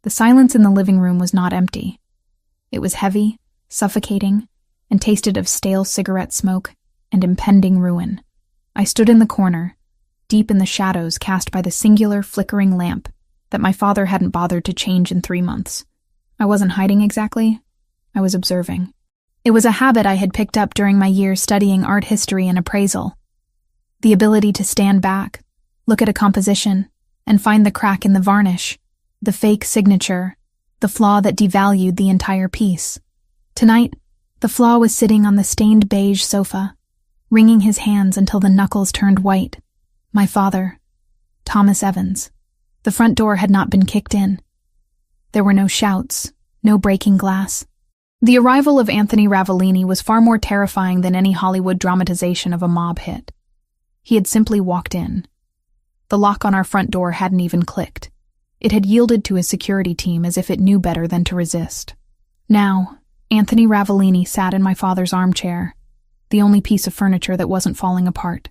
The silence in the living room was not empty. It was heavy, suffocating, and tasted of stale cigarette smoke and impending ruin. I stood in the corner, deep in the shadows cast by the singular flickering lamp that my father hadn't bothered to change in 3 months. I wasn't hiding exactly. I was observing. It was a habit I had picked up during my years studying art history and appraisal. The ability to stand back, look at a composition, and find the crack in the varnish, the fake signature, the flaw that devalued the entire piece. Tonight, the flaw was sitting on the stained beige sofa, wringing his hands until the knuckles turned white. My father, Thomas Evans. The front door had not been kicked in. There were no shouts, no breaking glass. The arrival of Anthony Ravellini was far more terrifying than any Hollywood dramatization of a mob hit. He had simply walked in. The lock on our front door hadn't even clicked. It had yielded to his security team as if it knew better than to resist. Now, Anthony Ravellini sat in my father's armchair, the only piece of furniture that wasn't falling apart.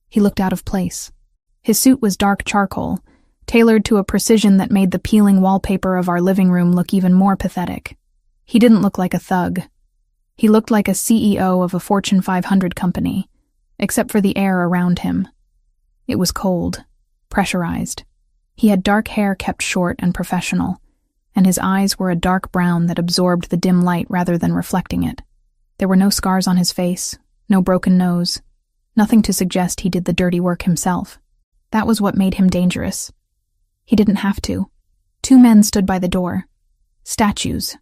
He looked out of place. His suit was dark charcoal, tailored to a precision that made the peeling wallpaper of our living room look even more pathetic. He didn't look like a thug. He looked like a CEO of a Fortune 500 company, except for the air around him. It was cold, pressurized. He had dark hair kept short and professional, and his eyes were a dark brown that absorbed the dim light rather than reflecting it. There were no scars on his face, no broken nose, nothing to suggest he did the dirty work himself. That was what made him dangerous. He didn't have to. 2 men stood by the door. Statues.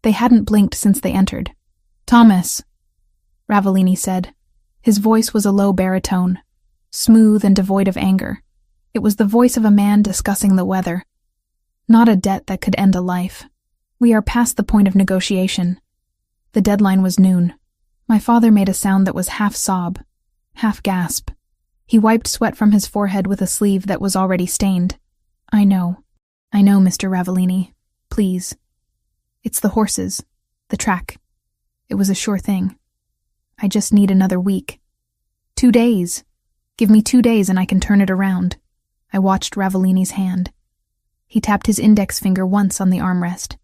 They hadn't blinked since they entered. "Thomas," Ravellini said. His voice was a low baritone, smooth and devoid of anger. It was the voice of a man discussing the weather. Not a debt that could end a life. "We are past the point of negotiation." The deadline was noon. My father made a sound that was half sob, half gasp. He wiped sweat from his forehead with a sleeve that was already stained. I know, Mr. Ravellini. Please. It's the horses, the track. It was a sure thing. I just need another week. 2 days. Give me 2 days and I can turn it around." I watched Ravellini's hand. He tapped his index finger once on the armrest.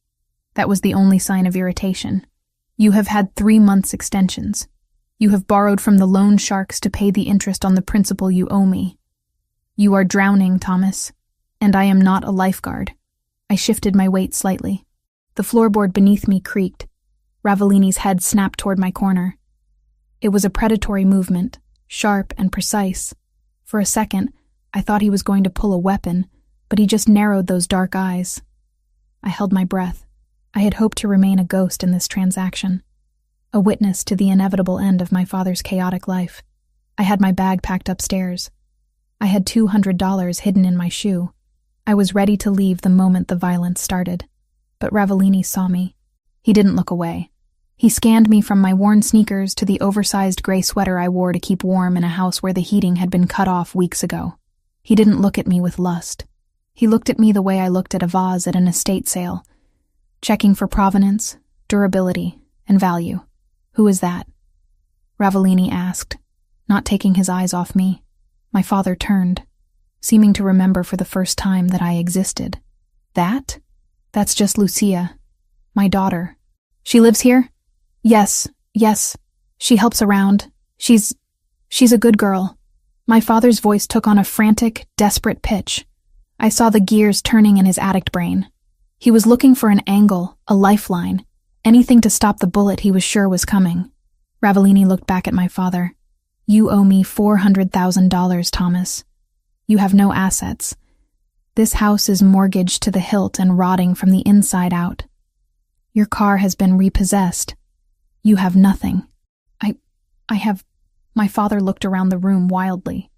That was the only sign of irritation. "You have had 3 months' extensions. You have borrowed from the loan sharks to pay the interest on the principal you owe me. You are drowning, Thomas, and I am not a lifeguard." I shifted my weight slightly. The floorboard beneath me creaked. Ravellini's head snapped toward my corner. It was a predatory movement, sharp and precise. For a second, I thought he was going to pull a weapon, but he just narrowed those dark eyes. I held my breath. I had hoped to remain a ghost in this transaction, a witness to the inevitable end of my father's chaotic life. I had my bag packed upstairs. I had $200 hidden in my shoe. I was ready to leave the moment the violence started. But Ravellini saw me. He didn't look away. He scanned me from my worn sneakers to the oversized gray sweater I wore to keep warm in a house where the heating had been cut off weeks ago. He didn't look at me with lust. He looked at me the way I looked at a vase at an estate sale, checking for provenance, durability, and value. "Who is that?" Ravellini asked, not taking his eyes off me. My father turned, seeming to remember for the first time that I existed. "That? That's just Lucia, my daughter. She lives here?" Yes. She helps around. She's a good girl." My father's voice took on a frantic, desperate pitch. I saw the gears turning in his addict brain. He was looking for an angle, a lifeline, anything to stop the bullet he was sure was coming. Ravellini looked back at my father. "You owe me $400,000, Thomas. You have no assets. This house is mortgaged to the hilt and rotting from the inside out. Your car has been repossessed. You have nothing. I have..." My father looked around the room wildly.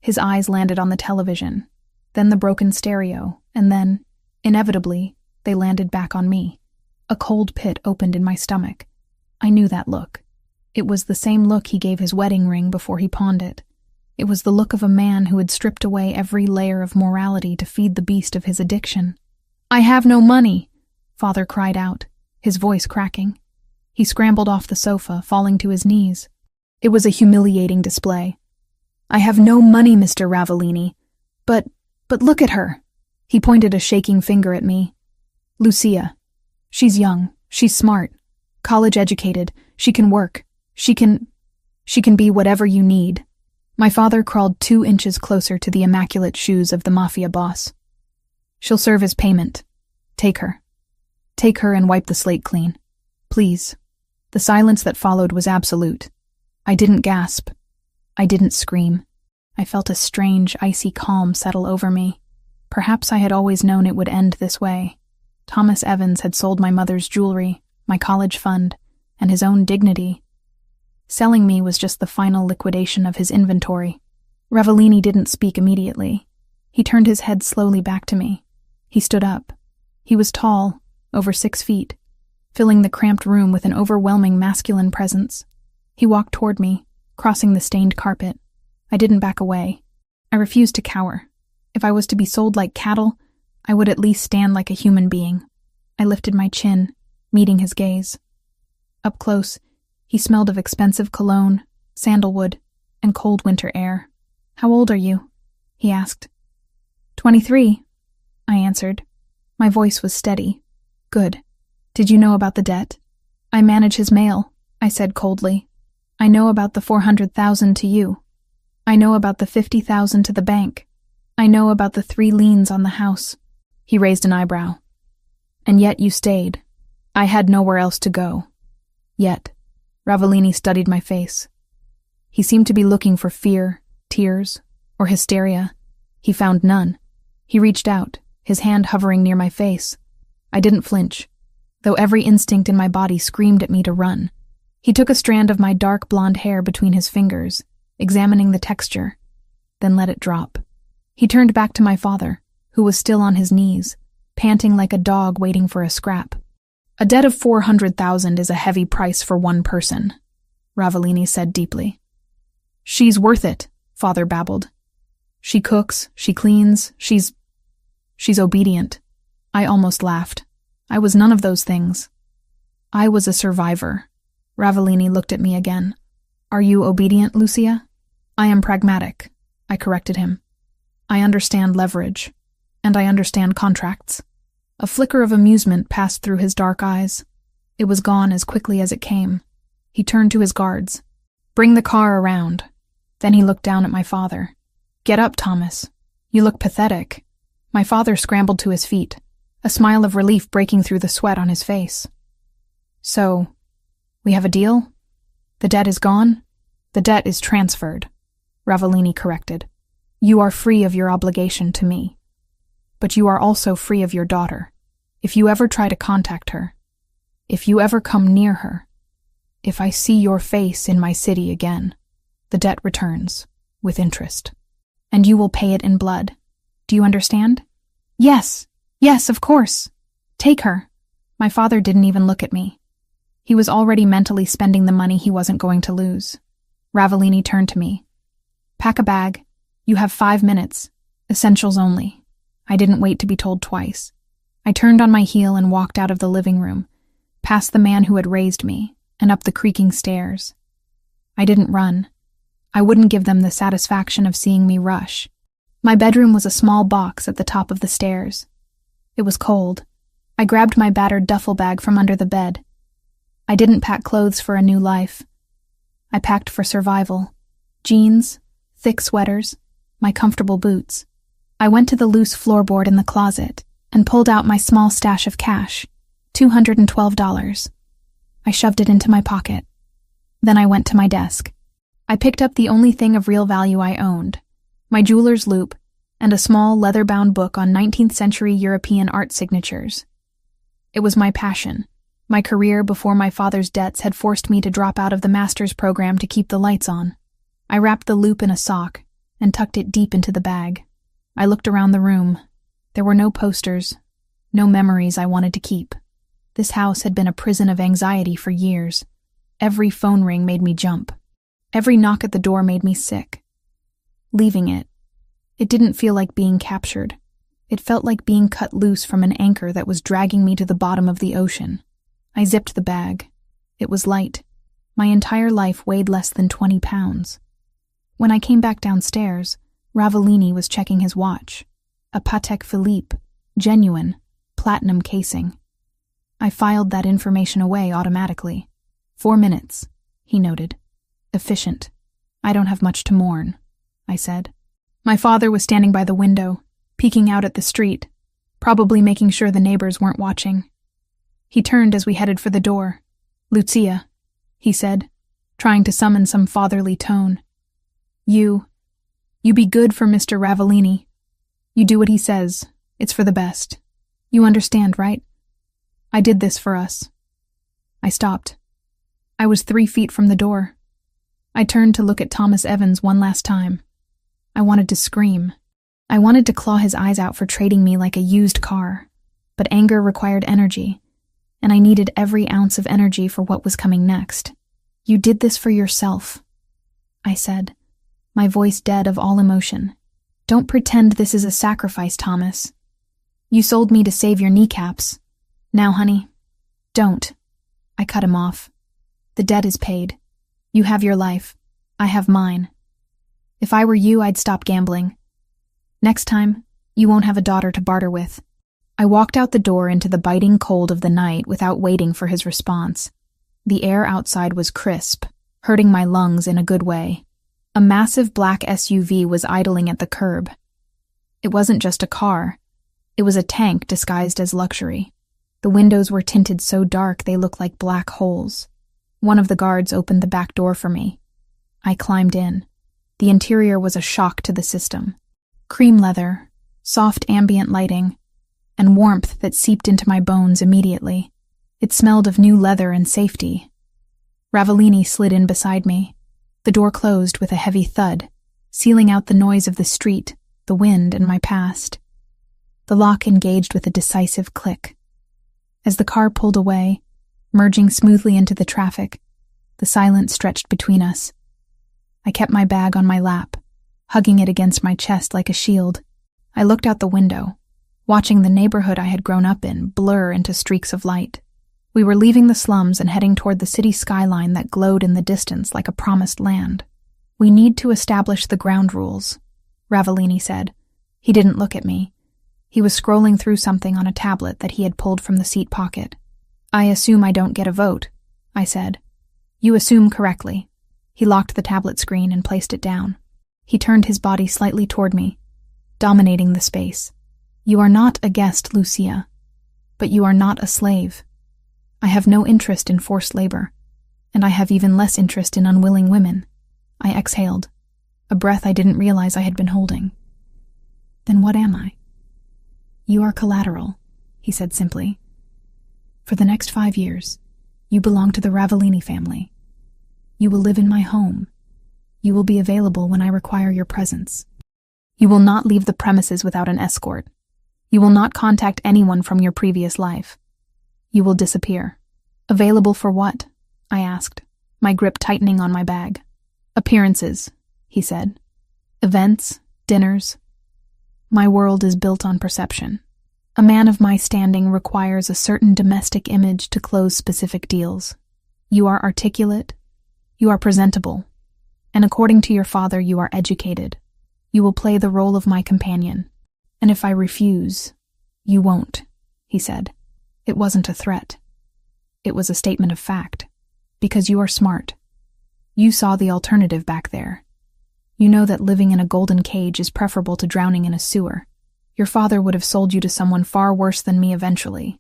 His eyes landed on the television, then the broken stereo, and then, inevitably, they landed back on me. A cold pit opened in my stomach. I knew that look. It was the same look he gave his wedding ring before he pawned it. It was the look of a man who had stripped away every layer of morality to feed the beast of his addiction. "I have no money," Father cried out, his voice cracking. He scrambled off the sofa, falling to his knees. It was a humiliating display. "I have no money, Mr. Ravellini. But look at her." He pointed a shaking finger at me. Lucia. She's young. She's smart. College educated. She can work. She can be whatever you need. My father crawled 2 inches closer to the immaculate shoes of the MAFIA boss. She'll serve as payment. Take her. Take her and wipe the slate clean. Please. The silence that followed was absolute. I didn't gasp. I didn't scream. I felt a strange, icy calm settle over me. Perhaps I had always known it would end this way. Thomas Evans had sold my mother's jewelry, my college fund, and his own dignity. Selling me was just the final liquidation of his inventory. Ravellini didn't speak immediately. He turned his head slowly back to me. He stood up. He was tall, over 6 feet, filling the cramped room with an overwhelming masculine presence. He walked toward me, crossing the stained carpet. I didn't back away. I refused to cower. If I was to be sold like cattle, I would at least stand like a human being. I lifted my chin, meeting his gaze. Up close, he smelled of expensive cologne, sandalwood, and cold winter air. "How old are you?" he asked. 23, I answered. My voice was steady. "Good. Did you know about the debt?" "I manage his mail," I said coldly. "I know about the 400,000 to you. I know about the 50,000 to the bank. I know about the 3 liens on the house." He raised an eyebrow. "And yet you stayed. I had nowhere else to go." Yet. Ravellini studied my face. He seemed to be looking for fear, tears, or hysteria. He found none. He reached out, his hand hovering near my face. I didn't flinch, though every instinct in my body screamed at me to run. He took a strand of my dark blonde hair between his fingers, examining the texture, then let it drop. He turned back to my father, who was still on his knees, panting like a dog waiting for a scrap. "A debt of 400,000 is a heavy price for one person," Ravellini said deeply. "She's worth it," Father babbled. "She cooks, she cleans, she's obedient." I almost laughed. I was none of those things. I was a survivor. Ravellini looked at me again. "Are you obedient, Lucia?" "I am pragmatic," I corrected him. "I understand leverage, and I understand contracts." A flicker of amusement passed through his dark eyes. It was gone as quickly as it came. He turned to his guards. "Bring the car around." Then he looked down at my father. "Get up, Thomas. You look pathetic." My father scrambled to his feet, a smile of relief breaking through the sweat on his face. "So, we have a deal? The debt is gone?" "The debt is transferred," Ravellini corrected. "You are free of your obligation to me. But you are also free of your daughter. If you ever try to contact her, if you ever come near her, if I see your face in my city again, the debt returns, with interest. And you will pay it in blood. Do you understand?" "Yes, yes, of course. Take her." My father didn't even look at me. He was already mentally spending the money he wasn't going to lose. Ravellini turned to me. "Pack a bag. You have 5 minutes. Essentials only." I didn't wait to be told twice. I turned on my heel and walked out of the living room, past the man who had raised me, and up the creaking stairs. I didn't run. I wouldn't give them the satisfaction of seeing me rush. My bedroom was a small box at the top of the stairs. It was cold. I grabbed my battered duffel bag from under the bed. I didn't pack clothes for a new life. I packed for survival. Jeans, thick sweaters, my comfortable boots. I went to the loose floorboard in the closet and pulled out my small stash of cash, $212. I shoved it into my pocket. Then I went to my desk. I picked up the only thing of real value I owned, my jeweler's loupe and a small leather-bound book on 19th century European art signatures. It was my passion. My career before my father's debts had forced me to drop out of the master's program to keep the lights on. I wrapped the loupe in a sock and tucked it deep into the bag. I looked around the room. There were no posters, no memories I wanted to keep. This house had been a prison of anxiety for years. Every phone ring made me jump. Every knock at the door made me sick. Leaving it didn't feel like being captured. It felt like being cut loose from an anchor that was dragging me to the bottom of the ocean. I zipped the bag. It was light. My entire life weighed less than 20 pounds. When I came back downstairs, Ravellini was checking his watch. A Patek Philippe, genuine, platinum casing. I filed that information away automatically. 4 minutes, he noted. Efficient. I don't have much to mourn, I said. My father was standing by the window, peeking out at the street, probably making sure the neighbors weren't watching. He turned as we headed for the door. Lucia, he said, trying to summon some fatherly tone. You be good for Mr. Ravellini. You do what he says. It's for the best. You understand, right? I did this for us. I stopped. I was 3 feet from the door. I turned to look at Thomas Evans one last time. I wanted to scream. I wanted to claw his eyes out for trading me like a used car. But anger required energy, and I needed every ounce of energy for what was coming next. You did this for yourself, I said, my voice dead of all emotion. Don't pretend this is a sacrifice, Thomas. You sold me to save your kneecaps. Now, honey, don't. I cut him off. The debt is paid. You have your life. I have mine. If I were you, I'd stop gambling. Next time, you won't have a daughter to barter with. I walked out the door into the biting cold of the night without waiting for his response. The air outside was crisp, hurting my lungs in a good way. A massive black SUV was idling at the curb. It wasn't just a car. It was a tank disguised as luxury. The windows were tinted so dark they looked like black holes. One of the guards opened the back door for me. I climbed in. The interior was a shock to the system. Cream leather, soft ambient lighting, and warmth that seeped into my bones immediately. It smelled of new leather and safety. Ravellini slid in beside me. The door closed with a heavy thud, sealing out the noise of the street, the wind, and my past. The lock engaged with a decisive click. As the car pulled away, merging smoothly into the traffic, the silence stretched between us. I kept my bag on my lap, hugging it against my chest like a shield. I looked out the window, watching the neighborhood I had grown up in blur into streaks of light. We were leaving the slums and heading toward the city skyline that glowed in the distance like a promised land. We need to establish the ground rules, Ravellini said. He didn't look at me. He was scrolling through something on a tablet that he had pulled from the seat pocket. I assume I don't get a vote, I said. You assume correctly. He locked the tablet screen and placed it down. He turned his body slightly toward me, dominating the space. You are not a guest, Lucia, but you are not a slave. I have no interest in forced labor, and I have even less interest in unwilling women. I exhaled, a breath I didn't realize I had been holding. Then what am I? You are collateral, he said simply. For the next 5 years, you belong to the Ravellini family. You will live in my home. You will be available when I require your presence. You will not leave the premises without an escort. You will not contact anyone from your previous life. You will disappear. Available for what? I asked, my grip tightening on my bag. Appearances, he said. Events, dinners. My world is built on perception. A man of my standing requires a certain domestic image to close specific deals. You are articulate. You are presentable. And according to your father, you are educated. You will play the role of my companion. And if I refuse, you won't, he said. It wasn't a threat. It was a statement of fact. Because you are smart. You saw the alternative back there. You know that living in a golden cage is preferable to drowning in a sewer. Your father would have sold you to someone far worse than me eventually.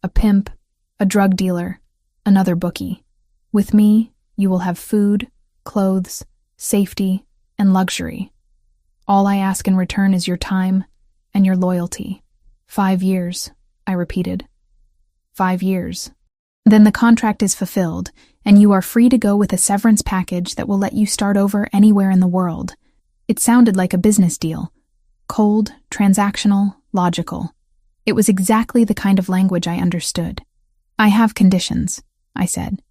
A pimp, a drug dealer, another bookie. With me, you will have food, clothes, safety, and luxury. All I ask in return is your time and your loyalty. 5 years, I repeated. 5 years. Then the contract is fulfilled, and you are free to go with a severance package that will let you start over anywhere in the world. It sounded like a business deal. Cold, transactional, logical. It was exactly the kind of language I understood. I have conditions, I said.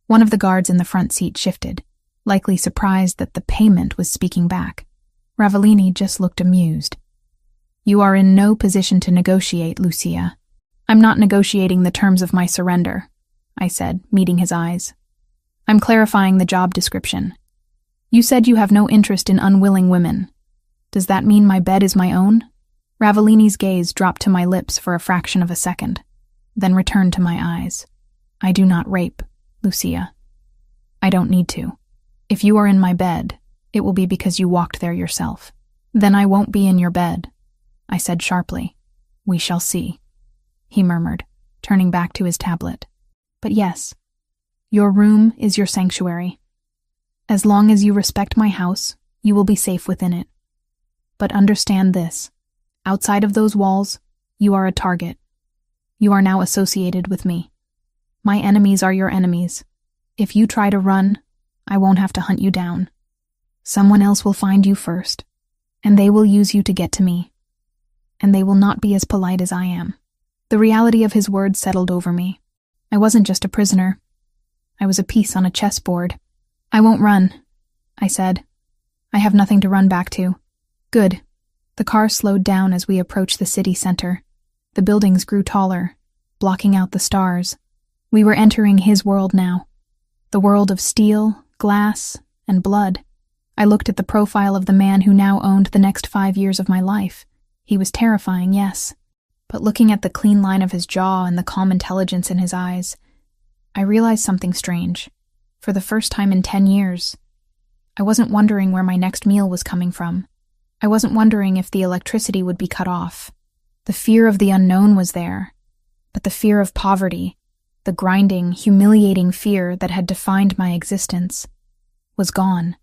One of the guards in the front seat shifted, likely surprised that the payment was speaking back. Ravellini just looked amused. You are in no position to negotiate, Lucia. I'm not negotiating the terms of my surrender, I said, meeting his eyes. I'm clarifying the job description. You said you have no interest in unwilling women. Does that mean my bed is my own? Ravellini's gaze dropped to my lips for a fraction of a second, then returned to my eyes. I do not rape, Lucia. I don't need to. If you are in my bed, it will be because you walked there yourself. Then I won't be in your bed, I said sharply. We shall see, he murmured, turning back to his tablet. But yes, your room is your sanctuary. As long as you respect my house, you will be safe within it. But understand this. Outside of those walls, you are a target. You are now associated with me. My enemies are your enemies. If you try to run, I won't have to hunt you down. Someone else will find you first, and they will use you to get to me. And they will not be as polite as I am. The reality of his words settled over me. I wasn't just a prisoner. I was a piece on a chessboard. I won't run, I said. I have nothing to run back to. Good. The car slowed down as we approached the city center. The buildings grew taller, blocking out the stars. We were entering his world now. The world of steel, glass, and blood. I looked at the profile of the man who now owned the next 5 years of my life. He was terrifying, yes. But looking at the clean line of his jaw and the calm intelligence in his eyes, I realized something strange. For the first time in 10 years, I wasn't wondering where my next meal was coming from. I wasn't wondering if the electricity would be cut off. The fear of the unknown was there, but the fear of poverty, the grinding, humiliating fear that had defined my existence, was gone.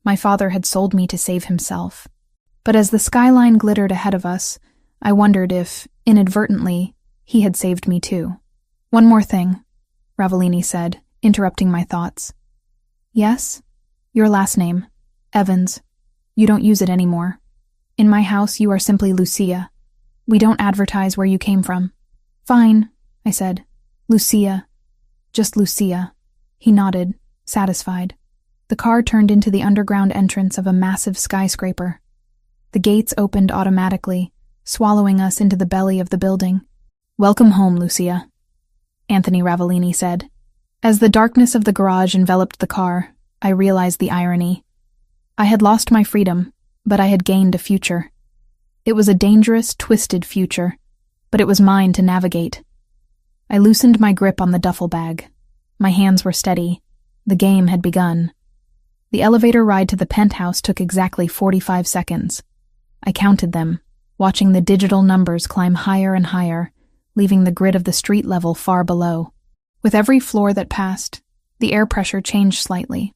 My father had sold me to save himself. But as the skyline glittered ahead of us, I wondered if, inadvertently, he had saved me too. One more thing, Ravellini said, interrupting my thoughts. Yes? Your last name, Evans. You don't use it anymore. In my house, you are simply Lucia. We don't advertise where you came from. Fine, I said. Lucia. Just Lucia. He nodded, satisfied. The car turned into the underground entrance of a massive skyscraper. The gates opened automatically, swallowing us into the belly of the building. Welcome home, Lucia, Anthony Ravellini said. As the darkness of the garage enveloped the car, I realized the irony. I had lost my freedom, but I had gained a future. It was a dangerous, twisted future, but it was mine to navigate. I loosened my grip on the duffel bag. My hands were steady. The game had begun. The elevator ride to the penthouse took exactly 45 seconds. I counted them, watching the digital numbers climb higher and higher, leaving the grid of the street level far below. With every floor that passed, the air pressure changed slightly.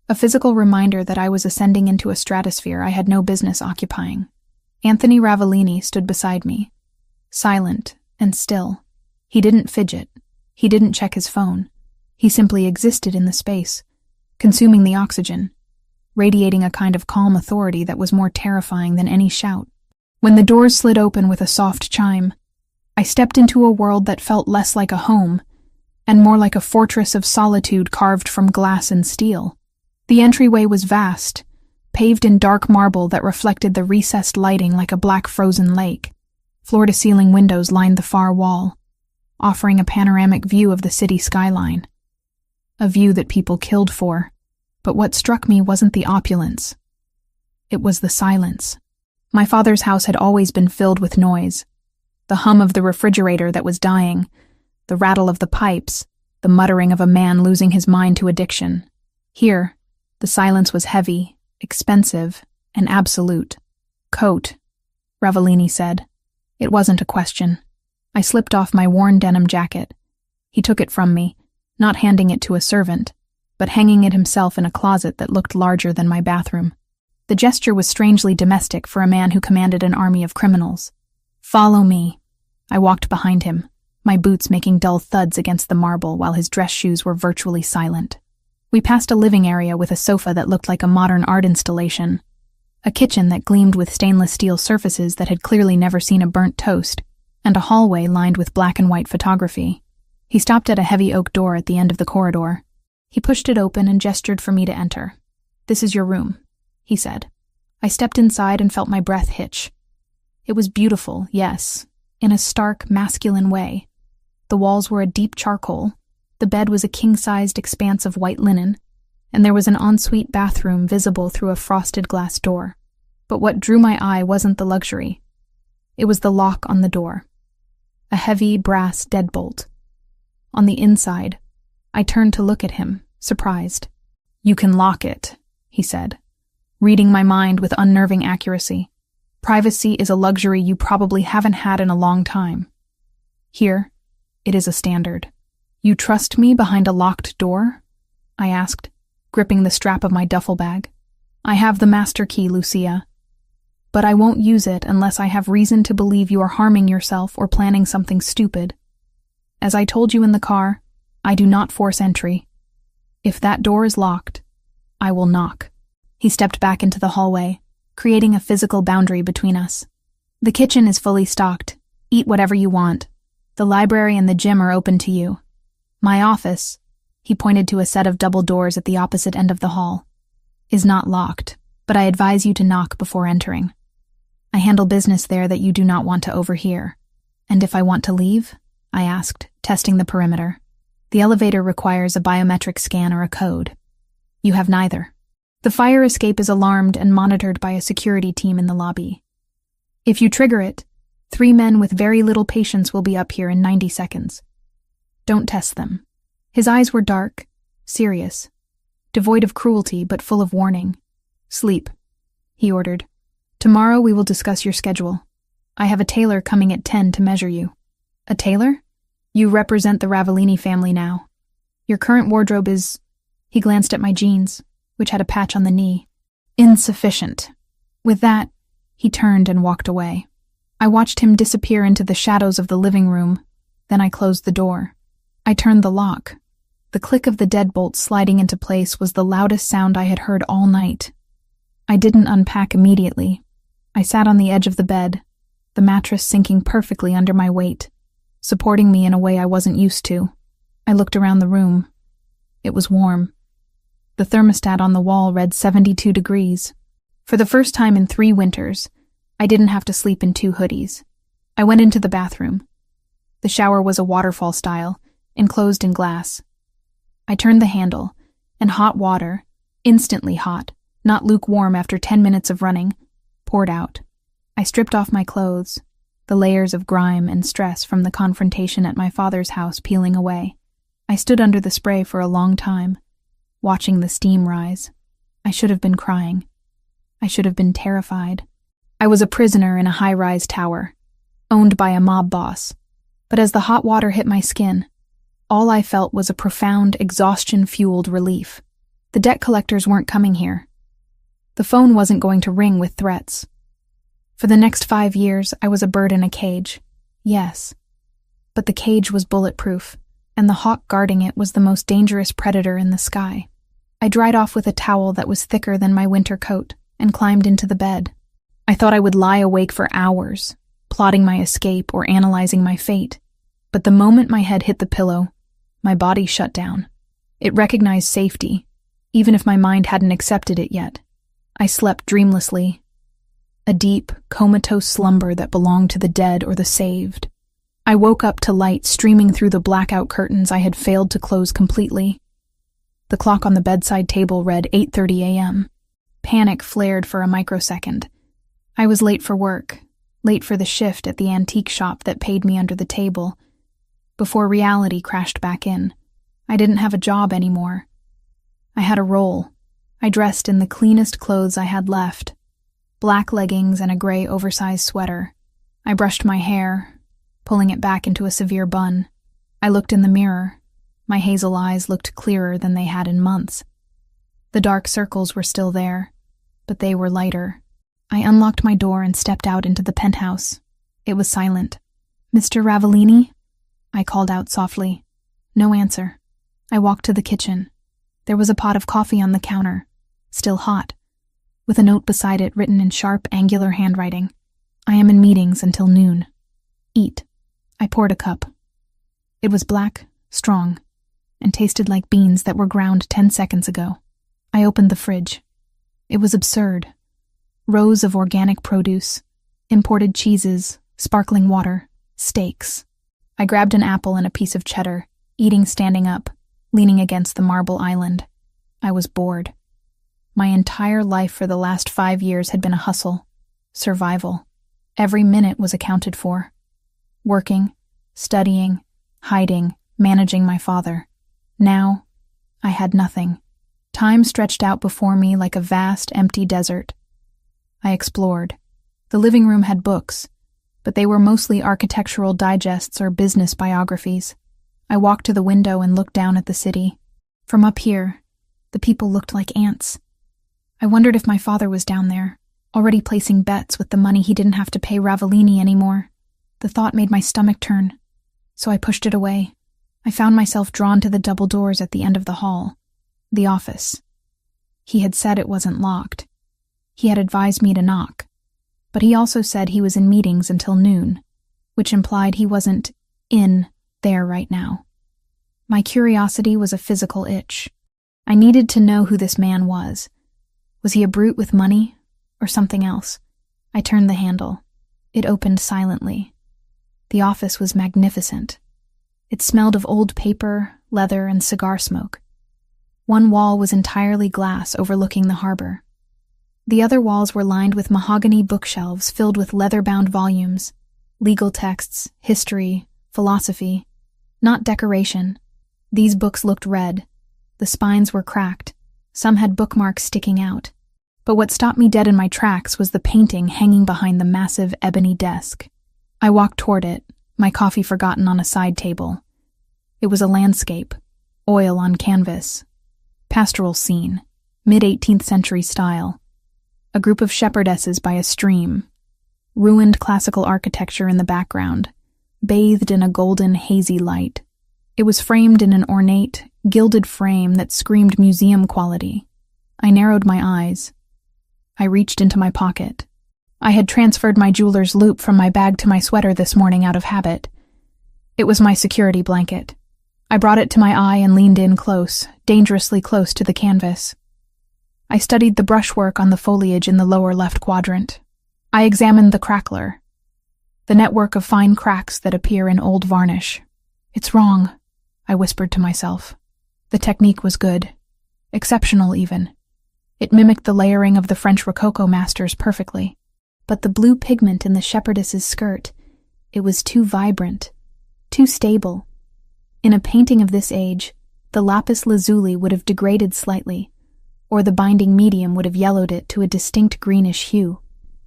A physical reminder that I was ascending into a stratosphere I had no business occupying. Anthony Ravellini stood beside me, silent and still. He didn't fidget. He didn't check his phone. He simply existed in the space, consuming the oxygen, radiating a kind of calm authority that was more terrifying than any shout. When the doors slid open with a soft chime, I stepped into a world that felt less like a home and more like a fortress of solitude carved from glass and steel. The entryway was vast, paved in dark marble that reflected the recessed lighting like a black frozen lake. Floor-to-ceiling windows lined the far wall, offering a panoramic view of the city skyline. A view that people killed for. But what struck me wasn't the opulence. It was the silence. My father's house had always been filled with noise. The hum of the refrigerator that was dying, the rattle of the pipes, the muttering of a man losing his mind to addiction. Here, the silence was heavy, expensive, and absolute. Coat, Ravellini said. It wasn't a question. I slipped off my worn denim jacket. He took it from me, not handing it to a servant, but hanging it himself in a closet that looked larger than my bathroom. The gesture was strangely domestic for a man who commanded an army of criminals. Follow me. I walked behind him, my boots making dull thuds against the marble while his dress shoes were virtually silent. We passed a living area with a sofa that looked like a modern art installation, a kitchen that gleamed with stainless steel surfaces that had clearly never seen a burnt toast, and a hallway lined with black and white photography. He stopped at a heavy oak door at the end of the corridor. He pushed it open and gestured for me to enter. "This is your room," he said. I stepped inside and felt my breath hitch. It was beautiful, yes, in a stark, masculine way. The walls were a deep charcoal, the bed was a king-sized expanse of white linen, and there was an ensuite bathroom visible through a frosted glass door. But what drew my eye wasn't the luxury. It was the lock on the door. A heavy brass deadbolt. On the inside, I turned to look at him, surprised. "You can lock it," he said, reading my mind with unnerving accuracy. "Privacy is a luxury you probably haven't had in a long time. Here, it is a standard." "You trust me behind a locked door?" I asked, gripping the strap of my duffel bag. "I have the master key, Lucia. But I won't use it unless I have reason to believe you are harming yourself or planning something stupid. As I told you in the car, I do not force entry. If that door is locked, I will knock." He stepped back into the hallway, creating a physical boundary between us. "The kitchen is fully stocked. Eat whatever you want. The library and the gym are open to you. My office," he pointed to a set of double doors at the opposite end of the hall, "is not locked, but I advise you to knock before entering. I handle business there that you do not want to overhear." "And if I want to leave?" I asked, testing the perimeter. "The elevator requires a biometric scan or a code. You have neither. The fire escape is alarmed and monitored by a security team in the lobby. If you trigger it, 3 men with very little patience will be up here in 90 seconds. Don't test them." His eyes were dark, serious, devoid of cruelty but full of warning. "Sleep," he ordered. "Tomorrow we will discuss your schedule. I have a tailor coming at 10 to measure you." "A tailor? You represent the Ravellini family now. Your current wardrobe is—" He glanced at my jeans, which had a patch on the knee. "Insufficient." With that, he turned and walked away. I watched him disappear into the shadows of the living room, then I closed the door. I turned the lock. The click of the deadbolt sliding into place was the loudest sound I had heard all night. I didn't unpack immediately. I sat on the edge of the bed, the mattress sinking perfectly under my weight, supporting me in a way I wasn't used to. I looked around the room. It was warm. The thermostat on the wall read 72 degrees. For the first time in 3 winters, I didn't have to sleep in 2 hoodies. I went into the bathroom. The shower was a waterfall style, enclosed in glass. I turned the handle, and hot water, instantly hot, not lukewarm after 10 minutes of running, poured out. I stripped off my clothes, the layers of grime and stress from the confrontation at my father's house peeling away. I stood under the spray for a long time, watching the steam rise. I should have been crying. I should have been terrified. I was a prisoner in a high-rise tower, owned by a mob boss. But as the hot water hit my skin, all I felt was a profound, exhaustion-fueled relief. The debt collectors weren't coming here. The phone wasn't going to ring with threats. For the next 5 years, I was a bird in a cage. Yes. But the cage was bulletproof, and the hawk guarding it was the most dangerous predator in the sky. I dried off with a towel that was thicker than my winter coat and climbed into the bed. I thought I would lie awake for hours, plotting my escape or analyzing my fate. But the moment my head hit the pillow, my body shut down. It recognized safety, even if my mind hadn't accepted it yet. I slept dreamlessly, a deep, comatose slumber that belonged to the dead or the saved. I woke up to light streaming through the blackout curtains I had failed to close completely. The clock on the bedside table read 8:30 a.m. Panic flared for a microsecond. I was late for work, late for the shift at the antique shop that paid me under the table. Before reality crashed back in, I didn't have a job anymore. I had a role. I dressed in the cleanest clothes I had left, black leggings and a gray oversized sweater. I brushed my hair, pulling it back into a severe bun. I looked in the mirror. My hazel eyes looked clearer than they had in months. The dark circles were still there, but they were lighter. I unlocked my door and stepped out into the penthouse. It was silent. "Mr. Ravellini?" I called out softly. No answer. I walked to the kitchen. There was a pot of coffee on the counter, still hot, with a note beside it written in sharp, angular handwriting. "I am in meetings until noon. Eat." I poured a cup. It was black, strong, and tasted like beans that were ground 10 seconds ago. I opened the fridge. It was absurd. Rows of organic produce, imported cheeses, sparkling water, steaks. I grabbed an apple and a piece of cheddar, eating standing up, leaning against the marble island. I was bored. My entire life for the last 5 years had been a hustle, survival. Every minute was accounted for. Working, studying, hiding, managing my father. Now, I had nothing. Time stretched out before me like a vast, empty desert. I explored. The living room had books, but they were mostly architectural digests or business biographies. I walked to the window and looked down at the city. From up here, the people looked like ants. I wondered if my father was down there, already placing bets with the money he didn't have to pay Ravellini anymore. The thought made my stomach turn, so I pushed it away. I found myself drawn to the double doors at the end of the hall. The office. He had said it wasn't locked. He had advised me to knock. But he also said he was in meetings until noon, which implied he wasn't in there right now. My curiosity was a physical itch. I needed to know who this man was. Was he a brute with money, or something else? I turned the handle. It opened silently. The office was magnificent. It smelled of old paper, leather, and cigar smoke. One wall was entirely glass overlooking the harbor. The other walls were lined with mahogany bookshelves filled with leather-bound volumes, legal texts, history, philosophy. Not decoration. These books looked red. The spines were cracked. Some had bookmarks sticking out. But what stopped me dead in my tracks was the painting hanging behind the massive ebony desk. I walked toward it, my coffee forgotten on a side table. It was a landscape, oil on canvas. Pastoral scene, mid-18th century style. A group of shepherdesses by a stream. Ruined classical architecture in the background, bathed in a golden, hazy light. It was framed in an ornate, gilded frame that screamed museum quality. I narrowed my eyes. I reached into my pocket. I had transferred my jeweler's loop from my bag to my sweater this morning out of habit. It was my security blanket. I brought it to my eye and leaned in close, dangerously close to the canvas. I studied the brushwork on the foliage in the lower left quadrant. I examined the crackler, the network of fine cracks that appear in old varnish. It's wrong, I whispered to myself. The technique was good. Exceptional, even. It mimicked the layering of the French Rococo masters perfectly. But the blue pigment in the shepherdess's skirt, it was too vibrant, too stable. In a painting of this age, the lapis lazuli would have degraded slightly, or the binding medium would have yellowed it to a distinct greenish hue.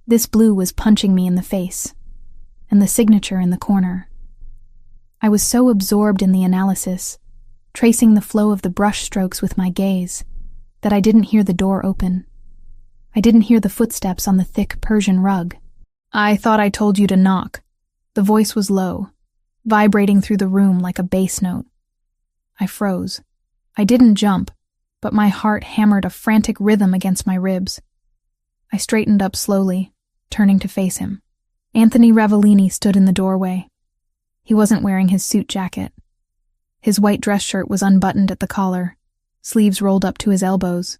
This blue was punching me in the face, and the signature in the corner. I was so absorbed in the analysis, tracing the flow of the brush strokes with my gaze, that I didn't hear the door open. I didn't hear the footsteps on the thick Persian rug. I thought I told you to knock. The voice was low, vibrating through the room like a bass note. I froze. I didn't jump, but my heart hammered a frantic rhythm against my ribs. I straightened up slowly, turning to face him. Anthony Ravellini stood in the doorway. He wasn't wearing his suit jacket. His white dress shirt was unbuttoned at the collar, sleeves rolled up to his elbows,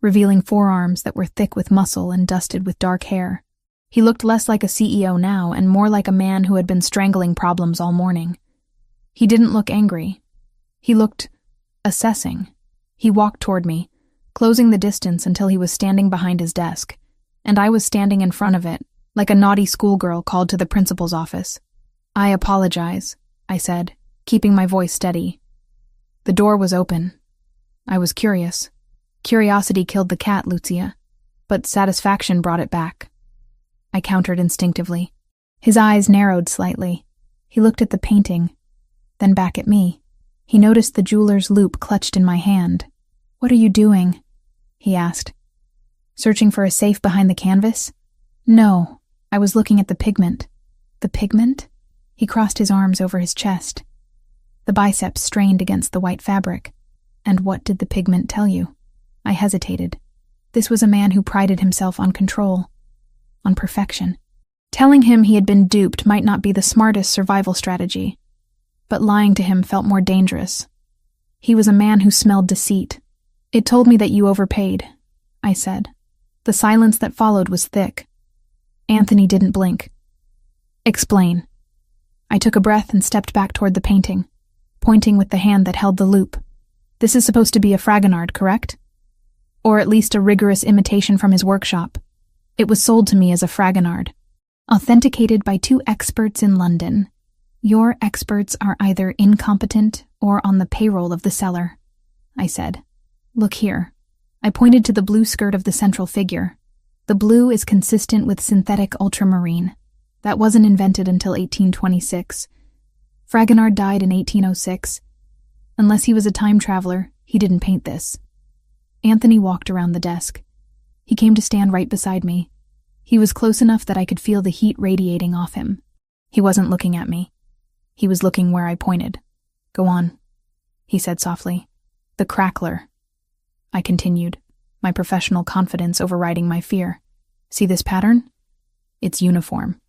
revealing forearms that were thick with muscle and dusted with dark hair. He looked less like a CEO now and more like a man who had been strangling problems all morning. He didn't look angry. He looked assessing. He walked toward me, closing the distance until he was standing behind his desk, and I was standing in front of it, like a naughty schoolgirl called to the principal's office. I apologize, I said, keeping my voice steady. The door was open. I was curious. Curiosity killed the cat, Lucia, but satisfaction brought it back. I countered instinctively. His eyes narrowed slightly. He looked at the painting, then back at me. He noticed the jeweler's loop clutched in my hand. "What are you doing?" he asked. "Searching for a safe behind the canvas?" "No, I was looking at the pigment." "The pigment?" He crossed his arms over his chest. The biceps strained against the white fabric. "And what did the pigment tell you?" I hesitated. This was a man who prided himself on control, on perfection. Telling him he had been duped might not be the smartest survival strategy, but lying to him felt more dangerous. He was a man who smelled deceit. "It told me that you overpaid," I said. The silence that followed was thick. Anthony didn't blink. "Explain." I took a breath and stepped back toward the painting, pointing with the hand that held the loop. "This is supposed to be a Fragonard, correct? Or at least a rigorous imitation from his workshop. It was sold to me as a Fragonard." authenticated by 2 experts in London. Your experts are either incompetent or on the payroll of the seller, I said. Look here. I pointed to the blue skirt of the central figure. The blue is consistent with synthetic ultramarine. That wasn't invented until 1826. Fragonard died in 1806. Unless he was a time traveler, he didn't paint this. Anthony walked around the desk. He came to stand right beside me. He was close enough that I could feel the heat radiating off him. He wasn't looking at me. He was looking where I pointed. Go on, he said softly. The crackler. I continued, my professional confidence overriding my fear. See this pattern? It's uniform.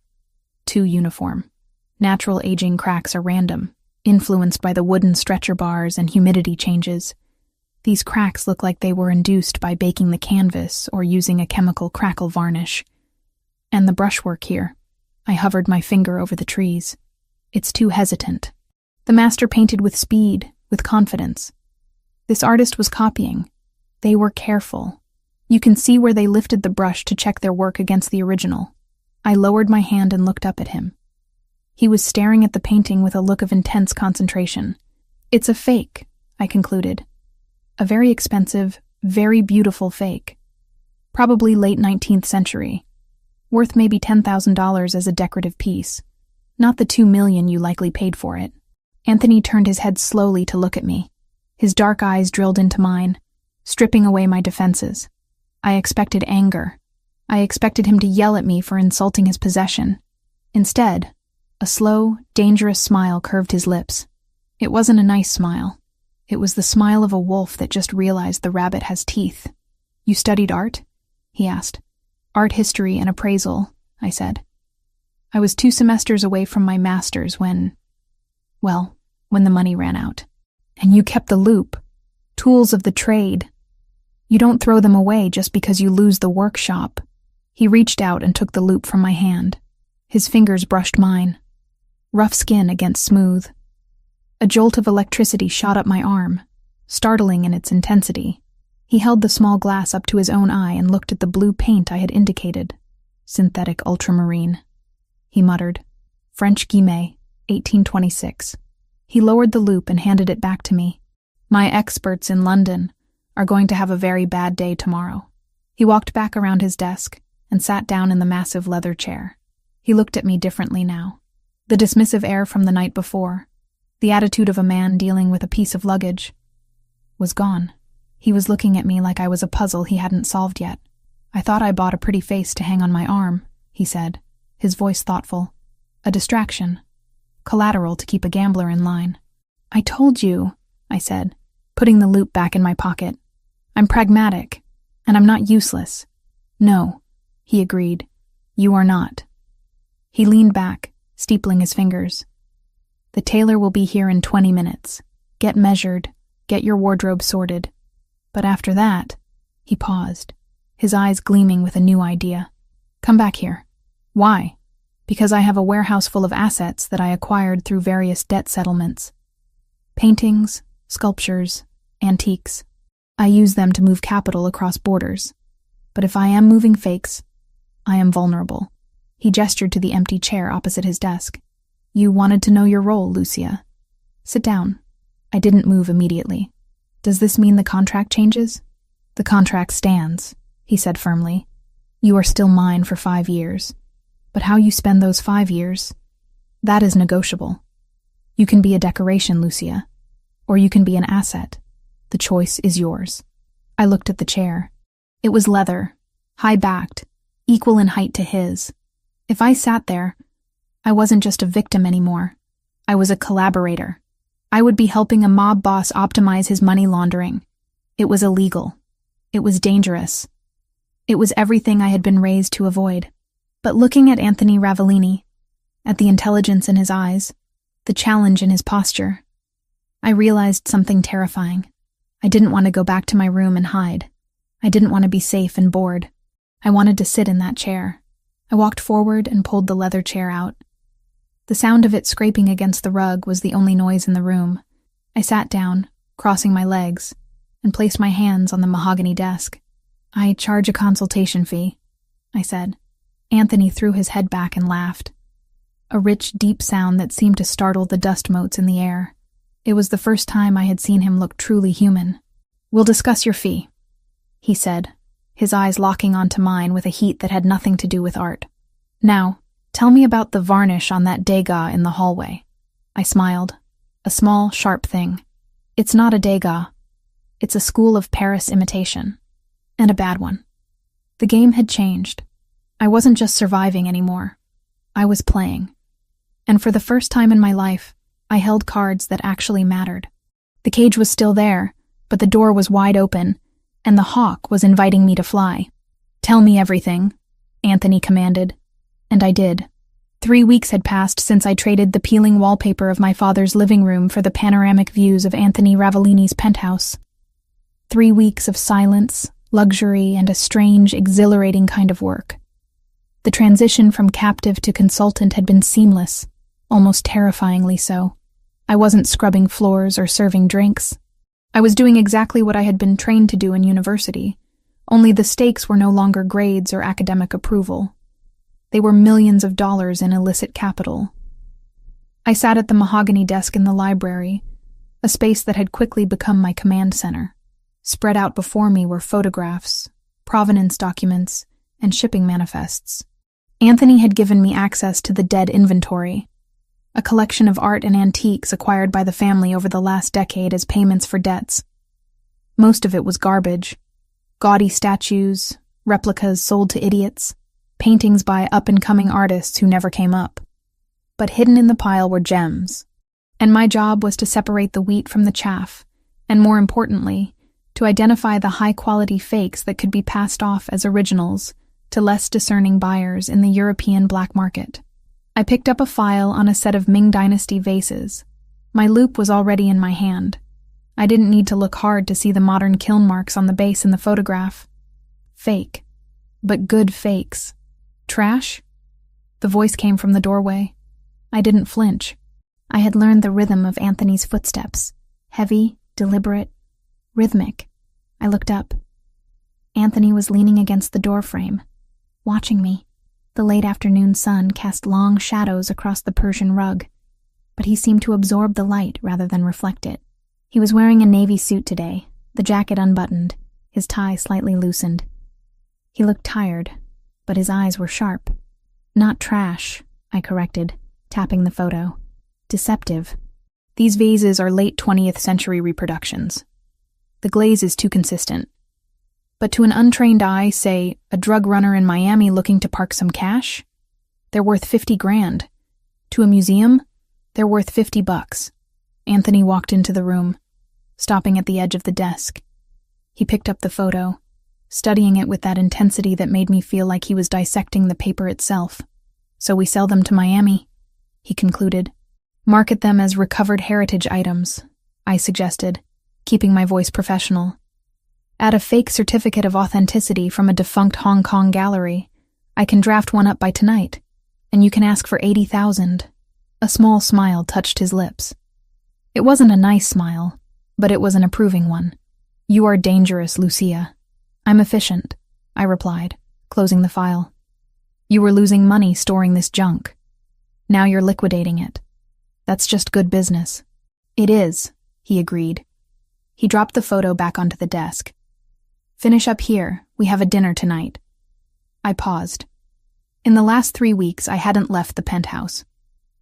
Too uniform. Natural aging cracks are random, influenced by the wooden stretcher bars and humidity changes. These cracks look like they were induced by baking the canvas or using a chemical crackle varnish. And the brushwork here. I hovered my finger over the trees. It's too hesitant. The master painted with speed, with confidence. This artist was copying. They were careful. You can see where they lifted the brush to check their work against the original. I lowered my hand and looked up at him. He was staring at the painting with a look of intense concentration. It's a fake, I concluded. A very expensive, very beautiful fake. Probably late 19th century. Worth maybe $10,000 as a decorative piece. Not the $2 million you likely paid for it. Anthony turned his head slowly to look at me. His dark eyes drilled into mine, stripping away my defenses. I expected anger. I expected him to yell at me for insulting his possession. Instead, a slow, dangerous smile curved his lips. It wasn't a nice smile. It was the smile of a wolf that just realized the rabbit has teeth. You studied art? He asked. Art history and appraisal, I said. I was 2 semesters away from my master's when the money ran out. And you kept the loop. Tools of the trade. You don't throw them away just because you lose the workshop. He reached out and took the loop from my hand. His fingers brushed mine. Rough skin against smooth. A jolt of electricity shot up my arm, startling in its intensity. He held the small glass up to his own eye and looked at the blue paint I had indicated. Synthetic ultramarine. He muttered. French Guimet, 1826. He lowered the loop and handed it back to me. My experts in London are going to have a very bad day tomorrow. He walked back around his desk and sat down in the massive leather chair. He looked at me differently now. The dismissive air from the night before, the attitude of a man dealing with a piece of luggage, was gone. He was looking at me like I was a puzzle he hadn't solved yet. I thought I bought a pretty face to hang on my arm, he said, his voice thoughtful. A distraction. Collateral to keep a gambler in line. I told you, I said, putting the loop back in my pocket. I'm pragmatic, and I'm not useless. No, he agreed. You are not. He leaned back, steepling his fingers. The tailor will be here in 20 minutes. Get measured, get your wardrobe sorted. But after that, he paused, his eyes gleaming with a new idea. Come back here. Why? Because I have a warehouse full of assets that I acquired through various debt settlements. Paintings, sculptures, antiques. I use them to move capital across borders. But if I am moving fakes, I am vulnerable. He gestured to the empty chair opposite his desk. You wanted to know your role, Lucia. Sit down. I didn't move immediately. Does this mean the contract changes? The contract stands, he said firmly. You are still mine for 5 years. But how you spend those 5 years, that is negotiable. You can be a decoration, Lucia, or you can be an asset. The choice is yours. I looked at the chair. It was leather, high-backed, equal in height to his. If I sat there, I wasn't just a victim anymore. I was a collaborator. I would be helping a mob boss optimize his money laundering. It was illegal. It was dangerous. It was everything I had been raised to avoid. But looking at Anthony Ravellini, at the intelligence in his eyes, the challenge in his posture, I realized something terrifying. I didn't want to go back to my room and hide. I didn't want to be safe and bored. I wanted to sit in that chair. I walked forward and pulled the leather chair out. The sound of it scraping against the rug was the only noise in the room. I sat down, crossing my legs, and placed my hands on the mahogany desk. I charge a consultation fee, I said. Anthony threw his head back and laughed. A rich, deep sound that seemed to startle the dust motes in the air. It was the first time I had seen him look truly human. "We'll discuss your fee," he said, his eyes locking onto mine with a heat that had nothing to do with art. "Now, tell me about the varnish on that degas in the hallway." I smiled. A small, sharp thing. "It's not a degas. It's a school of Paris imitation. And a bad one." The game had changed. I wasn't just surviving anymore. I was playing. And for the first time in my life, I held cards that actually mattered. The cage was still there, but the door was wide open, and the hawk was inviting me to fly. "Tell me everything," Anthony commanded. And I did. 3 weeks had passed since I traded the peeling wallpaper of my father's living room for the panoramic views of Anthony Ravellini's penthouse. 3 weeks of silence, luxury, and a strange, exhilarating kind of work. The transition from captive to consultant had been seamless, almost terrifyingly so. I wasn't scrubbing floors or serving drinks. I was doing exactly what I had been trained to do in university, only the stakes were no longer grades or academic approval. They were millions of dollars in illicit capital. I sat at the mahogany desk in the library, a space that had quickly become my command center. Spread out before me were photographs, provenance documents, and shipping manifests. Anthony had given me access to the dead inventory, a collection of art and antiques acquired by the family over the last decade as payments for debts. Most of it was garbage. Gaudy statues, replicas sold to idiots, paintings by up-and-coming artists who never came up. But hidden in the pile were gems, and my job was to separate the wheat from the chaff, and more importantly, to identify the high-quality fakes that could be passed off as originals to less discerning buyers in the European black market. I picked up a file on a set of Ming Dynasty vases. My loupe was already in my hand. I didn't need to look hard to see the modern kiln marks on the base in the photograph. Fake. But good fakes. Trash? The voice came from the doorway. I didn't flinch. I had learned the rhythm of Anthony's footsteps. Heavy, deliberate, rhythmic. I looked up. Anthony was leaning against the doorframe, watching me. The late afternoon sun cast long shadows across the Persian rug, but he seemed to absorb the light rather than reflect it. He was wearing a navy suit today, the jacket unbuttoned, his tie slightly loosened. He looked tired, but his eyes were sharp. "Not trash," I corrected, tapping the photo. "Deceptive. These vases are late 20th century reproductions. The glaze is too consistent. But to an untrained eye, say, a drug runner in Miami looking to park some cash, they're worth 50 grand. To a museum, they're worth $50. Anthony walked into the room, stopping at the edge of the desk. He picked up the photo, studying it with that intensity that made me feel like he was dissecting the paper itself. "So we sell them to Miami," he concluded. "Market them as recovered heritage items," I suggested, keeping my voice professional. "Add a fake certificate of authenticity from a defunct Hong Kong gallery. I can draft one up by tonight, and you can ask for 80,000. A small smile touched his lips. It wasn't a nice smile, but it was an approving one. "You are dangerous, Lucia." "I'm efficient," I replied, closing the file. "You were losing money storing this junk. Now you're liquidating it. That's just good business." "It is," he agreed. He dropped the photo back onto the desk. "Finish up here. We have a dinner tonight." I paused. In the last 3 weeks, I hadn't left the penthouse.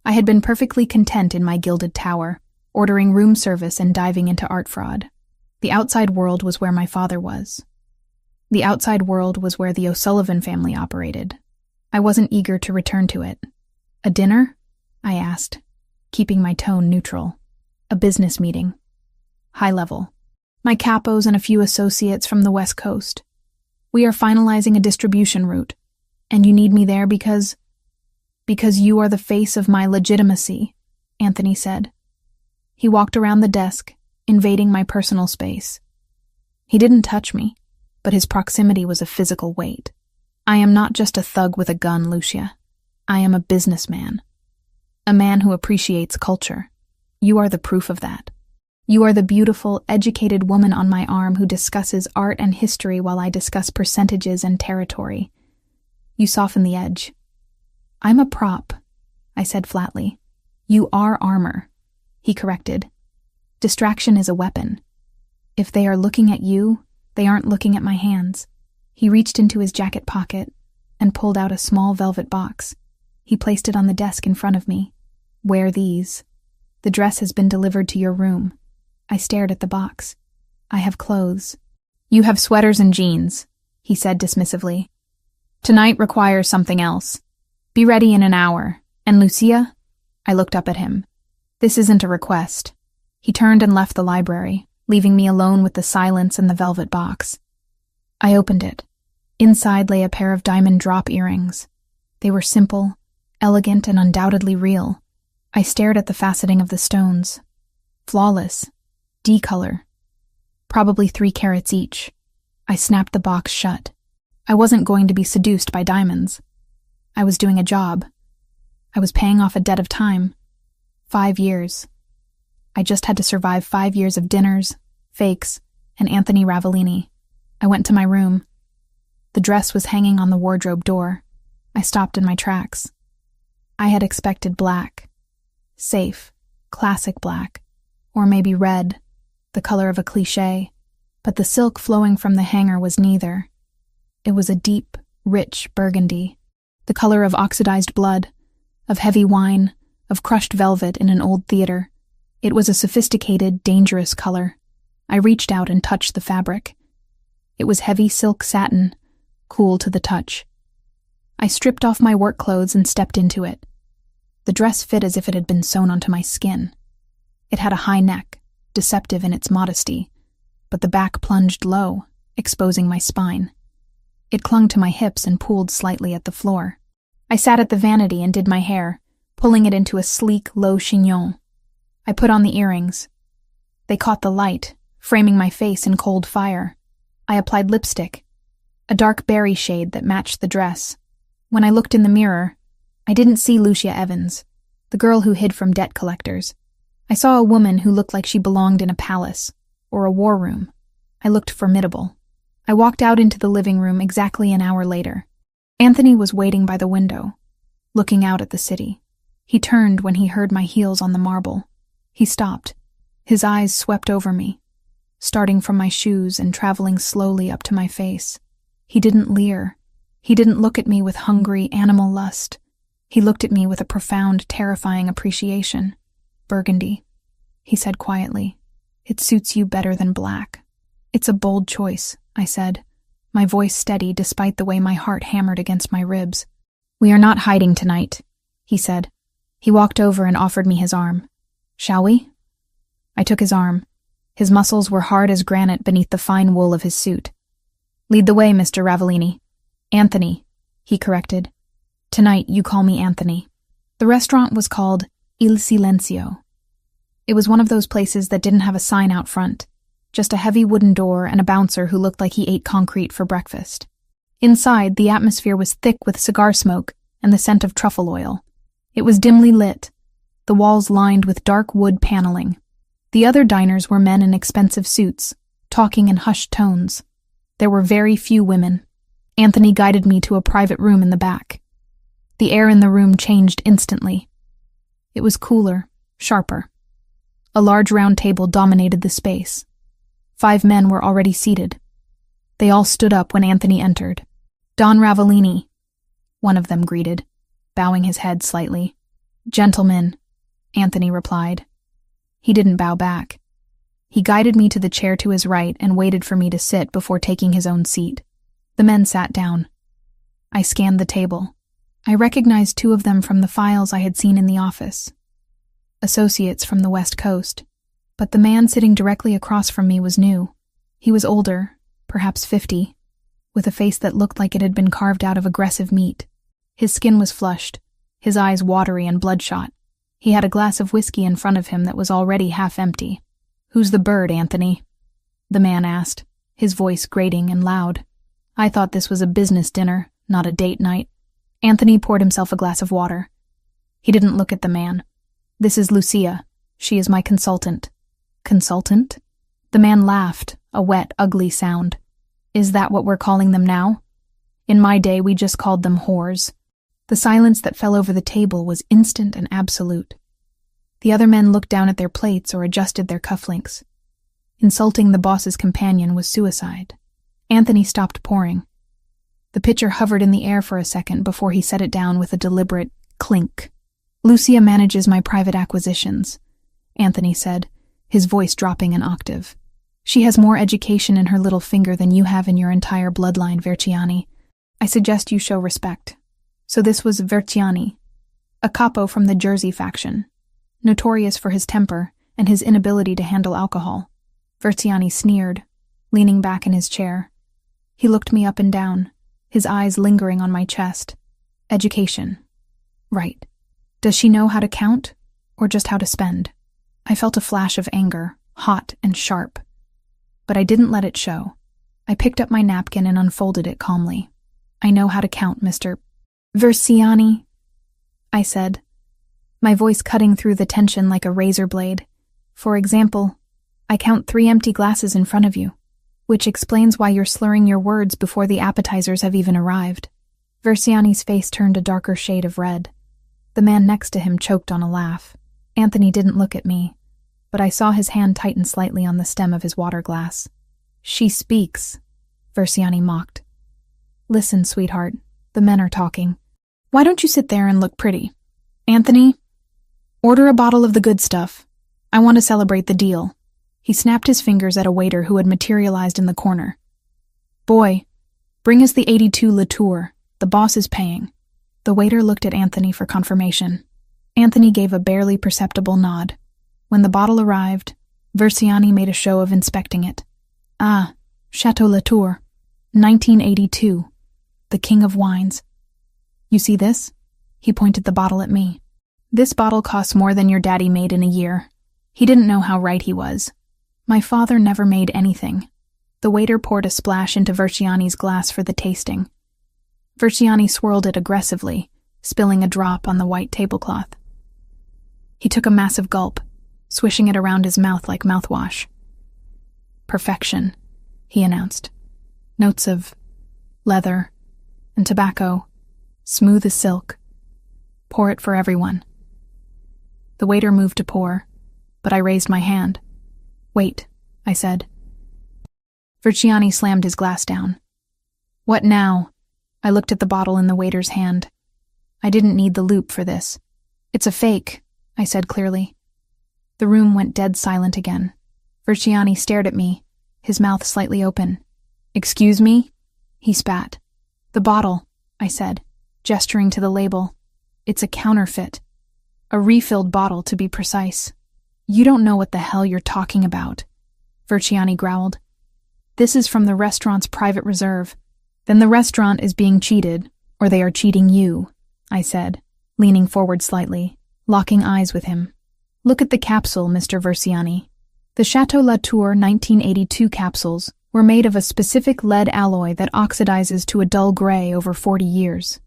I had been perfectly content in my gilded tower, ordering room service and diving into art fraud. The outside world was where my father was. The outside world was where the O'Sullivan family operated. I wasn't eager to return to it. "A dinner?" I asked, keeping my tone neutral. "A business meeting. High level. My capos and a few associates from the West Coast. We are finalizing a distribution route, and you need me there because you are the face of my legitimacy," Anthony said. He walked around the desk, invading my personal space. He didn't touch me, but his proximity was a physical weight. "I am not just a thug with a gun, Lucia. I am a businessman. A man who appreciates culture. You are the proof of that. You are the beautiful, educated woman on my arm who discusses art and history while I discuss percentages and territory. You soften the edge. I'm a prop, I said flatly. You are armor, he corrected. Distraction is a weapon. If they are looking at you, they aren't looking at my hands. He reached into his jacket pocket and pulled out a small velvet box. He placed it on the desk in front of me. Wear these. The dress has been delivered to your room. I stared at the box. I have clothes. You have sweaters and jeans, he said dismissively. Tonight requires something else. Be ready in an hour. And Lucia? I looked up at him. This isn't a request. He turned and left the library, leaving me alone with the silence and the velvet box. I opened it. Inside lay a pair of diamond drop earrings. They were simple, elegant, and undoubtedly real. I stared at the faceting of the stones. Flawless. D-color. Probably 3 carats each. I snapped the box shut. I wasn't going to be seduced by diamonds. I was doing a job. I was paying off a debt of time. 5 years. I just had to survive 5 years of dinners, fakes, and Anthony Ravellini. I went to my room. The dress was hanging on the wardrobe door. I stopped in my tracks. I had expected black. Safe, classic black. Or maybe red, the color of a cliché. But the silk flowing from the hanger was neither. It was a deep, rich burgundy, the color of oxidized blood, of heavy wine, of crushed velvet in an old theater. It was a sophisticated, dangerous color. I reached out and touched the fabric. It was heavy silk satin, cool to the touch. I stripped off my work clothes and stepped into it. The dress fit as if it had been sewn onto my skin. It had a high neck, deceptive in its modesty, but the back plunged low, exposing my spine. It clung to my hips and pooled slightly at the floor. I sat at the vanity and did my hair, pulling it into a sleek, low chignon. I put on the earrings. They caught the light, framing my face in cold fire. I applied lipstick, a dark berry shade that matched the dress. When I looked in the mirror, I didn't see Lucia Evans, the girl who hid from debt collectors. I saw a woman who looked like she belonged in a palace, or a war room. I looked formidable. I walked out into the living room exactly an hour later. Anthony was waiting by the window, looking out at the city. He turned when he heard my heels on the marble. He stopped. His eyes swept over me, starting from my shoes and traveling slowly up to my face. He didn't leer. He didn't look at me with hungry animal lust. He looked at me with a profound, terrifying appreciation. Burgundy, he said quietly. It suits you better than black. It's a bold choice, I said, my voice steady despite the way my heart hammered against my ribs. We are not hiding tonight, he said. He walked over and offered me his arm. Shall we? I took his arm. His muscles were hard as granite beneath the fine wool of his suit. Lead the way, Mr. Ravellini. Anthony, he corrected. Tonight you call me Anthony. The restaurant was called Il Silenzio. It was one of those places that didn't have a sign out front, just a heavy wooden door and a bouncer who looked like he ate concrete for breakfast. Inside, the atmosphere was thick with cigar smoke and the scent of truffle oil. It was dimly lit, the walls lined with dark wood paneling. The other diners were men in expensive suits, talking in hushed tones. There were very few women. Anthony guided me to a private room in the back. The air in the room changed instantly. It was cooler, sharper. A large round table dominated the space. 5 men were already seated. They all stood up when Anthony entered. Don Ravellini, one of them greeted, bowing his head slightly. Gentlemen, Anthony replied. He didn't bow back. He guided me to the chair to his right and waited for me to sit before taking his own seat. The men sat down. I scanned the table. I recognized 2 of them from the files I had seen in the office. Associates from the West Coast. But the man sitting directly across from me was new. He was older, perhaps 50, with a face that looked like it had been carved out of aggressive meat. His skin was flushed, his eyes watery and bloodshot. He had a glass of whiskey in front of him that was already half empty. Who's the bird, Anthony? The man asked, his voice grating and loud. I thought this was a business dinner, not a date night. Anthony poured himself a glass of water. He didn't look at the man. This is Lucia. She is my consultant. Consultant? The man laughed, a wet, ugly sound. Is that what we're calling them now? In my day, we just called them whores. The silence that fell over the table was instant and absolute. The other men looked down at their plates or adjusted their cufflinks. Insulting the boss's companion was suicide. Anthony stopped pouring. The pitcher hovered in the air for a second before he set it down with a deliberate clink. "Lucia manages my private acquisitions," Anthony said, his voice dropping an octave. "She has more education in her little finger than you have in your entire bloodline, Verciani. I suggest you show respect." So this was Verciani, a capo from the Jersey faction, notorious for his temper and his inability to handle alcohol. Verciani sneered, leaning back in his chair. He looked me up and down, his eyes lingering on my chest. Education. Right. Does she know how to count, or just how to spend? I felt a flash of anger, hot and sharp. But I didn't let it show. I picked up my napkin and unfolded it calmly. "I know how to count, Mr. Verciani," I said, my voice cutting through the tension like a razor blade. "For example, I count 3 empty glasses in front of you, which explains why you're slurring your words before the appetizers have even arrived." Verciani's face turned a darker shade of red. The man next to him choked on a laugh. Anthony didn't look at me, but I saw his hand tighten slightly on the stem of his water glass. "She speaks," Verciani mocked. "Listen, sweetheart, the men are talking. Why don't you sit there and look pretty? Anthony, order a bottle of the good stuff. I want to celebrate the deal." He snapped his fingers at a waiter who had materialized in the corner. "Boy, bring us the 82 Latour. The boss is paying." The waiter looked at Anthony for confirmation. Anthony gave a barely perceptible nod. When the bottle arrived, Verciani made a show of inspecting it. "Ah, Chateau Latour, 1982, the king of wines. You see this?" He pointed the bottle at me. "This bottle costs more than your daddy made in a year." He didn't know how right he was. My father never made anything. The waiter poured a splash into Verciani's glass for the tasting. Verciani swirled it aggressively, spilling a drop on the white tablecloth. He took a massive gulp, swishing it around his mouth like mouthwash. "Perfection," he announced. "Notes of leather and tobacco, smooth as silk. Pour it for everyone." The waiter moved to pour, but I raised my hand. "Wait," I said. Verciani slammed his glass down. "What now?" I looked at the bottle in the waiter's hand. "I didn't need the loop for this. It's a fake," I said clearly. The room went dead silent again. Verciani stared at me, his mouth slightly open. "Excuse me?" He spat. "The bottle," I said, gesturing to the label. "It's a counterfeit. A refilled bottle, to be precise." "You don't know what the hell you're talking about," Verciani growled. "This is from the restaurant's private reserve." "Then the restaurant is being cheated, or they are cheating you," I said, leaning forward slightly, locking eyes with him. "Look at the capsule, Mr. Verciani. The Chateau Latour 1982 capsules were made of a specific lead alloy that oxidizes to a dull gray over 40 years.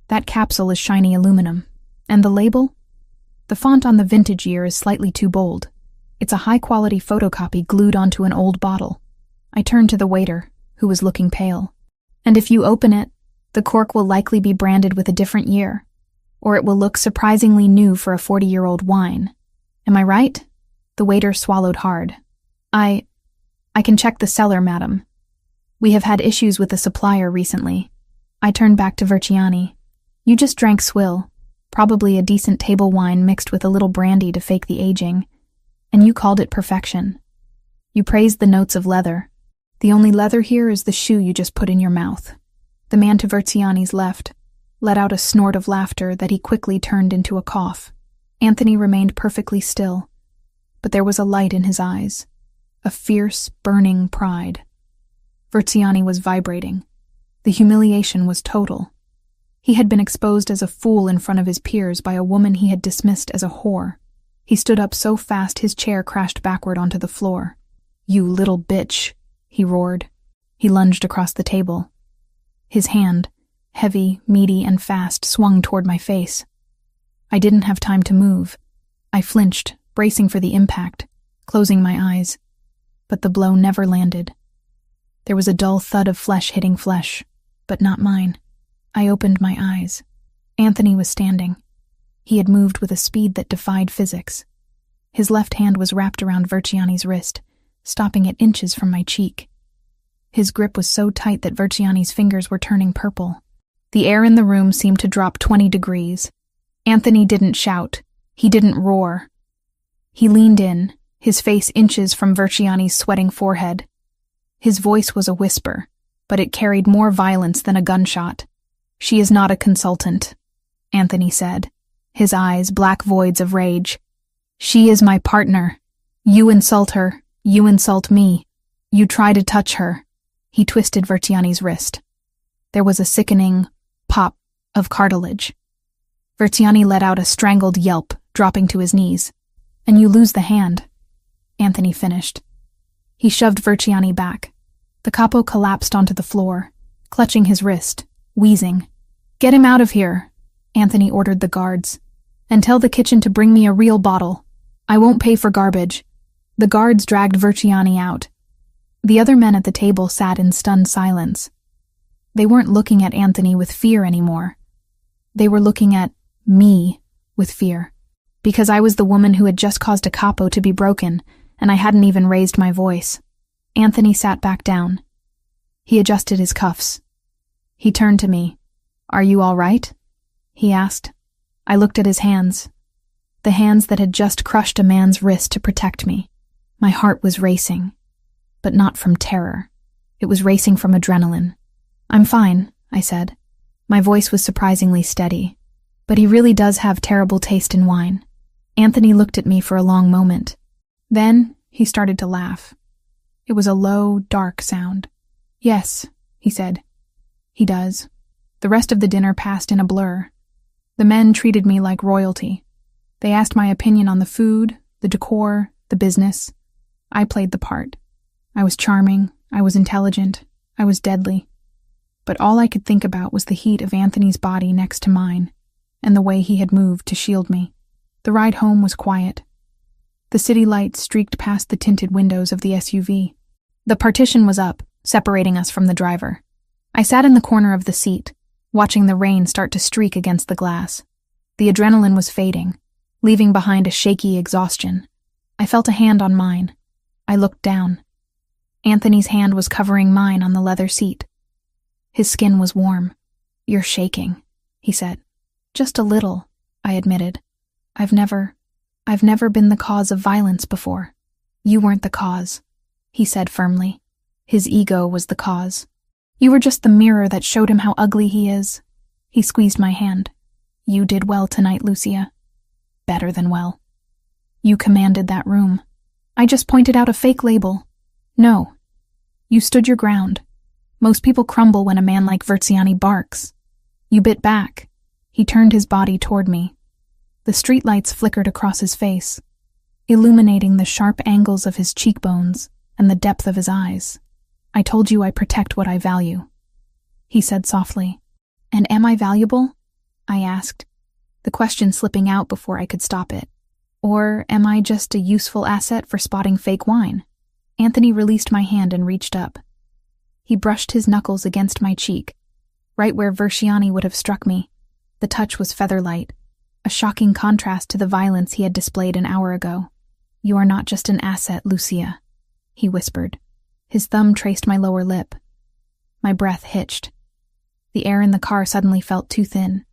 That capsule is shiny aluminum. And the label? The font on the vintage year is slightly too bold. It's a high-quality photocopy glued onto an old bottle." I turned to the waiter, who was looking pale. "And if you open it, the cork will likely be branded with a different year, or it will look surprisingly new for a 40-year-old wine. Am I right?" The waiter swallowed hard. I can check the cellar, madam. We have had issues with the supplier recently." I turned back to Verciani. "You just drank swill, probably a decent table wine mixed with a little brandy to fake the aging, and you called it perfection. You praised the notes of leather. The only leather here is the shoe you just put in your mouth." The man to Verciani's left let out a snort of laughter that he quickly turned into a cough. Anthony remained perfectly still, but there was a light in his eyes, a fierce, burning pride. Verciani was vibrating. The humiliation was total. He had been exposed as a fool in front of his peers by a woman he had dismissed as a whore. He stood up so fast his chair crashed backward onto the floor. "You little bitch," he roared. He lunged across the table. His hand, heavy, meaty, and fast, swung toward my face. I didn't have time to move. I flinched, bracing for the impact, closing my eyes. But the blow never landed. There was a dull thud of flesh hitting flesh, but not mine. I opened my eyes. Anthony was standing. He had moved with a speed that defied physics. His left hand was wrapped around Verciani's wrist, stopping at inches from my cheek. His grip was so tight that Verciani's fingers were turning purple. The air in the room seemed to drop 20 degrees. Anthony didn't shout. He didn't roar. He leaned in, his face inches from Verciani's sweating forehead. His voice was a whisper, but it carried more violence than a gunshot. "She is not a consultant," Anthony said, his eyes black voids of rage. "She is my partner. You insult her. You insult me. You try to touch her." He twisted Verciani's wrist. There was a sickening pop of cartilage. Verciani let out a strangled yelp, dropping to his knees. "And you lose the hand," Anthony finished. He shoved Verciani back. The capo collapsed onto the floor, clutching his wrist, wheezing. "Get him out of here," Anthony ordered the guards. "And tell the kitchen to bring me a real bottle. I won't pay for garbage." The guards dragged Verciani out. The other men at the table sat in stunned silence. They weren't looking at Anthony with fear anymore. They were looking at me with fear. Because I was the woman who had just caused a capo to be broken, and I hadn't even raised my voice. Anthony sat back down. He adjusted his cuffs. He turned to me. "Are you all right?" he asked. I looked at his hands. The hands that had just crushed a man's wrist to protect me. My heart was racing. But not from terror. It was racing from adrenaline. "I'm fine," I said. My voice was surprisingly steady. "But he really does have terrible taste in wine." Anthony looked at me for a long moment. Then he started to laugh. It was a low, dark sound. "Yes," he said. "He does." The rest of the dinner passed in a blur. The men treated me like royalty. They asked my opinion on the food, the decor, the business. I played the part. I was charming, I was intelligent, I was deadly. But all I could think about was the heat of Anthony's body next to mine, and the way he had moved to shield me. The ride home was quiet. The city lights streaked past the tinted windows of the SUV. The partition was up, separating us from the driver. I sat in the corner of the seat, watching the rain start to streak against the glass. The adrenaline was fading, leaving behind a shaky exhaustion. I felt a hand on mine. I looked down. Anthony's hand was covering mine on the leather seat. His skin was warm. "You're shaking," he said. "Just a little," I admitted. I've never been the cause of violence before." "You weren't the cause," he said firmly. "His ego was the cause. You were just the mirror that showed him how ugly he is." He squeezed my hand. "You did well tonight, Lucia. Better than well. You commanded that room. I just pointed out a fake label. No. You stood your ground. Most people crumble when a man like Verciani barks. You bit back." He turned his body toward me. The streetlights flickered across his face, illuminating the sharp angles of his cheekbones and the depth of his eyes. "I told you I protect what I value," he said softly. "And am I valuable?" I asked, the question slipping out before I could stop it. "Or am I just a useful asset for spotting fake wine?" Anthony released my hand and reached up. He brushed his knuckles against my cheek, right where Verciani would have struck me. The touch was feather-light, a shocking contrast to the violence he had displayed an hour ago. "You are not just an asset, Lucia," he whispered. His thumb traced my lower lip. My breath hitched. The air in the car suddenly felt too thin.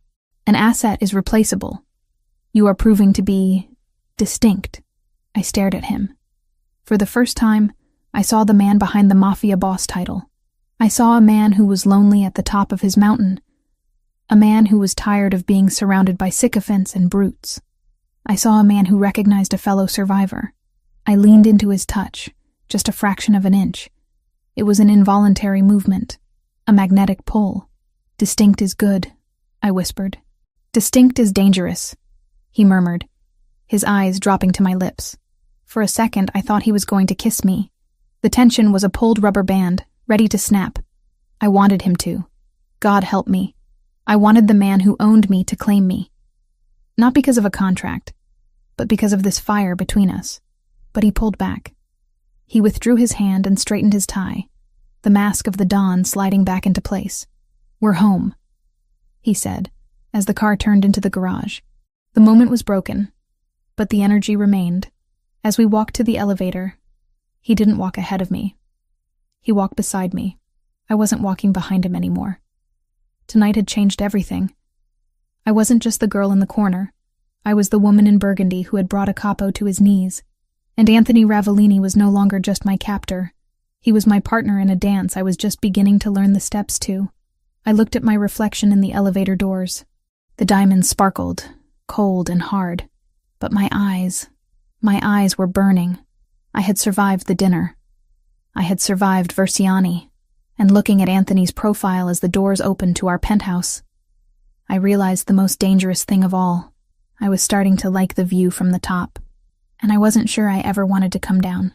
"An asset is replaceable. You are proving to be distinct." I stared at him. For the first time, I saw the man behind the MAFIA boss title. I saw a man who was lonely at the top of his mountain. A man who was tired of being surrounded by sycophants and brutes. I saw a man who recognized a fellow survivor. I leaned into his touch, just a fraction of an inch. It was an involuntary movement, a magnetic pull. "Distinct is good," I whispered. "Distinct is dangerous," he murmured, his eyes dropping to my lips. For a second, I thought he was going to kiss me. The tension was a pulled rubber band, ready to snap. I wanted him to. God help me. I wanted the man who owned me to claim me. Not because of a contract, but because of this fire between us. But he pulled back. He withdrew his hand and straightened his tie, the mask of the Don sliding back into place. "We're home," he said, as the car turned into the garage. The moment was broken, but the energy remained. As we walked to the elevator, he didn't walk ahead of me. He walked beside me. I wasn't walking behind him anymore. Tonight had changed everything. I wasn't just the girl in the corner. I was the woman in burgundy who had brought a capo to his knees. And Anthony Ravellini was no longer just my captor. He was my partner in a dance I was just beginning to learn the steps to. I looked at my reflection in the elevator doors. The diamonds sparkled, cold and hard. But my eyes were burning. I had survived the dinner. I had survived Versiani, and looking at Anthony's profile as the doors opened to our penthouse, I realized the most dangerous thing of all. I was starting to like the view from the top, and I wasn't sure I ever wanted to come down.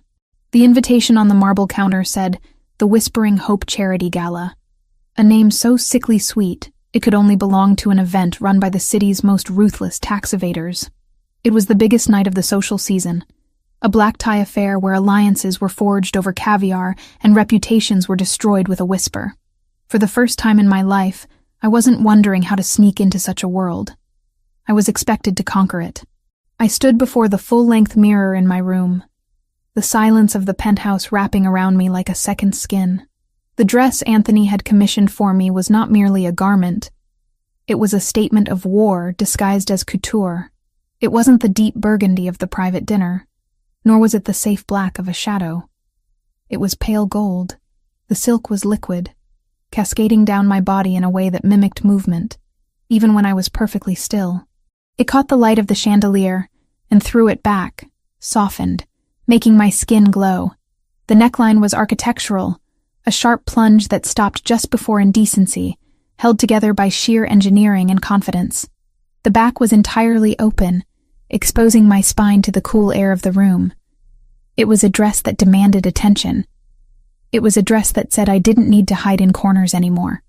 The invitation on the marble counter said, "The Whispering Hope Charity Gala," a name so sickly sweet it could only belong to an event run by the city's most ruthless tax evaders. It was the biggest night of the social season, a black tie affair where alliances were forged over caviar and reputations were destroyed with a whisper. For the first time in my life, I wasn't wondering how to sneak into such a world. I was expected to conquer it. I stood before the full-length mirror in my room, the silence of the penthouse wrapping around me like a second skin. The dress Anthony had commissioned for me was not merely a garment. It was a statement of war disguised as couture. It wasn't the deep burgundy of the private dinner, nor was it the safe black of a shadow. It was pale gold. The silk was liquid, cascading down my body in a way that mimicked movement, even when I was perfectly still. It caught the light of the chandelier and threw it back, softened, making my skin glow. The neckline was architectural, a sharp plunge that stopped just before indecency, held together by sheer engineering and confidence. The back was entirely open, exposing my spine to the cool air of the room. It was a dress that demanded attention. It was a dress that said I didn't need to hide in corners anymore.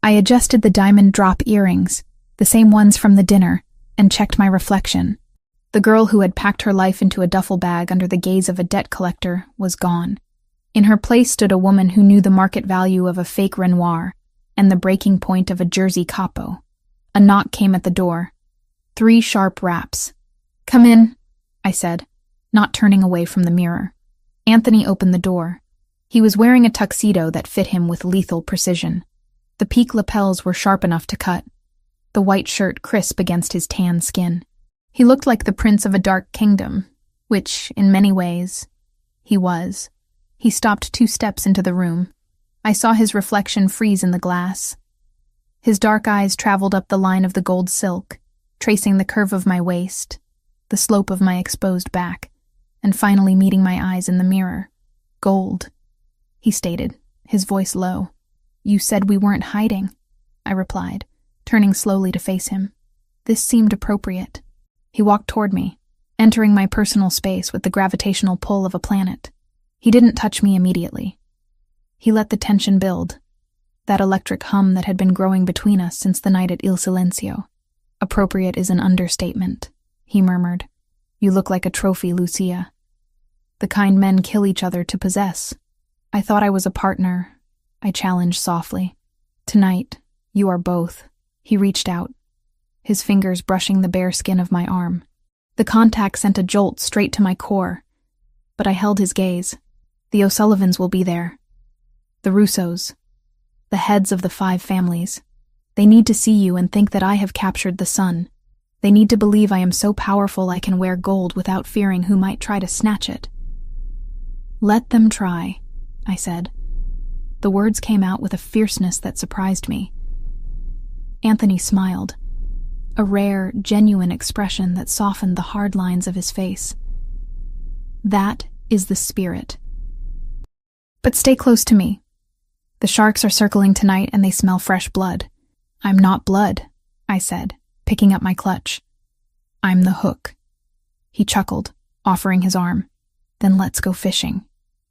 I adjusted the diamond drop earrings, the same ones from the dinner, and checked my reflection. The girl who had packed her life into a duffel bag under the gaze of a debt collector was gone. In her place stood a woman who knew the market value of a fake Renoir and the breaking point of a Jersey capo. A knock came at the door. 3 sharp raps. "Come in," I said, not turning away from the mirror. Anthony opened the door. He was wearing a tuxedo that fit him with lethal precision. The peak lapels were sharp enough to cut, the white shirt crisp against his tan skin. He looked like the prince of a dark kingdom, which, in many ways, he was. He stopped 2 steps into the room. I saw his reflection freeze in the glass. His dark eyes traveled up the line of the gold silk, tracing the curve of my waist, the slope of my exposed back, and finally meeting my eyes in the mirror. "Gold," he stated, his voice low. "You said we weren't hiding," I replied, turning slowly to face him. This seemed appropriate. He walked toward me, entering my personal space with the gravitational pull of a planet. He didn't touch me immediately. He let the tension build, that electric hum that had been growing between us since the night at Il Silenzio. "Appropriate is an understatement," he murmured. "You look like a trophy, Lucia. The kind men kill each other to possess." "I thought I was a partner," I challenged softly. "Tonight, you are both." He reached out, his fingers brushing the bare skin of my arm. The contact sent a jolt straight to my core, but I held his gaze. "The O'Sullivans will be there. The Russos. The heads of the 5 families. They need to see you and think that I have captured the sun. They need to believe I am so powerful I can wear gold without fearing who might try to snatch it." "Let them try," I said. The words came out with a fierceness that surprised me. Anthony smiled, a rare, genuine expression that softened the hard lines of his face. "That is the spirit. But stay close to me. The sharks are circling tonight and they smell fresh blood." "I'm not blood," I said, picking up my clutch. "I'm the hook." He chuckled, offering his arm. "Then let's go fishing."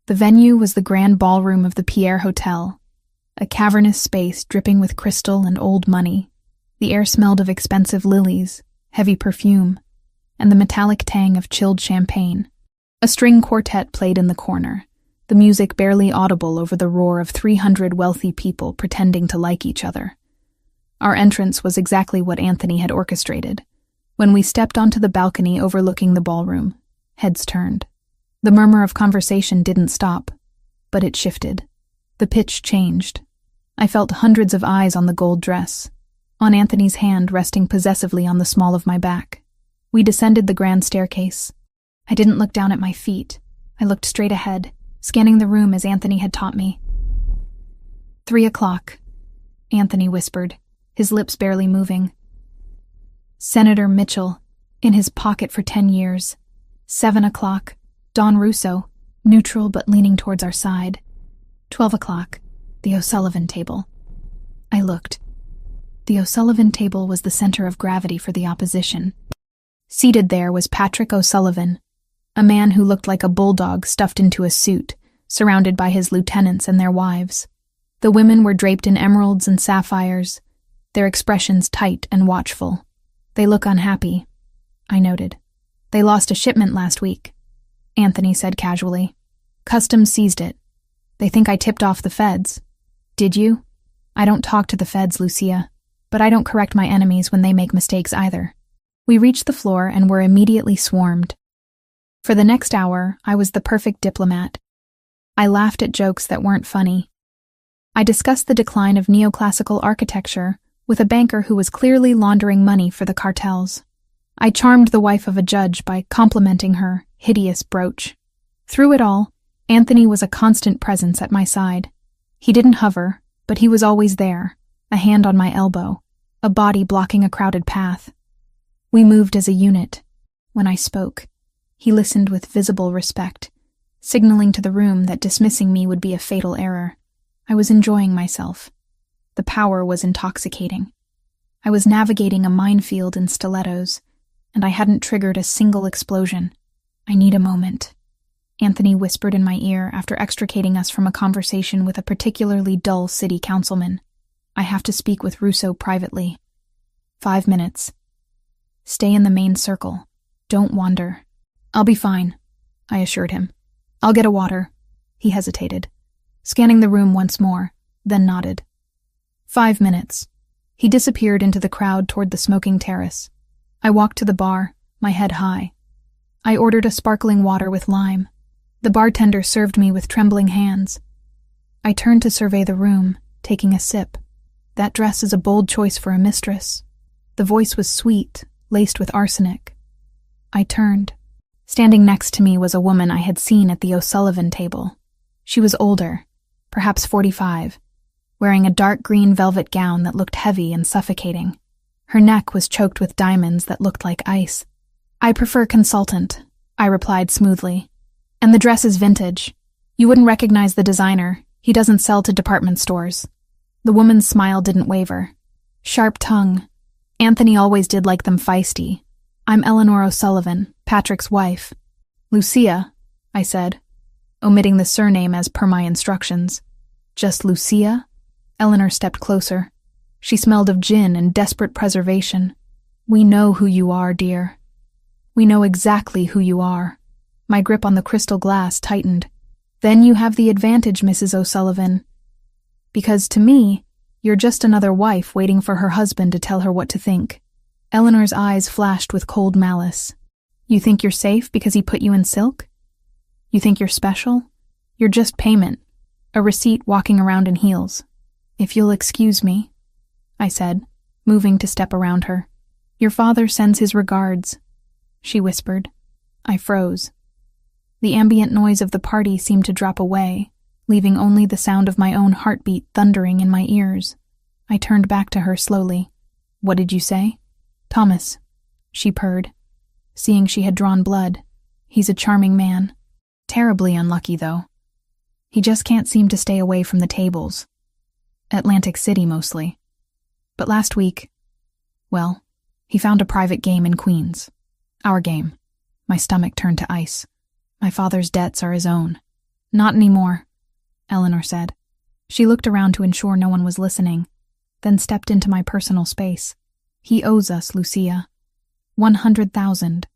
The venue was the grand ballroom of the Pierre Hotel, a cavernous space dripping with crystal and old money. The air smelled of expensive lilies, heavy perfume, and the metallic tang of chilled champagne. A string quartet played in the corner, the music barely audible over the roar of 300 wealthy people pretending to like each other. Our entrance was exactly what Anthony had orchestrated. When we stepped onto the balcony overlooking the ballroom, heads turned. The murmur of conversation didn't stop, but it shifted. The pitch changed. I felt hundreds of eyes on the gold dress, on Anthony's hand resting possessively on the small of my back. We descended the grand staircase. I didn't look down at my feet. I looked straight ahead, scanning the room as Anthony had taught me. 3:00, Anthony whispered, his lips barely moving. Senator Mitchell, in his pocket for 10 years. 7:00, Don Russo, neutral but leaning towards our side. 12:00, the O'Sullivan table. I looked. The O'Sullivan table was the center of gravity for the opposition. Seated there was Patrick O'Sullivan, a man who looked like a bulldog stuffed into a suit, surrounded by his lieutenants and their wives. The women were draped in emeralds and sapphires, their expressions tight and watchful. They look unhappy, I noted. They lost a shipment last week, Anthony said casually. Customs seized it. They think I tipped off the feds. Did you? I don't talk to the feds, Lucia, but I don't correct my enemies when they make mistakes either. We reached the floor and were immediately swarmed. For the next hour, I was the perfect diplomat. I laughed at jokes that weren't funny. I discussed the decline of neoclassical architecture with a banker who was clearly laundering money for the cartels. I charmed the wife of a judge by complimenting her hideous brooch. Through it all, Anthony was a constant presence at my side. He didn't hover, but he was always there, a hand on my elbow, a body blocking a crowded path. We moved as a unit. When I spoke, he listened with visible respect, signaling to the room that dismissing me would be a fatal error. I was enjoying myself. The power was intoxicating. I was navigating a minefield in stilettos, and I hadn't triggered a single explosion. I need a moment, Anthony whispered in my ear after extricating us from a conversation with a particularly dull city councilman. I have to speak with Russo privately. 5 minutes. Stay in the main circle. Don't wander. I'll be fine, I assured him. I'll get a water. He hesitated, scanning the room once more, then nodded. 5 minutes. He disappeared into the crowd toward the smoking terrace. I walked to the bar, my head high. I ordered a sparkling water with lime. The bartender served me with trembling hands. I turned to survey the room, taking a sip. That dress is a bold choice for a mistress. The voice was sweet, laced with arsenic. I turned. Standing next to me was a woman I had seen at the O'Sullivan table. She was older, perhaps 45, wearing a dark green velvet gown that looked heavy and suffocating. Her neck was choked with diamonds that looked like ice. I prefer consultant, I replied smoothly. And the dress is vintage. You wouldn't recognize the designer. He doesn't sell to department stores. The woman's smile didn't waver. Sharp tongue. Anthony always did like them feisty. I'm Eleanor O'Sullivan, Patrick's wife. Lucia, I said, omitting the surname as per my instructions. Just Lucia? Eleanor stepped closer. She smelled of gin and desperate preservation. We know who you are, dear. We know exactly who you are. My grip on the crystal glass tightened. Then you have the advantage, Mrs. O'Sullivan. Because to me, you're just another wife waiting for her husband to tell her what to think. Eleanor's eyes flashed with cold malice. You think you're safe because he put you in silk? You think you're special? You're just payment, a receipt walking around in heels. If you'll excuse me, I said, moving to step around her. Your father sends his regards, she whispered. I froze. The ambient noise of the party seemed to drop away, leaving only the sound of my own heartbeat thundering in my ears. I turned back to her slowly. What did you say? Thomas, she purred, seeing she had drawn blood. He's a charming man. Terribly unlucky, though. He just can't seem to stay away from the tables. Atlantic City, mostly. But last week, well, he found a private game in Queens. Our game. My stomach turned to ice. My father's debts are his own. Not anymore, Eleanor said. She looked around to ensure no one was listening, then stepped into my personal space. He owes us, Lucia. 100,000.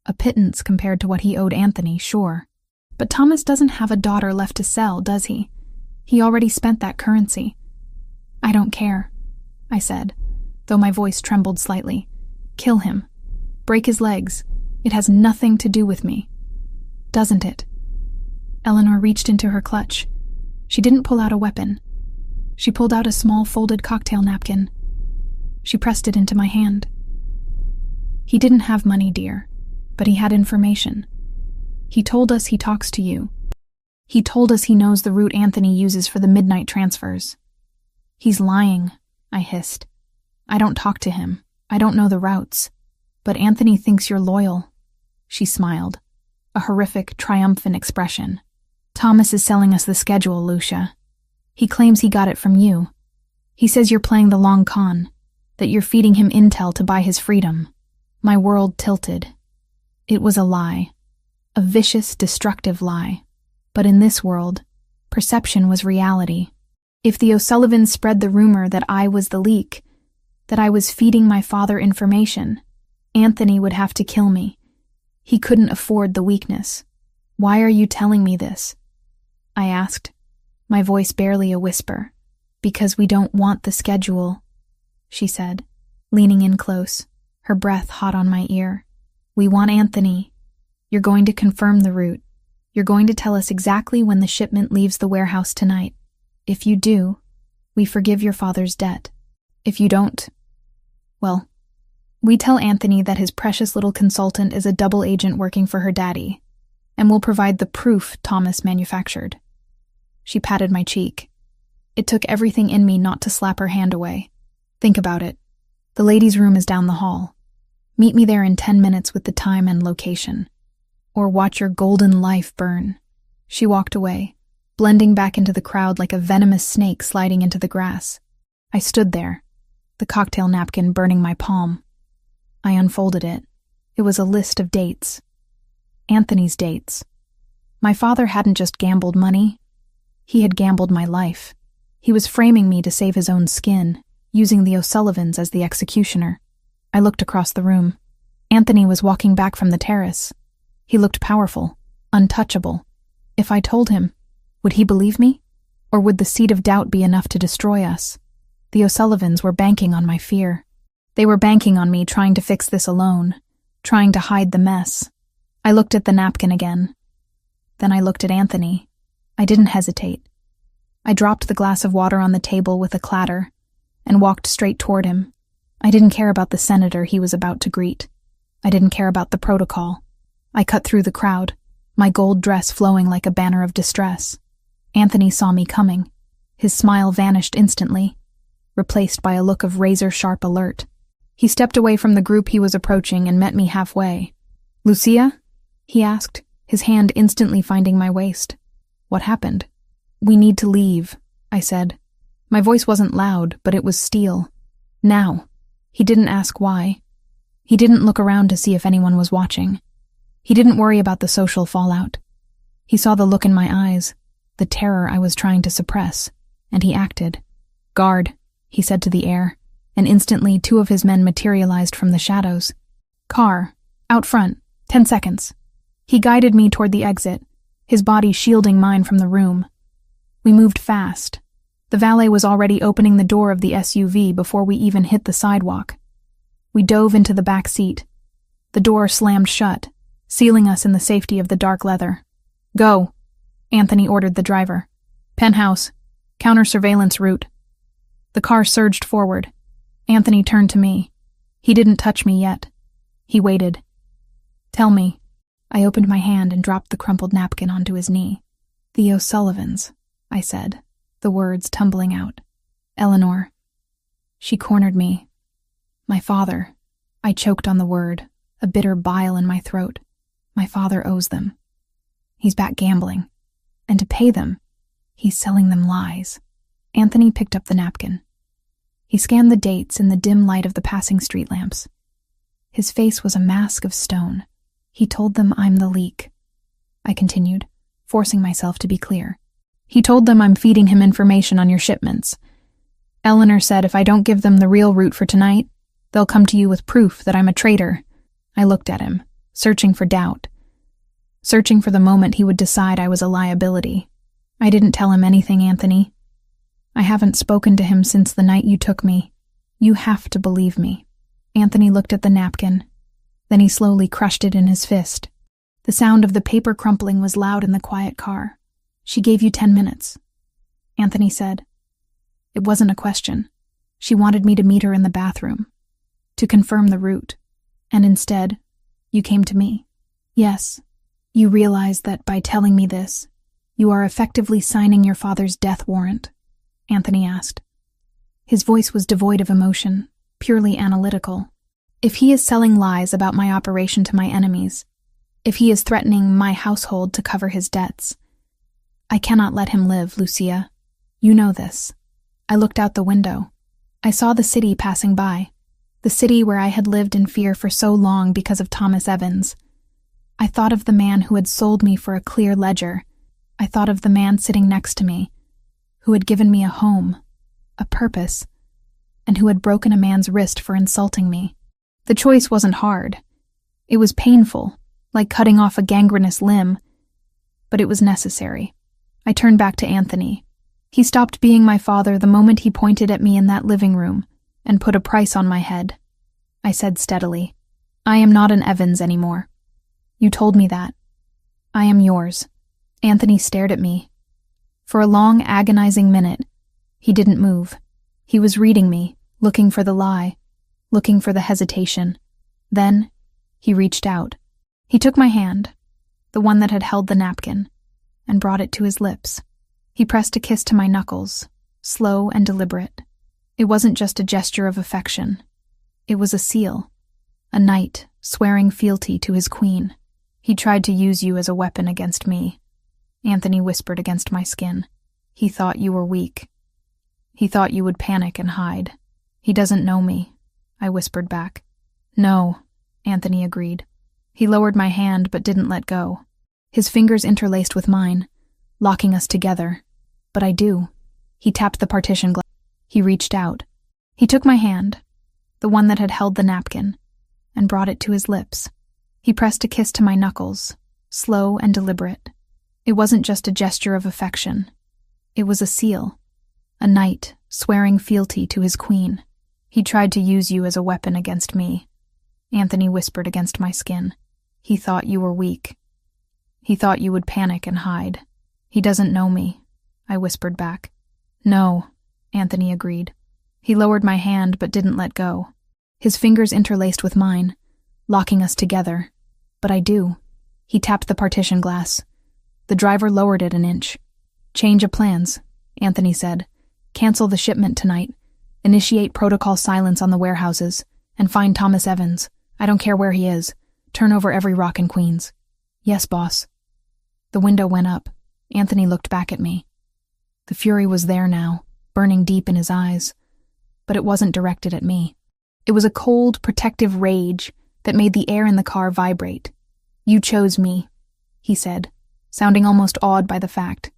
A pittance compared to what he owed Anthony, sure. But Thomas doesn't have a daughter left to sell, does he? He already spent that currency. I don't care, I said, though my voice trembled slightly. Kill him. Break his legs. It has nothing to do with me. Doesn't it? Eleanor reached into her clutch. She didn't pull out a weapon. She pulled out a small folded cocktail napkin. She pressed it into my hand. He didn't have money, dear, but he had information. He told us he talks to you. He told us he knows the route Anthony uses for the midnight transfers. He's lying, I hissed. I don't talk to him. I don't know the routes. But Anthony thinks you're loyal. She smiled, a horrific, triumphant expression. Thomas is selling us the schedule, Lucia. He claims he got it from you. He says you're playing the long con, that you're feeding him intel to buy his freedom. My world tilted. It was a lie. A vicious, destructive lie. But in this world, perception was reality. If the O'Sullivans spread the rumor that I was the leak, that I was feeding my father information, Anthony would have to kill me. He couldn't afford the weakness. Why are you telling me this? I asked, my voice barely a whisper. Because we don't want the schedule, she said, leaning in close, her breath hot on my ear. We want Anthony. You're going to confirm the route. You're going to tell us exactly when the shipment leaves the warehouse tonight. If you do, we forgive your father's debt. If you don't, well, we tell Anthony that his precious little consultant is a double agent working for her daddy, and we'll provide the proof Thomas manufactured. She patted my cheek. It took everything in me not to slap her hand away. Think about it. The ladies' room is down the hall. Meet me there in 10 minutes with the time and location. Or watch your golden life burn. She walked away, blending back into the crowd like a venomous snake sliding into the grass. I stood there, the cocktail napkin burning my palm. I unfolded it. It was a list of dates. Anthony's dates. My father hadn't just gambled money. He had gambled my life. He was framing me to save his own skin, using the O'Sullivans as the executioner. I looked across the room. Anthony was walking back from the terrace. He looked powerful, untouchable. If I told him, would he believe me? Or would the seed of doubt be enough to destroy us? The O'Sullivans were banking on my fear. They were banking on me trying to fix this alone, trying to hide the mess. I looked at the napkin again. Then I looked at Anthony. I didn't hesitate. I dropped the glass of water on the table with a clatter and walked straight toward him. I didn't care about the senator he was about to greet. I didn't care about the protocol. I cut through the crowd, my gold dress flowing like a banner of distress. Anthony saw me coming. His smile vanished instantly, replaced by a look of razor-sharp alert. He stepped away from the group he was approaching and met me halfway. "Lucia?" he asked, his hand instantly finding my waist. "What happened?" "We need to leave," I said. My voice wasn't loud, but it was steel. Now. He didn't ask why. He didn't look around to see if anyone was watching. He didn't worry about the social fallout. He saw the look in my eyes, the terror I was trying to suppress, and he acted. "Guard," he said to the air, and instantly 2 of his men materialized from the shadows. "Car, out front, 10 seconds. He guided me toward the exit, his body shielding mine from the room. We moved fast. The valet was already opening the door of the SUV before we even hit the sidewalk. We dove into the back seat. The door slammed shut, sealing us in the safety of the dark leather. "Go," Anthony ordered the driver. "Penthouse, counter-surveillance route." The car surged forward. Anthony turned to me. He didn't touch me yet. He waited. "Tell me." I opened my hand and dropped the crumpled napkin onto his knee. "The O'Sullivans," I said, the words tumbling out. "Eleanor." She cornered me. "My father." I choked on the word, a bitter bile in my throat. "My father owes them. He's back gambling. And to pay them, he's selling them lies." Anthony picked up the napkin. He scanned the dates in the dim light of the passing street lamps. His face was a mask of stone. "He told them I'm the leak," I continued, forcing myself to be clear. "He told them I'm feeding him information on your shipments. Eleanor said if I don't give them the real route for tonight, they'll come to you with proof that I'm a traitor." I looked at him, searching for doubt, searching for the moment he would decide I was a liability. "I didn't tell him anything, Anthony. I haven't spoken to him since the night you took me. You have to believe me. Anthony looked at the napkin. Then he slowly crushed it in his fist. The sound of the paper crumpling was loud in the quiet car. She gave you 10 minutes, Anthony said. It wasn't a question. She wanted me to meet her in the bathroom, to confirm the route. And instead, you came to me. Yes, you realize that by telling me this, you are effectively signing your father's death warrant, Anthony asked. His voice was devoid of emotion, purely analytical. If he is selling lies about my operation to my enemies, if he is threatening my household to cover his debts, I cannot let him live, Lucia. You know this. I looked out the window. I saw the city passing by, the city where I had lived in fear for so long because of Thomas Evans. I thought of the man who had sold me for a clear ledger. I thought of the man sitting next to me, who had given me a home, a purpose, and who had broken a man's wrist for insulting me. The choice wasn't hard. It was painful, like cutting off a gangrenous limb, but it was necessary. I turned back to Anthony. He stopped being my father the moment he pointed at me in that living room and put a price on my head. I said steadily, I am not an Evans anymore. You told me that. I am yours. Anthony stared at me. For a long, agonizing minute, he didn't move. He was reading me, looking for the lie, looking for the hesitation. Then, he reached out. He took my hand, the one that had held the napkin, and brought it to his lips. He pressed a kiss to my knuckles, slow and deliberate. It wasn't just a gesture of affection. It was a seal, a knight swearing fealty to his queen. He tried to use you as a weapon against me, Anthony whispered against my skin. He thought you were weak. He thought you would panic and hide. He doesn't know me, I whispered back. No, Anthony agreed. He lowered my hand but didn't let go. His fingers interlaced with mine, locking us together. But I do. He tapped the partition glass. He reached out. He took my hand, the one that had held the napkin, and brought it to his lips. He pressed a kiss to my knuckles, slow and deliberate. It wasn't just a gesture of affection. It was a seal, a knight swearing fealty to his queen. He tried to use you as a weapon against me, Anthony whispered against my skin. He thought you were weak. He thought you would panic and hide. He doesn't know me, I whispered back. No, Anthony agreed. He lowered my hand but didn't let go. His fingers interlaced with mine, locking us together. But I do. He tapped the partition glass. The driver lowered it an inch. Change of plans, Anthony said. Cancel the shipment tonight. Initiate protocol silence on the warehouses. And find Thomas Evans. I don't care where he is. Turn over every rock in Queens. Yes, boss. The window went up. Anthony looked back at me. The fury was there now, burning deep in his eyes. But it wasn't directed at me. It was a cold, protective rage that made the air in the car vibrate. You chose me, he said, sounding almost awed by the fact.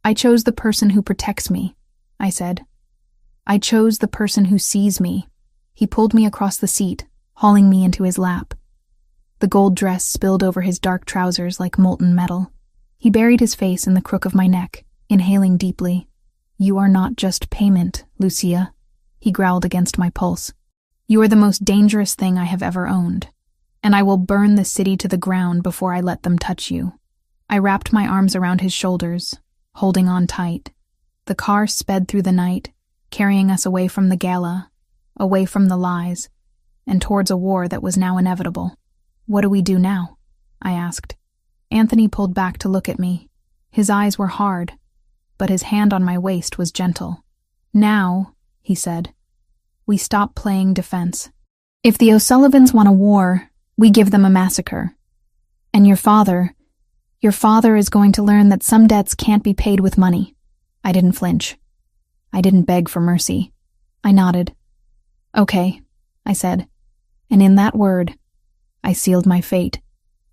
I chose the person who protects me, I said. I chose the person who sees me. He pulled me across the seat, hauling me into his lap. The gold dress spilled over his dark trousers like molten metal. He buried his face in the crook of my neck, inhaling deeply. You are not just payment, Lucia, he growled against my pulse. You are the most dangerous thing I have ever owned, and I will burn the city to the ground before I let them touch you. I wrapped my arms around his shoulders, holding on tight. The car sped through the night, carrying us away from the gala, away from the lies, and towards a war that was now inevitable. What do we do now? I asked. Anthony pulled back to look at me. His eyes were hard, but his hand on my waist was gentle. Now, he said, we stop playing defense. If the O'Sullivans want a war, we give them a massacre. And your father is going to learn that some debts can't be paid with money. I didn't flinch. I didn't beg for mercy. I nodded. Okay, I said, and in that word, I sealed my fate.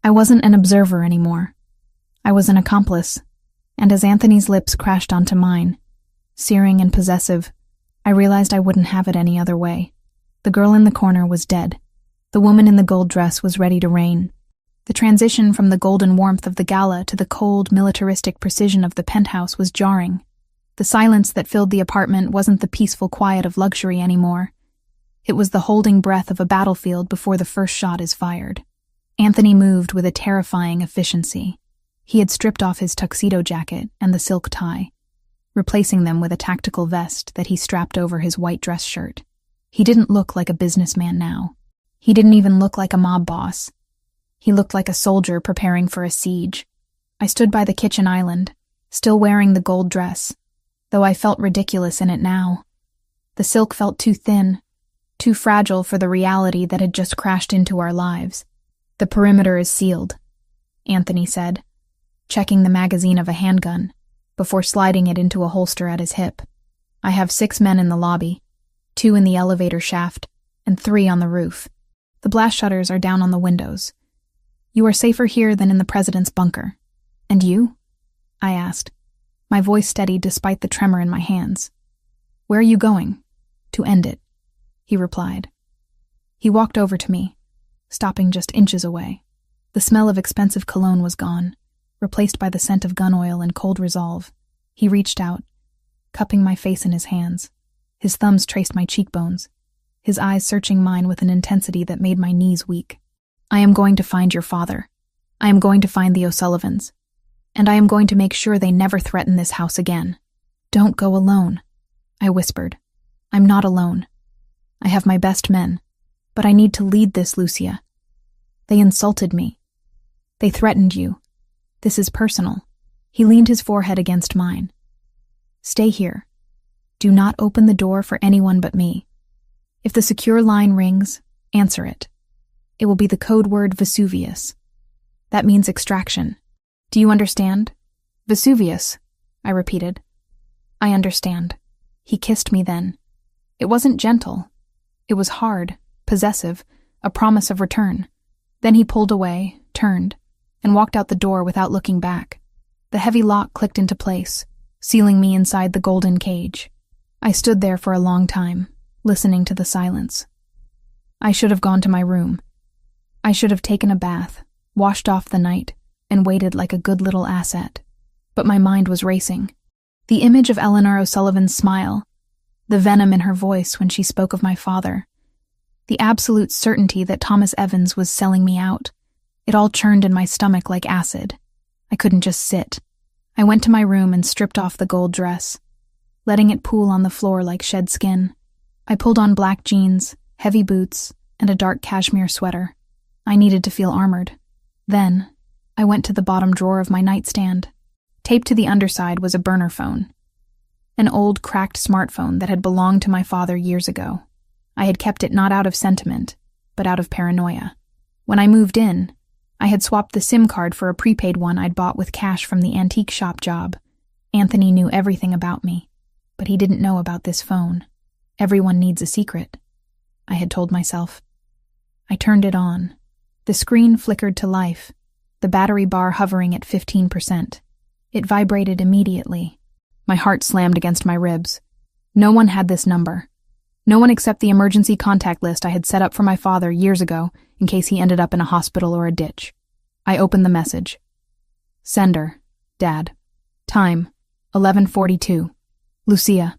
I wasn't an observer anymore. I was an accomplice, and as Anthony's lips crashed onto mine, searing and possessive, I realized I wouldn't have it any other way. The girl in the corner was dead. The woman in the gold dress was ready to reign. The transition from the golden warmth of the gala to the cold, militaristic precision of the penthouse was jarring. The silence that filled the apartment wasn't the peaceful quiet of luxury anymore. It was the holding breath of a battlefield before the first shot is fired. Anthony moved with a terrifying efficiency. He had stripped off his tuxedo jacket and the silk tie, replacing them with a tactical vest that he strapped over his white dress shirt. He didn't look like a businessman now. He didn't even look like a mob boss. He looked like a soldier preparing for a siege. I stood by the kitchen island, still wearing the gold dress, though I felt ridiculous in it now. The silk felt too thin, too fragile for the reality that had just crashed into our lives. "The perimeter is sealed," Anthony said, checking the magazine of a handgun before sliding it into a holster at his hip. "I have 6 men in the lobby, 2 in the elevator shaft, and 3 on the roof. The blast shutters are down on the windows. You are safer here than in the president's bunker. And you?" I asked, my voice steady despite the tremor in my hands. "Where are you going?" "To end it," he replied. He walked over to me, stopping just inches away. The smell of expensive cologne was gone, replaced by the scent of gun oil and cold resolve. He reached out, cupping my face in his hands. His thumbs traced my cheekbones, his eyes searching mine with an intensity that made my knees weak. "I am going to find your father. I am going to find the O'Sullivans. And I am going to make sure they never threaten this house again." "Don't go alone," I whispered. "I'm not alone. I have my best men, but I need to lead this, Lucia. They insulted me. They threatened you. This is personal." He leaned his forehead against mine. "Stay here. Do not open the door for anyone but me. If the secure line rings, answer it. It will be the code word Vesuvius. That means extraction. Do you understand?" "Vesuvius," I repeated. "I understand." He kissed me then. It wasn't gentle. It was hard, possessive, a promise of return. Then he pulled away, turned, and walked out the door without looking back. The heavy lock clicked into place, sealing me inside the golden cage. I stood there for a long time, listening to the silence. I should have gone to my room. I should have taken a bath, washed off the night, and waited like a good little asset. But my mind was racing. The image of Eleanor O'Sullivan's smile, the venom in her voice when she spoke of my father, the absolute certainty that Thomas Evans was selling me out, it all churned in my stomach like acid. I couldn't just sit. I went to my room and stripped off the gold dress, letting it pool on the floor like shed skin. I pulled on black jeans, heavy boots, and a dark cashmere sweater. I needed to feel armored. Then, I went to the bottom drawer of my nightstand. Taped to the underside was a burner phone. An old, cracked smartphone that had belonged to my father years ago. I had kept it not out of sentiment, but out of paranoia. When I moved in, I had swapped the SIM card for a prepaid one I'd bought with cash from the antique shop job. Anthony knew everything about me, but he didn't know about this phone. Everyone needs a secret, I had told myself. I turned it on. The screen flickered to life, the battery bar hovering at 15%. It vibrated immediately. My heart slammed against my ribs. No one had this number. No one except the emergency contact list I had set up for my father years ago in case he ended up in a hospital or a ditch. I opened the message. Sender, Dad. Time, 11:42. Lucia.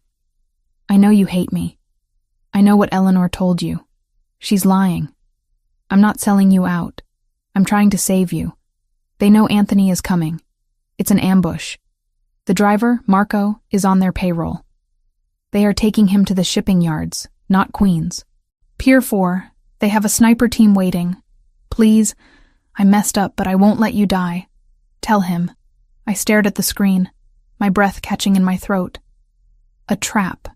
I know you hate me. I know what Eleanor told you. She's lying. I'm not selling you out. I'm trying to save you. They know Anthony is coming. It's an ambush. The driver, Marco, is on their payroll. They are taking him to the shipping yards, not Queens. Pier 4, they have a sniper team waiting. Please, I messed up, but I won't let you die. Tell him. I stared at the screen, my breath catching in my throat. A trap.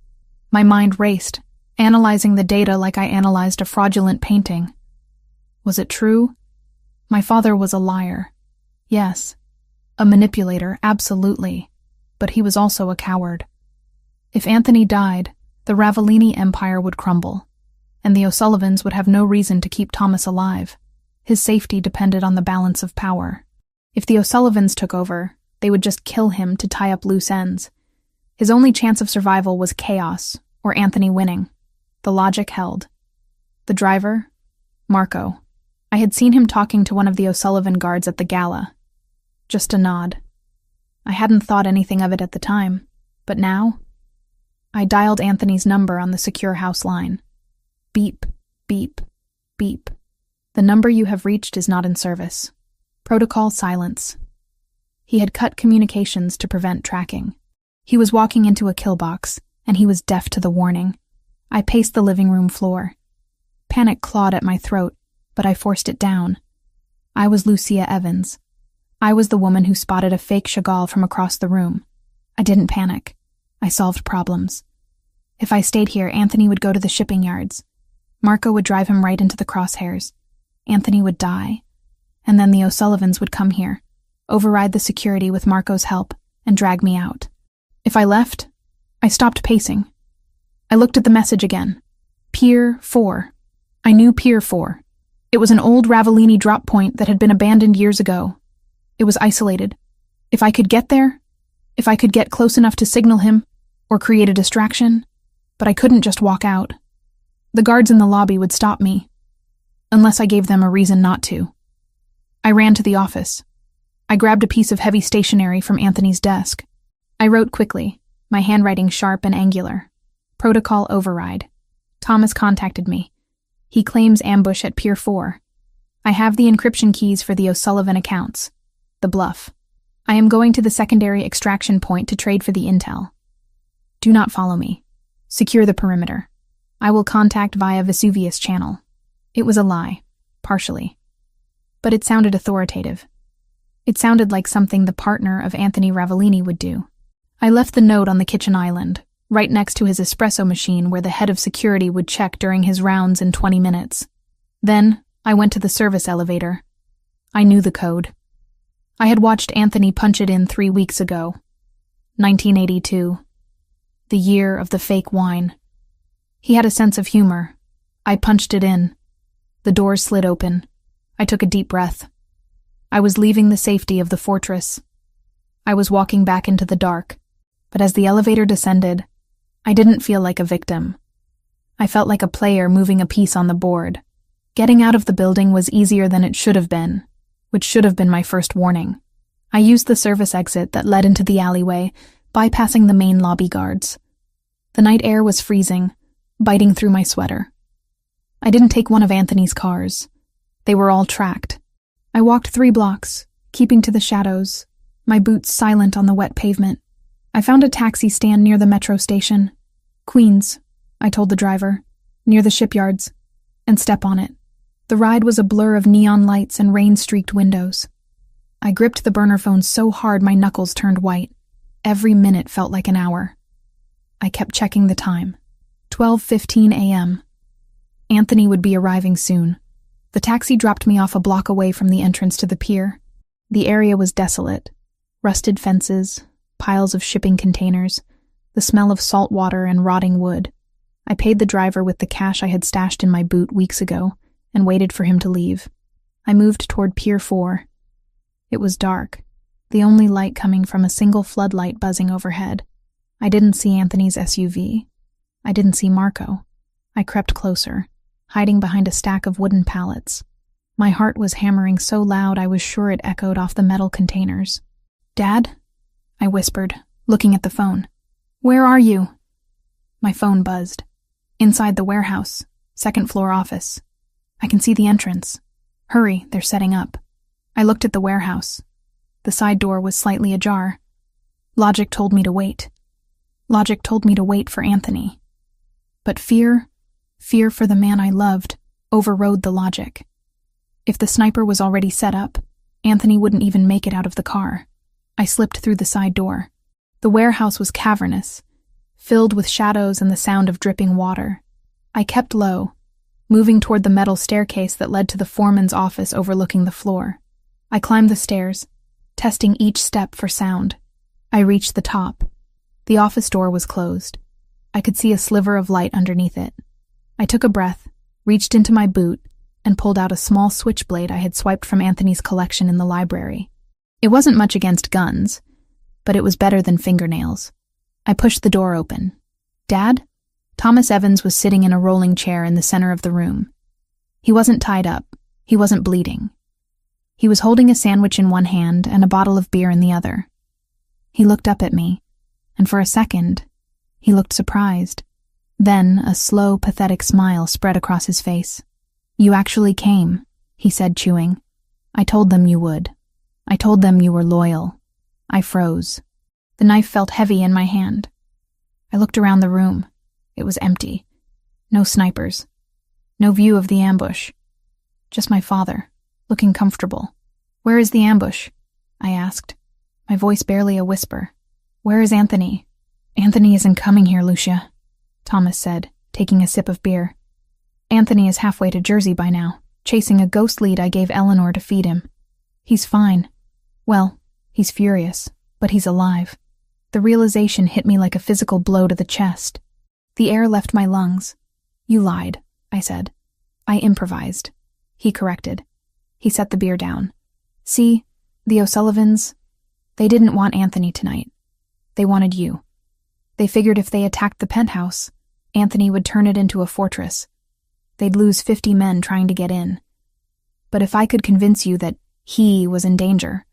My mind raced, analyzing the data like I analyzed a fraudulent painting. Was it true? My father was a liar. Yes. A manipulator, absolutely. But he was also a coward. If Anthony died, the Ravellini empire would crumble, and the O'Sullivans would have no reason to keep Thomas alive. His safety depended on the balance of power. If the O'Sullivans took over, they would just kill him to tie up loose ends. His only chance of survival was chaos, or Anthony winning. The logic held. The driver? Marco. I had seen him talking to one of the O'Sullivan guards at the gala. Just a nod. I hadn't thought anything of it at the time, but now? I dialed Anthony's number on the secure house line. Beep, beep, beep. The number you have reached is not in service. Protocol silence. He had cut communications to prevent tracking. He was walking into a kill box, and he was deaf to the warning. I paced the living room floor. Panic clawed at my throat, but I forced it down. I was Lucia Evans. I was the woman who spotted a fake Chagall from across the room. I didn't panic. I solved problems. If I stayed here, Anthony would go to the shipping yards. Marco would drive him right into the crosshairs. Anthony would die. And then the O'Sullivans would come here, override the security with Marco's help, and drag me out. If I left, I stopped pacing. I looked at the message again. Pier 4. I knew Pier 4. It was an old Ravellini drop point that had been abandoned years ago. It was isolated. If I could get there, if I could get close enough to signal him, or create a distraction, but I couldn't just walk out. The guards in the lobby would stop me, unless I gave them a reason not to. I ran to the office. I grabbed a piece of heavy stationery from Anthony's desk. I wrote quickly, my handwriting sharp and angular. Protocol override. Thomas contacted me. He claims ambush at Pier 4. I have the encryption keys for the O'Sullivan accounts. The bluff. I am going to the secondary extraction point to trade for the intel. Do not follow me. Secure the perimeter. I will contact via Vesuvius channel. It was a lie, partially. But it sounded authoritative. It sounded like something the partner of Anthony Ravellini would do. I left the note on the kitchen island, right next to his espresso machine where the head of security would check during his rounds in 20 minutes. Then, I went to the service elevator. I knew the code. I had watched Anthony punch it in 3 weeks ago. 1982. The year of the fake wine. He had a sense of humor. I punched it in. The doors slid open. I took a deep breath. I was leaving the safety of the fortress. I was walking back into the dark, but as the elevator descended, I didn't feel like a victim. I felt like a player moving a piece on the board. Getting out of the building was easier than it should have been, which should have been my first warning. I used the service exit that led into the alleyway, bypassing the main lobby guards. The night air was freezing, biting through my sweater. I didn't take one of Anthony's cars. They were all tracked. I walked 3 blocks, keeping to the shadows, my boots silent on the wet pavement. I found a taxi stand near the metro station. Queens, I told the driver, near the shipyards, and step on it. The ride was a blur of neon lights and rain-streaked windows. I gripped the burner phone so hard my knuckles turned white. Every minute felt like an hour. I kept checking the time. 12:15 a.m. Anthony would be arriving soon. The taxi dropped me off a block away from the entrance to the pier. The area was desolate. Rusted fences, piles of shipping containers, the smell of salt water and rotting wood. I paid the driver with the cash I had stashed in my boot weeks ago and waited for him to leave. I moved toward Pier 4. It was dark, the only light coming from a single floodlight buzzing overhead. I didn't see Anthony's SUV. I didn't see Marco. I crept closer, hiding behind a stack of wooden pallets. My heart was hammering so loud I was sure it echoed off the metal containers. "Dad?" I whispered, looking at the phone. "Where are you?" My phone buzzed. "Inside the warehouse, 2nd floor office. I can see the entrance. Hurry, they're setting up." I looked at the warehouse. The side door was slightly ajar. Logic told me to wait. Logic told me to wait for Anthony. But fear for the man I loved, overrode the logic. If the sniper was already set up, Anthony wouldn't even make it out of the car. I slipped through the side door. The warehouse was cavernous, filled with shadows and the sound of dripping water. I kept low, moving toward the metal staircase that led to the foreman's office overlooking the floor. I climbed the stairs, testing each step for sound. I reached the top. The office door was closed. I could see a sliver of light underneath it. I took a breath, reached into my boot, and pulled out a small switchblade I had swiped from Anthony's collection in the library. It wasn't much against guns, but it was better than fingernails. I pushed the door open. "Dad?" Thomas Evans was sitting in a rolling chair in the center of the room. He wasn't tied up. He wasn't bleeding. He was holding a sandwich in one hand and a bottle of beer in the other. He looked up at me, and for a second, he looked surprised. Then a slow, pathetic smile spread across his face. "You actually came," he said, chewing. "I told them you would. I told them you were loyal." I froze. The knife felt heavy in my hand. I looked around the room. It was empty. No snipers. No view of the ambush. Just my father, looking comfortable. "Where is the ambush?" I asked, my voice barely a whisper. "Where is Anthony?" "Anthony isn't coming here, Lucia," Thomas said, taking a sip of beer. "Anthony is halfway to Jersey by now, chasing a ghost lead I gave Eleanor to feed him. He's fine. Well, he's furious, but he's alive." The realization hit me like a physical blow to the chest. The air left my lungs. "You lied," I said. "I improvised," he corrected. He set the beer down. "See, the O'Sullivans, they didn't want Anthony tonight. They wanted you. They figured if they attacked the penthouse, Anthony would turn it into a fortress. They'd lose 50 men trying to get in. But if I could convince you that he was in danger,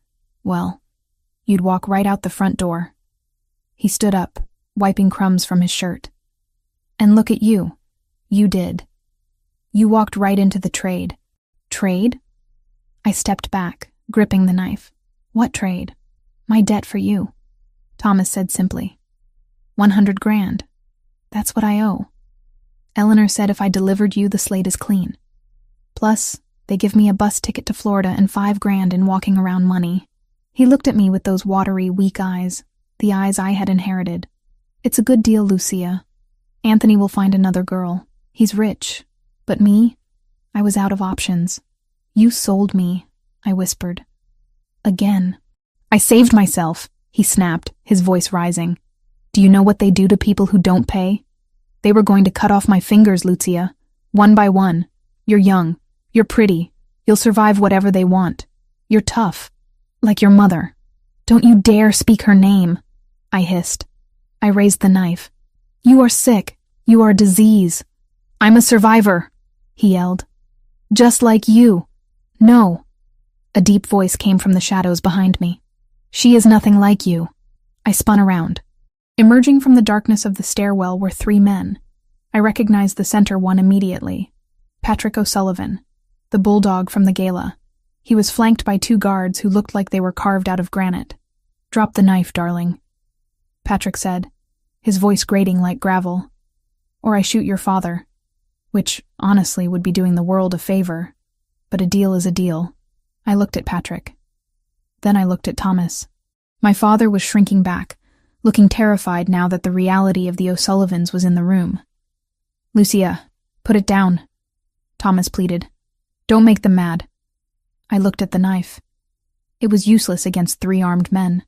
well, you'd walk right out the front door." He stood up, wiping crumbs from his shirt. "And look at you. You did. You walked right into the trade." "Trade?" I stepped back, gripping the knife. "What trade?" "My debt for you," Thomas said simply. 100 grand. That's what I owe. Eleanor said if I delivered you, the slate is clean. Plus, they give me a bus ticket to Florida and 5 grand in walking around money." He looked at me with those watery, weak eyes, the eyes I had inherited. "It's a good deal, Lucia. Anthony will find another girl. He's rich. But me? I was out of options. You sold me," I whispered. "Again." "I saved myself," he snapped, his voice rising. "Do you know what they do to people who don't pay? They were going to cut off my fingers, Lucia. One by one. You're young. You're pretty. You'll survive whatever they want. You're tough. Like your mother. Don't you dare speak her name," I hissed. I raised the knife. "You are sick. You are disease." "I'm a survivor," he yelled. "Just like you." "No." A deep voice came from the shadows behind me. "She is nothing like you." I spun around. Emerging from the darkness of the stairwell were 3 men. I recognized the center one immediately. Patrick O'Sullivan, the bulldog from the gala. He was flanked by 2 guards who looked like they were carved out of granite. "Drop the knife, darling," Patrick said, his voice grating like gravel. "Or I shoot your father," which, honestly, would be doing the world a favor. But a deal is a deal. I looked at Patrick. Then I looked at Thomas. My father was shrinking back, looking terrified now that the reality of the O'Sullivans was in the room. "Lucia, put it down," Thomas pleaded. "Don't make them mad." I looked at the knife. It was useless against 3 armed men.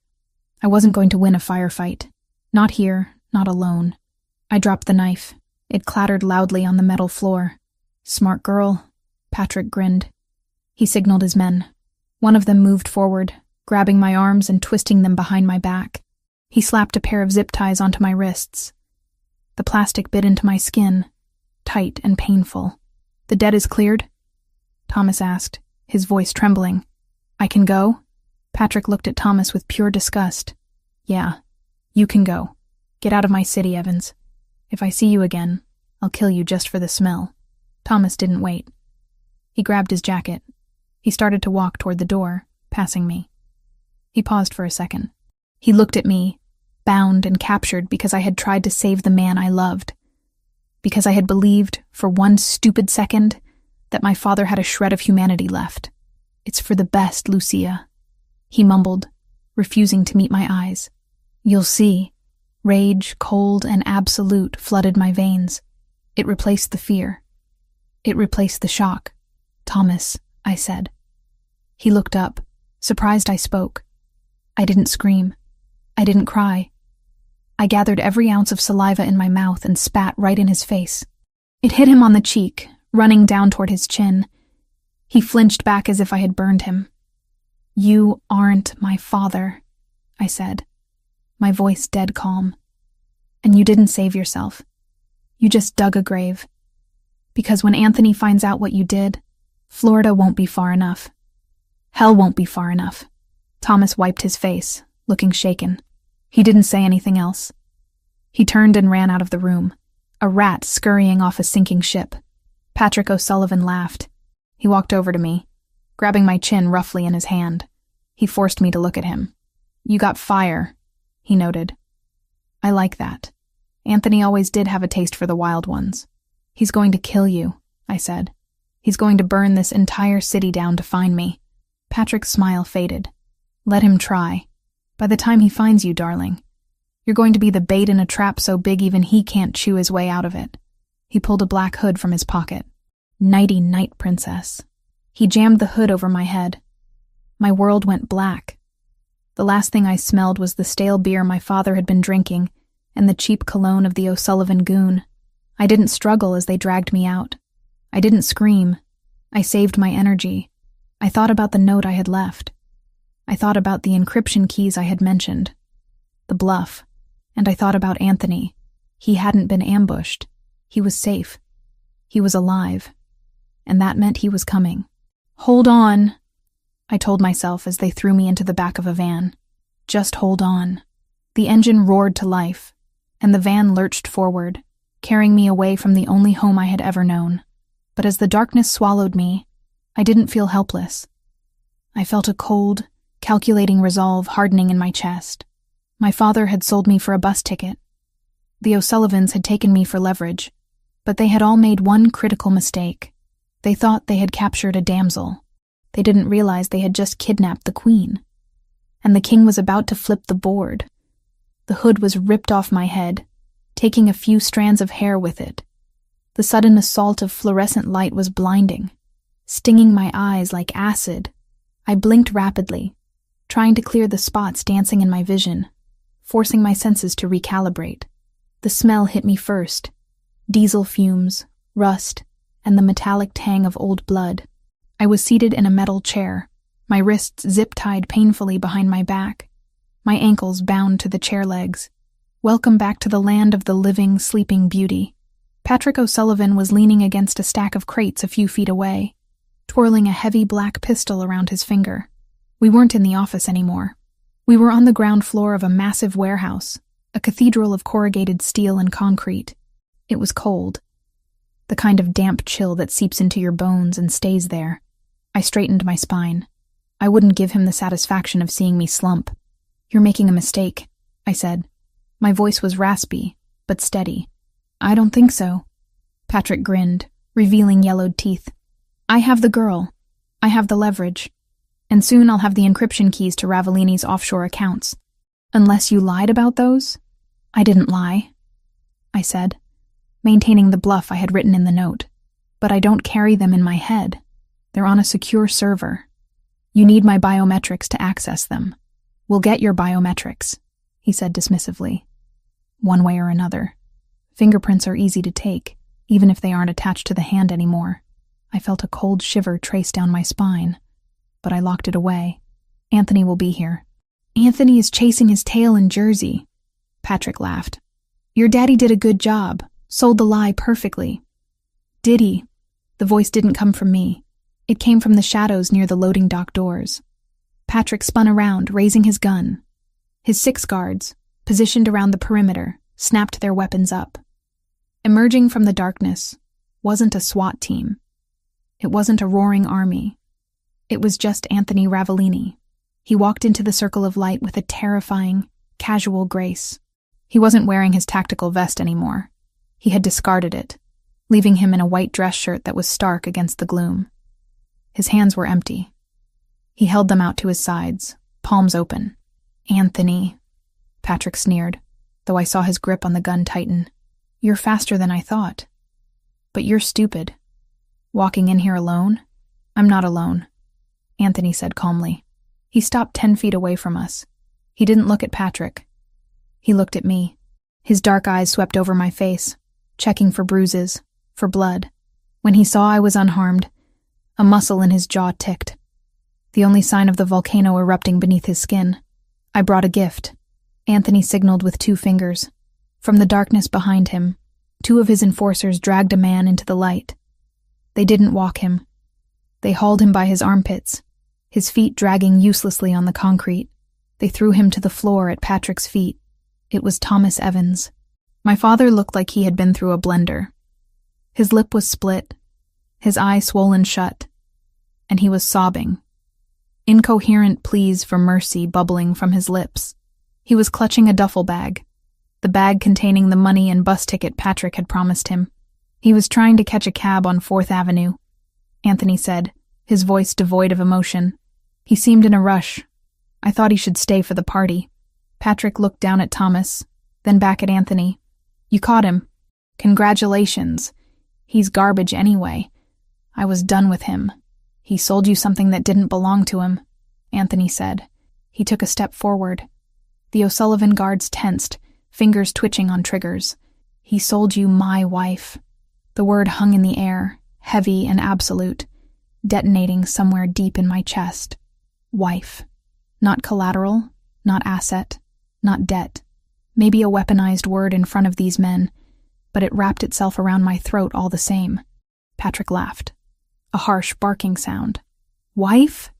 I wasn't going to win a firefight. Not here, not alone. I dropped the knife. It clattered loudly on the metal floor. "Smart girl," Patrick grinned. He signaled his men. One of them moved forward, grabbing my arms and twisting them behind my back. He slapped a pair of zip ties onto my wrists. The plastic bit into my skin, tight and painful. "The debt is cleared?" Thomas asked, his voice trembling. "I can go?" Patrick looked at Thomas with pure disgust. "Yeah, you can go. Get out of my city, Evans. If I see you again, I'll kill you just for the smell." Thomas didn't wait. He grabbed his jacket. He started to walk toward the door, passing me. He paused for a second. He looked at me, bound and captured because I had tried to save the man I loved. Because I had believed, for one stupid second, that my father had a shred of humanity left. "It's for the best, Lucia," he mumbled, refusing to meet my eyes. "You'll see." Rage, cold and absolute, flooded my veins. It replaced the fear. It replaced the shock. "Thomas," I said. He looked up, surprised I spoke. I didn't scream. I didn't cry. I gathered every ounce of saliva in my mouth and spat right in his face. It hit him on the cheek, running down toward his chin. He flinched back as if I had burned him. "You aren't my father," I said, my voice dead calm. "And you didn't save yourself. You just dug a grave. Because when Anthony finds out what you did, Florida won't be far enough. Hell won't be far enough." Thomas wiped his face, looking shaken. He didn't say anything else. He turned and ran out of the room. a rat scurrying off a sinking ship. Patrick O'Sullivan laughed. He walked over to me, grabbing my chin roughly in his hand. He forced me to look at him. "You got fire," he noted. "I like that. Anthony always did have a taste for the wild ones." "He's going to kill you," I said. "He's going to burn this entire city down to find me." Patrick's smile faded. "Let him try. By the time he finds you, darling, you're going to be the bait in a trap so big even he can't chew his way out of it." He pulled a black hood from his pocket. "Nighty-night, princess." He jammed the hood over my head. My world went black. The last thing I smelled was the stale beer my father had been drinking and the cheap cologne of the O'Sullivan goon. I didn't struggle as they dragged me out. I didn't scream. I saved my energy. I thought about the note I had left. I thought about the encryption keys I had mentioned. The bluff. And I thought about Anthony. He hadn't been ambushed. He was safe. He was alive. And that meant he was coming. "Hold on," I told myself as they threw me into the back of a van. Just hold on. The engine roared to life, and the van lurched forward, carrying me away from the only home I had ever known. But as the darkness swallowed me, I didn't feel helpless. I felt a cold, calculating resolve hardening in my chest. My father had sold me for a bus ticket. The O'Sullivans had taken me for leverage, but they had all made one critical mistake. They thought they had captured a damsel. They didn't realize they had just kidnapped the queen. And the king was about to flip the board. The hood was ripped off my head, taking a few strands of hair with it. The sudden assault of fluorescent light was blinding, stinging my eyes like acid. I blinked rapidly, trying to clear the spots dancing in my vision, forcing my senses to recalibrate. The smell hit me first. Diesel fumes, rust, and the metallic tang of old blood. I was seated in a metal chair, my wrists zip-tied painfully behind my back, my ankles bound to the chair legs. Welcome back to the land of the living, sleeping beauty. Patrick O'Sullivan was leaning against a stack of crates a few feet away, twirling a heavy black pistol around his finger. We weren't in the office anymore. We were on the ground floor of a massive warehouse, a cathedral of corrugated steel and concrete. It was cold, the kind of damp chill that seeps into your bones and stays there. I straightened my spine. I wouldn't give him the satisfaction of seeing me slump. "You're making a mistake," I said. My voice was raspy, but steady. "I don't think so." Patrick grinned, revealing yellowed teeth. "I have the girl. I have the leverage. And soon I'll have the encryption keys to Ravellini's offshore accounts. Unless you lied about those?" "I didn't lie," I said, maintaining the bluff I had written in the note. "But I don't carry them in my head. They're on a secure server. You need my biometrics to access them. We'll get your biometrics," he said dismissively. "One way or another. Fingerprints are easy to take, even if they aren't attached to the hand anymore." I felt a cold shiver trace down my spine, but I locked it away. "Anthony will be here." "Anthony is chasing his tail in Jersey," Patrick laughed. "Your daddy did a good job, sold the lie perfectly." "Did he?" The voice didn't come from me. It came from the shadows near the loading dock doors. Patrick spun around, raising his gun. His 6 guards, positioned around the perimeter, snapped their weapons up. Emerging from the darkness wasn't a SWAT team. It wasn't a roaring army. It was just Anthony Ravellini. He walked into the circle of light with a terrifying, casual grace. He wasn't wearing his tactical vest anymore. He had discarded it, leaving him in a white dress shirt that was stark against the gloom. His hands were empty. He held them out to his sides, palms open. "Anthony," Patrick sneered, though I saw his grip on the gun tighten. "You're faster than I thought. But you're stupid. Walking in here alone?" "I'm not alone," Anthony said calmly. He stopped 10 feet away from us. He didn't look at Patrick. He looked at me. His dark eyes swept over my face, checking for bruises, for blood. When he saw I was unharmed, a muscle in his jaw ticked. The only sign of the volcano erupting beneath his skin. I brought a gift. Anthony signaled with 2 fingers. From the darkness behind him, 2 of his enforcers dragged a man into the light. They didn't walk him. They hauled him by his armpits, his feet dragging uselessly on the concrete. They threw him to the floor at Patrick's feet. It was Thomas Evans. My father looked like he had been through a blender. His lip was split, his eye swollen shut, and he was sobbing. Incoherent pleas for mercy bubbling from his lips. He was clutching a duffel bag, the bag containing the money and bus ticket Patrick had promised him. He was trying to catch a cab on 4th Avenue, Anthony said, his voice devoid of emotion. He seemed in a rush. I thought he should stay for the party. Patrick looked down at Thomas, then back at Anthony. You caught him. Congratulations. He's garbage anyway. I was done with him. He sold you something that didn't belong to him, Anthony said. He took a step forward. The O'Sullivan guards tensed, fingers twitching on triggers. He sold you my wife. The word hung in the air, heavy and absolute, detonating somewhere deep in my chest. Wife. Not collateral, not asset, not debt. Maybe a weaponized word in front of these men, but it wrapped itself around my throat all the same. Patrick laughed. A harsh barking sound. Wife?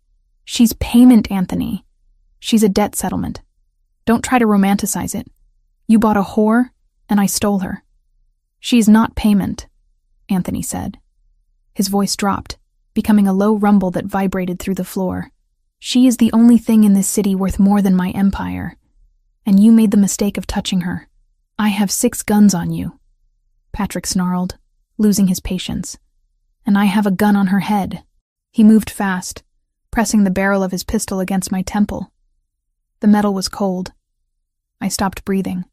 She's payment, Anthony. She's a debt settlement. Don't try to romanticize it. You bought a whore, and I stole her. She's not payment, Anthony said. His voice dropped, becoming a low rumble that vibrated through the floor. She is the only thing in this city worth more than my empire, and you made the mistake of touching her. I have 6 guns on you, Patrick snarled, losing his patience. And I have a gun on her head. He moved fast, pressing the barrel of his pistol against my temple. The metal was cold. I stopped breathing.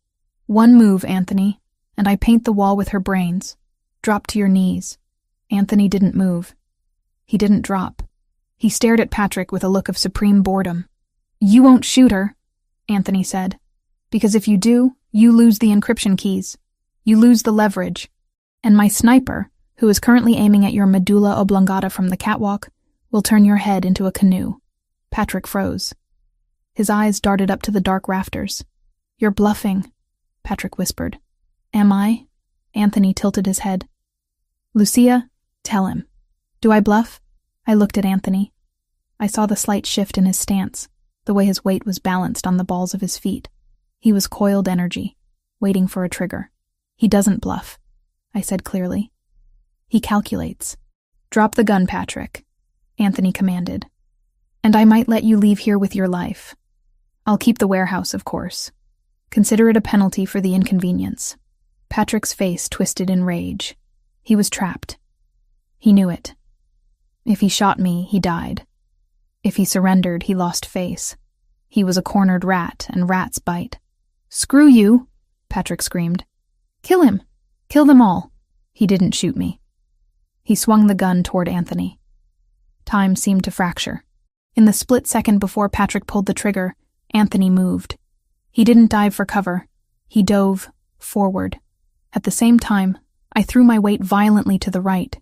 One move, Anthony, and I paint the wall with her brains. Drop to your knees. Anthony didn't move. He didn't drop. He stared at Patrick with a look of supreme boredom. You won't shoot her, Anthony said, because if you do, you lose the encryption keys. You lose the leverage. And my sniper, who is currently aiming at your medulla oblongata from the catwalk, will turn your head into a canoe. Patrick froze. His eyes darted up to the dark rafters. You're bluffing, Patrick whispered. Am I? Anthony tilted his head. Lucia, tell him. Do I bluff? I looked at Anthony. I saw the slight shift in his stance, the way his weight was balanced on the balls of his feet. He was coiled energy, waiting for a trigger. He doesn't bluff, I said clearly. He calculates. Drop the gun, Patrick, Anthony commanded. And I might let you leave here with your life. I'll keep the warehouse, of course. Consider it a penalty for the inconvenience. Patrick's face twisted in rage. He was trapped. He knew it. If he shot me, he died. If he surrendered, he lost face. He was a cornered rat, and rats bite. Screw you, Patrick screamed. Kill him. Kill them all. He didn't shoot me. He swung the gun toward Anthony. Time seemed to fracture. In the split second before Patrick pulled the trigger, Anthony moved. He didn't dive for cover. He dove forward. At the same time, I threw my weight violently to the right.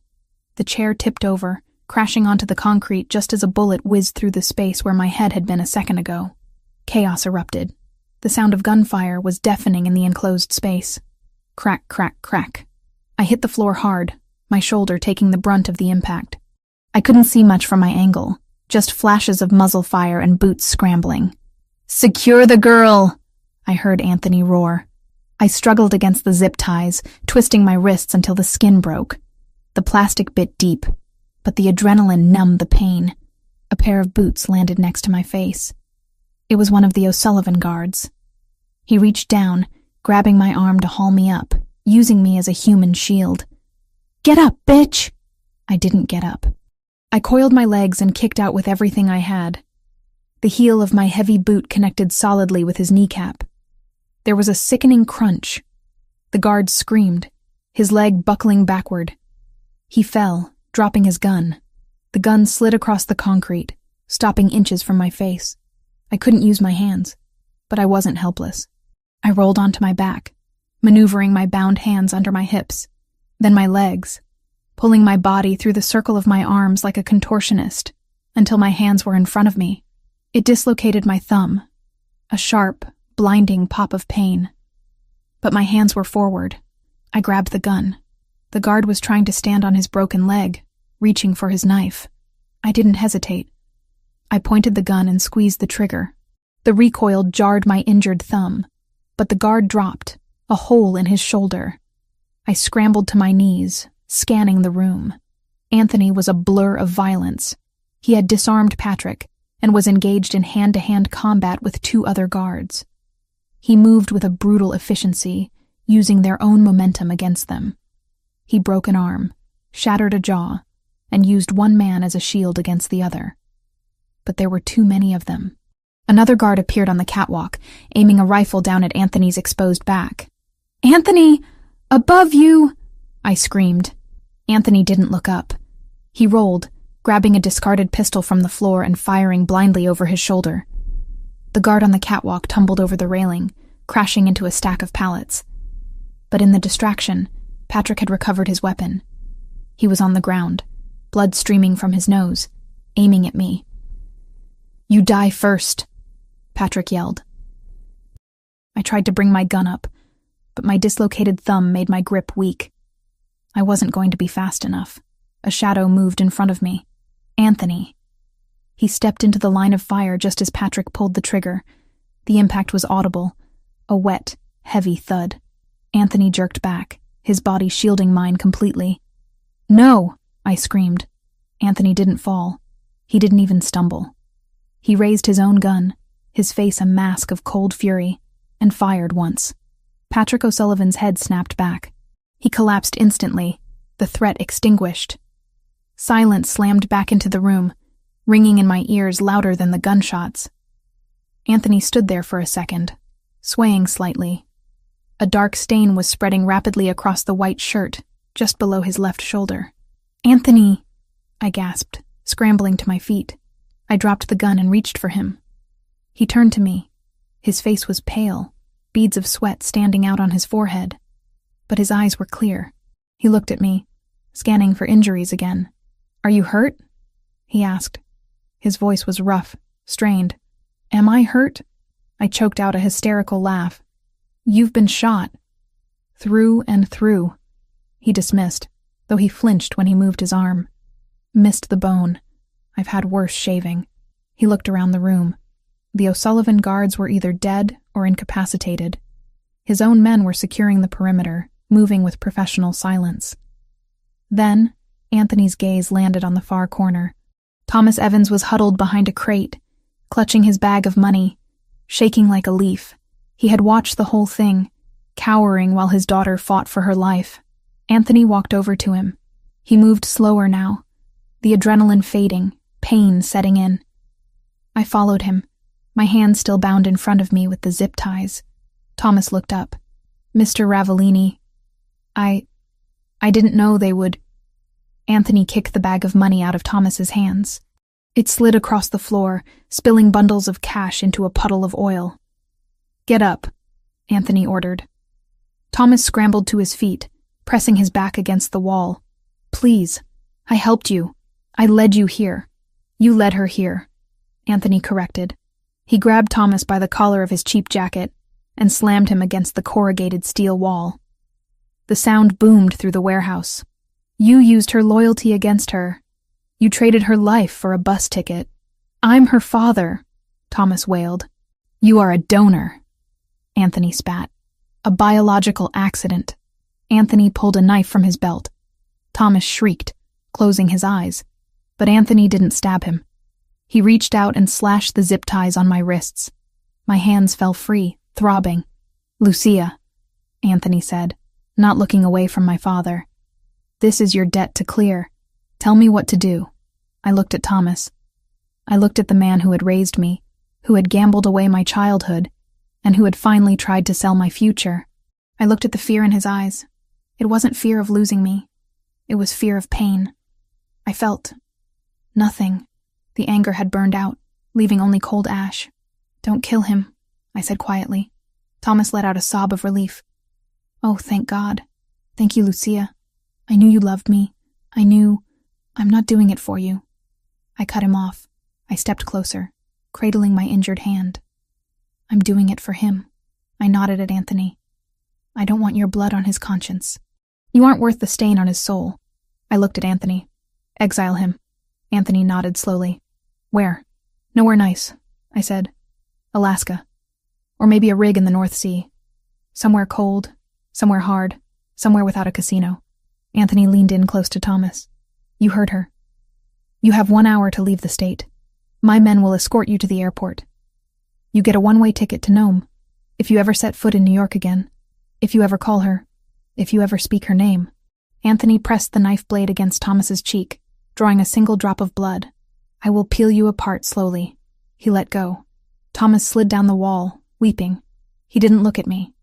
The chair tipped over, crashing onto the concrete just as a bullet whizzed through the space where my head had been a second ago. Chaos erupted. The sound of gunfire was deafening in the enclosed space. Crack, crack, crack. I hit the floor hard, my shoulder taking the brunt of the impact. I couldn't see much from my angle, just flashes of muzzle fire and boots scrambling. Secure the girl! I heard Anthony roar. I struggled against the zip ties, twisting my wrists until the skin broke. The plastic bit deep, but the adrenaline numbed the pain. A pair of boots landed next to my face. It was one of the O'Sullivan guards. He reached down, grabbing my arm to haul me up, using me as a human shield. Get up, bitch! I didn't get up. I coiled my legs and kicked out with everything I had. The heel of my heavy boot connected solidly with his kneecap. There was a sickening crunch. The guard screamed, his leg buckling backward. He fell, dropping his gun. The gun slid across the concrete, stopping inches from my face. I couldn't use my hands, but I wasn't helpless. I rolled onto my back, maneuvering my bound hands under my hips, then my legs, pulling my body through the circle of my arms like a contortionist, until my hands were in front of me. It dislocated my thumb, a sharp, blinding pop of pain. But my hands were forward. I grabbed the gun. The guard was trying to stand on his broken leg, reaching for his knife. I didn't hesitate. I pointed the gun and squeezed the trigger. The recoil jarred my injured thumb, but the guard dropped, a hole in his shoulder. I scrambled to my knees, scanning the room. Anthony was a blur of violence. He had disarmed Patrick and was engaged in hand-to-hand combat with 2 other guards. He moved with a brutal efficiency, using their own momentum against them. He broke an arm, shattered a jaw, and used one man as a shield against the other. But there were too many of them. Another guard appeared on the catwalk, aiming a rifle down at Anthony's exposed back. "Anthony! Above you!" I screamed. Anthony didn't look up. He rolled, grabbing a discarded pistol from the floor and firing blindly over his shoulder. The guard on the catwalk tumbled over the railing, crashing into a stack of pallets. But in the distraction, Patrick had recovered his weapon. He was on the ground, blood streaming from his nose, aiming at me. "You die first," Patrick yelled. I tried to bring my gun up, but my dislocated thumb made my grip weak. I wasn't going to be fast enough. A shadow moved in front of me. Anthony. He stepped into the line of fire just as Patrick pulled the trigger. The impact was audible, a wet, heavy thud. Anthony jerked back, his body shielding mine completely. "No!" I screamed. Anthony didn't fall. He didn't even stumble. He raised his own gun, his face a mask of cold fury, and fired once. Patrick O'Sullivan's head snapped back. He collapsed instantly, the threat extinguished. Silence slammed back into the room, ringing in my ears louder than the gunshots. Anthony stood there for a second, swaying slightly. A dark stain was spreading rapidly across the white shirt, just below his left shoulder. "Anthony!" I gasped, scrambling to my feet. I dropped the gun and reached for him. He turned to me. His face was pale, beads of sweat standing out on his forehead. But his eyes were clear. He looked at me, scanning for injuries again. "Are you hurt?" he asked. His voice was rough, strained. "Am I hurt?" I choked out a hysterical laugh. "You've been shot. Through and through." He dismissed, though he flinched when he moved his arm. "Missed the bone. I've had worse shaving." He looked around the room. The O'Sullivan guards were either dead or incapacitated. His own men were securing the perimeter, moving with professional silence. Then, Anthony's gaze landed on the far corner. Thomas Evans was huddled behind a crate, clutching his bag of money, shaking like a leaf. He had watched the whole thing, cowering while his daughter fought for her life. Anthony walked over to him. He moved slower now, the adrenaline fading, pain setting in. I followed him, my hand still bound in front of me with the zip ties. Thomas looked up. "Mr. Ravellini, I didn't know they would..." Anthony kicked the bag of money out of Thomas's hands. It slid across the floor, spilling bundles of cash into a puddle of oil. "Get up," Anthony ordered. Thomas scrambled to his feet, pressing his back against the wall. "Please, I helped you. I led you here." "You led her here," Anthony corrected. He grabbed Thomas by the collar of his cheap jacket and slammed him against the corrugated steel wall. The sound boomed through the warehouse. "You used her loyalty against her. You traded her life for a bus ticket." "I'm her father," Thomas wailed. "You are a donor," Anthony spat. "A biological accident." Anthony pulled a knife from his belt. Thomas shrieked, closing his eyes, but Anthony didn't stab him. He reached out and slashed the zip ties on my wrists. My hands fell free, throbbing. "Lucia," Anthony said, not looking away from my father. "This is your debt to clear. Tell me what to do." I looked at Thomas. I looked at the man who had raised me, who had gambled away my childhood, and who had finally tried to sell my future. I looked at the fear in his eyes. It wasn't fear of losing me. It was fear of pain. I felt nothing. The anger had burned out, leaving only cold ash. "Don't kill him," I said quietly. Thomas let out a sob of relief. "Oh, thank God. Thank you, Lucia. I knew you loved me. I knew... I'm not doing it for you." I cut him off. I stepped closer, cradling my injured hand. "I'm doing it for him." I nodded at Anthony. "I don't want your blood on his conscience. You aren't worth the stain on his soul." I looked at Anthony. "Exile him." Anthony nodded slowly. "Where?" "Nowhere nice," I said. "Alaska. Or maybe a rig in the North Sea. Somewhere cold, Somewhere hard, somewhere without a casino. Anthony leaned in close to Thomas. You heard her. You have 1 hour to leave the state. My men will escort you to the airport. You get a one-way ticket to Nome. If you ever set foot in New York again, if you ever call her, if you ever speak her name. Anthony pressed the knife blade against Thomas's cheek, drawing a single drop of blood. I will peel you apart slowly. He let go. Thomas slid down the wall, weeping. He didn't look at me.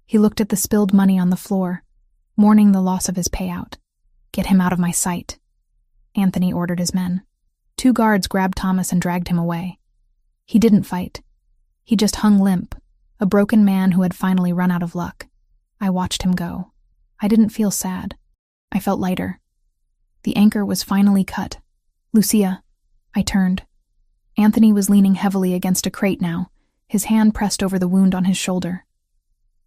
He looked at the spilled money on the floor, mourning the loss of his payout. Get him out of my sight, Anthony ordered his men. 2 guards grabbed Thomas and dragged him away. He didn't fight. He just hung limp, a broken man who had finally run out of luck. I watched him go. I didn't feel sad. I felt lighter. The anchor was finally cut. Lucia. I turned. Anthony was leaning heavily against a crate now, his hand pressed over the wound on his shoulder.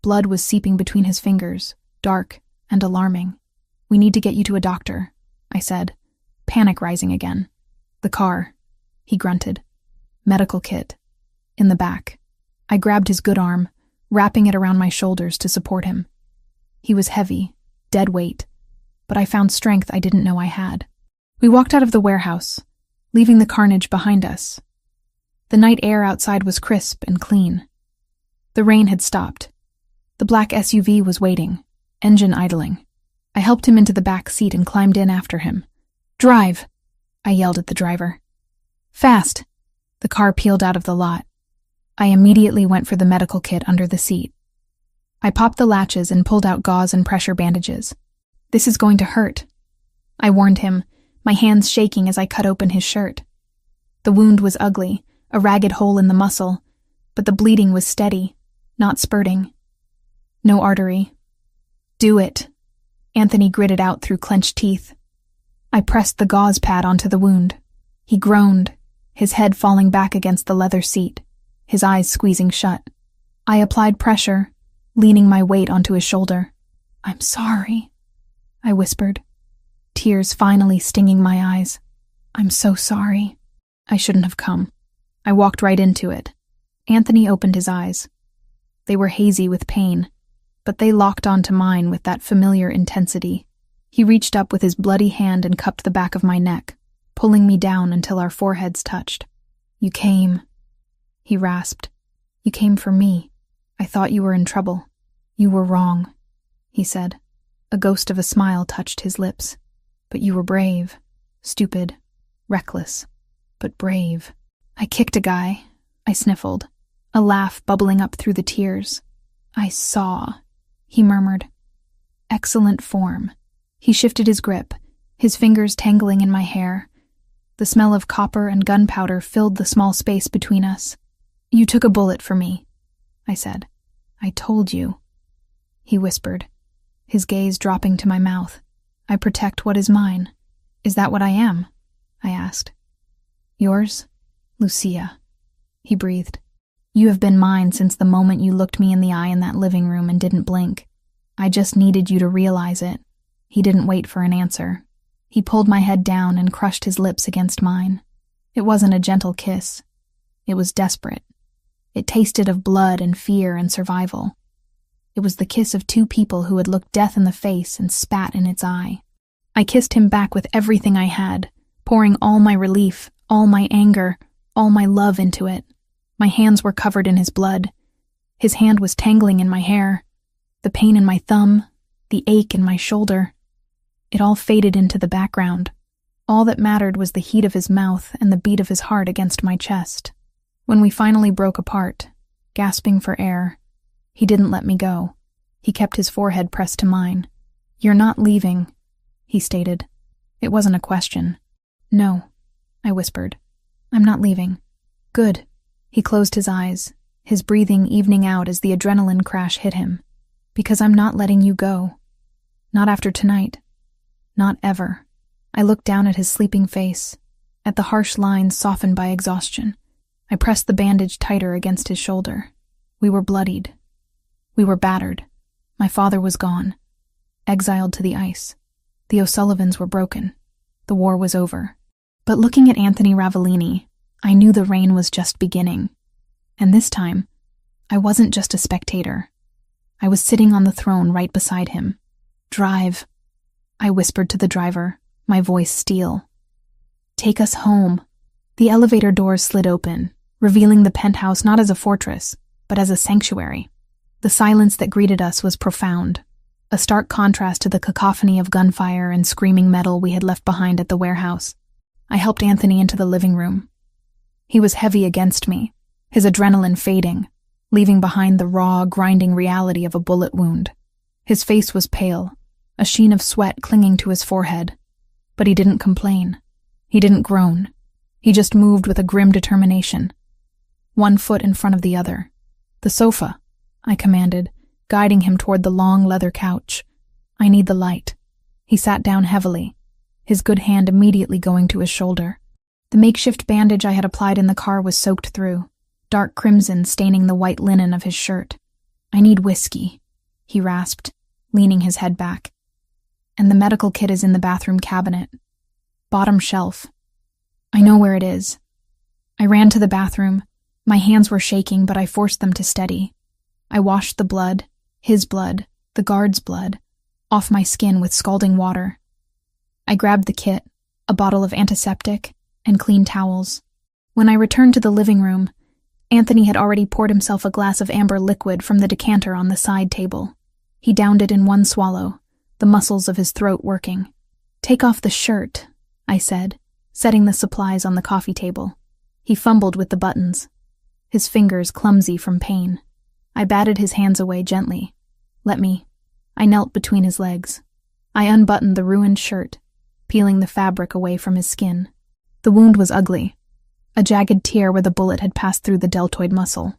Blood was seeping between his fingers, dark and alarming. We need to get you to a doctor, I said, panic rising again. The car, he grunted. Medical kit. In the back. I grabbed his good arm, wrapping it around my shoulders to support him. He was heavy, dead weight, but I found strength I didn't know I had. We walked out of the warehouse, leaving the carnage behind us. The night air outside was crisp and clean. The rain had stopped. The black SUV was waiting, engine idling. I helped him into the back seat and climbed in after him. Drive, I yelled at the driver. Fast. The car peeled out of the lot. I immediately went for the medical kit under the seat. I popped the latches and pulled out gauze and pressure bandages. This is going to hurt, I warned him, my hands shaking as I cut open his shirt. The wound was ugly, a ragged hole in the muscle, but the bleeding was steady, not spurting. No artery. Do it, Anthony gritted out through clenched teeth. I pressed the gauze pad onto the wound. He groaned, his head falling back against the leather seat, his eyes squeezing shut. I applied pressure, leaning my weight onto his shoulder. I'm sorry, I whispered, tears finally stinging my eyes. I'm so sorry. I shouldn't have come. I walked right into it. Anthony opened his eyes. They were hazy with pain, but they locked onto mine with that familiar intensity. He reached up with his bloody hand and cupped the back of my neck, pulling me down until our foreheads touched. You came, he rasped. You came for me. I thought you were in trouble. You were wrong, he said. A ghost of a smile touched his lips. But you were brave, stupid, reckless, but brave. I kicked a guy, I sniffled, a laugh bubbling up through the tears. I saw, he murmured. Excellent form. He shifted his grip, his fingers tangling in my hair. The smell of copper and gunpowder filled the small space between us. You took a bullet for me, I said. I told you, he whispered, his gaze dropping to my mouth. I protect what is mine. Is that what I am? I asked. Yours? Lucia, he breathed. You have been mine since the moment you looked me in the eye in that living room and didn't blink. I just needed you to realize it. He didn't wait for an answer. He pulled my head down and crushed his lips against mine. It wasn't a gentle kiss. It was desperate. It tasted of blood and fear and survival. It was the kiss of 2 people who had looked death in the face and spat in its eye. I kissed him back with everything I had, pouring all my relief, all my anger, all my love into it. My hands were covered in his blood. His hand was tangling in my hair. The pain in my thumb, the ache in my shoulder. It all faded into the background. All that mattered was the heat of his mouth and the beat of his heart against my chest. When we finally broke apart, gasping for air, he didn't let me go. He kept his forehead pressed to mine. You're not leaving, he stated. It wasn't a question. No, I whispered. I'm not leaving. Good. He closed his eyes, his breathing evening out as the adrenaline crash hit him. Because I'm not letting you go. Not after tonight. Not ever. I looked down at his sleeping face, at the harsh lines softened by exhaustion. I pressed the bandage tighter against his shoulder. We were bloodied. We were battered. My father was gone, exiled to the ice. The O'Sullivans were broken. The war was over. But looking at Anthony Ravellini, I knew the reign was just beginning. And this time, I wasn't just a spectator. I was sitting on the throne right beside him. "Drive," I whispered to the driver, my voice steel. "Take us home." The elevator doors slid open, revealing the penthouse not as a fortress, but as a sanctuary. The silence that greeted us was profound, a stark contrast to the cacophony of gunfire and screaming metal we had left behind at the warehouse. I helped Anthony into the living room. He was heavy against me, his adrenaline fading, leaving behind the raw, grinding reality of a bullet wound. His face was pale, a sheen of sweat clinging to his forehead. But he didn't complain. He didn't groan. He just moved with a grim determination, one foot in front of the other. "The sofa," I commanded, guiding him toward the long leather couch. "I need the light." He sat down heavily, his good hand immediately going to his shoulder. The makeshift bandage I had applied in the car was soaked through, dark crimson staining the white linen of his shirt. "I need whiskey," he rasped, leaning his head back. "And the medical kit is in the bathroom cabinet. Bottom shelf. I know where it is." I ran to the bathroom. My hands were shaking, but I forced them to steady. I washed the blood, his blood, the guard's blood, off my skin with scalding water. I grabbed the kit, a bottle of antiseptic, and clean towels. When I returned to the living room, Anthony had already poured himself a glass of amber liquid from the decanter on the side table. He downed it in one swallow, the muscles of his throat working. "Take off the shirt," I said, setting the supplies on the coffee table. He fumbled with the buttons, his fingers clumsy from pain. I batted his hands away gently. "Let me." I knelt between his legs. I unbuttoned the ruined shirt, peeling the fabric away from his skin. The wound was ugly, a jagged tear where the bullet had passed through the deltoid muscle.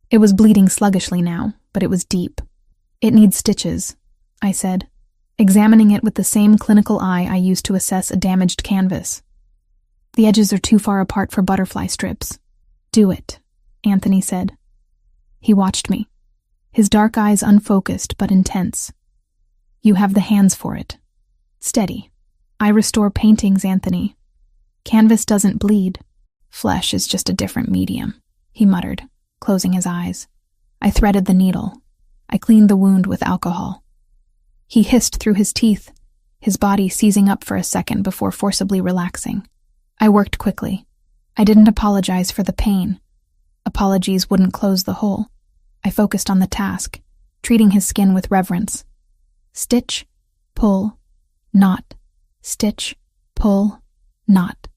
It was bleeding sluggishly now, but it was deep. "It needs stitches," I said, examining it with the same clinical eye I used to assess a damaged canvas. "The edges are too far apart for butterfly strips." "Do it," Anthony said. He watched me, his dark eyes unfocused but intense. "You have the hands for it. Steady. I restore paintings, Anthony. Canvas doesn't bleed. Flesh is just a different medium," he muttered, closing his eyes. I threaded the needle. I cleaned the wound with alcohol. He hissed through his teeth, his body seizing up for a second before forcibly relaxing. I worked quickly. I didn't apologize for the pain. Apologies wouldn't close the hole. I focused on the task, treating his skin with reverence. Stitch, pull, knot. Stitch, pull, knot.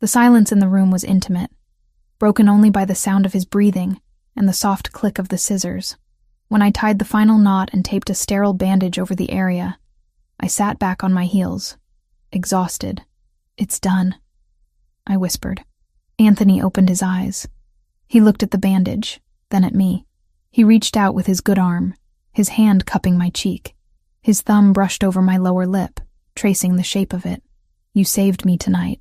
The silence in the room was intimate, broken only by the sound of his breathing and the soft click of the scissors. When I tied the final knot and taped a sterile bandage over the area, I sat back on my heels, exhausted. "It's done," I whispered. Anthony opened his eyes. He looked at the bandage, then at me. He reached out with his good arm, his hand cupping my cheek. His thumb brushed over my lower lip, tracing the shape of it. "You saved me tonight,"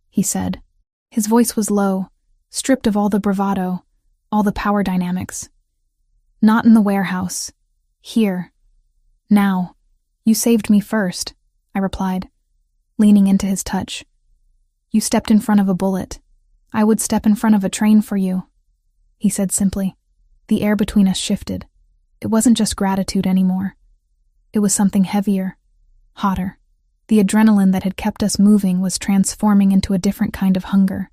he said. His voice was low, stripped of all the bravado, all the power dynamics. "Not in the warehouse. Here. Now. You saved me first," I replied, leaning into his touch. "You stepped in front of a bullet. I would step in front of a train for you," he said simply. The air between us shifted. It wasn't just gratitude anymore. It was something heavier, hotter. The adrenaline that had kept us moving was transforming into a different kind of hunger.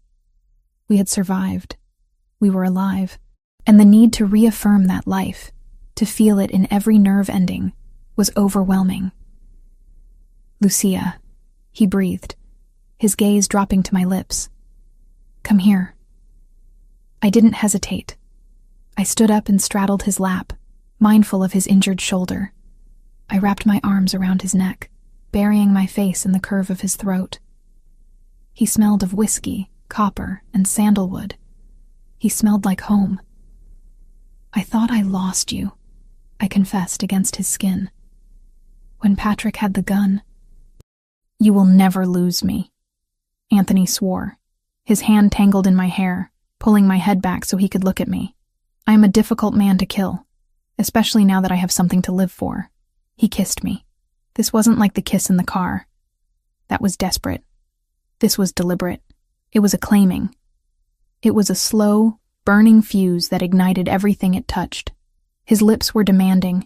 We had survived. We were alive. And the need to reaffirm that life, to feel it in every nerve ending, was overwhelming. "Lucia," he breathed, his gaze dropping to my lips. "Come here." I didn't hesitate. I stood up and straddled his lap, mindful of his injured shoulder. I wrapped my arms around his neck, burying my face in the curve of his throat. He smelled of whiskey, copper, and sandalwood. He smelled like home. "I thought I lost you," I confessed against his skin. "When Patrick had the gun." "You will never lose me," Anthony swore, his hand tangled in my hair, pulling my head back so he could look at me. "I am a difficult man to kill, especially now that I have something to live for." He kissed me. This wasn't like the kiss in the car. That was desperate. This was deliberate. It was a claiming. It was a slow, burning fuse that ignited everything it touched. His lips were demanding,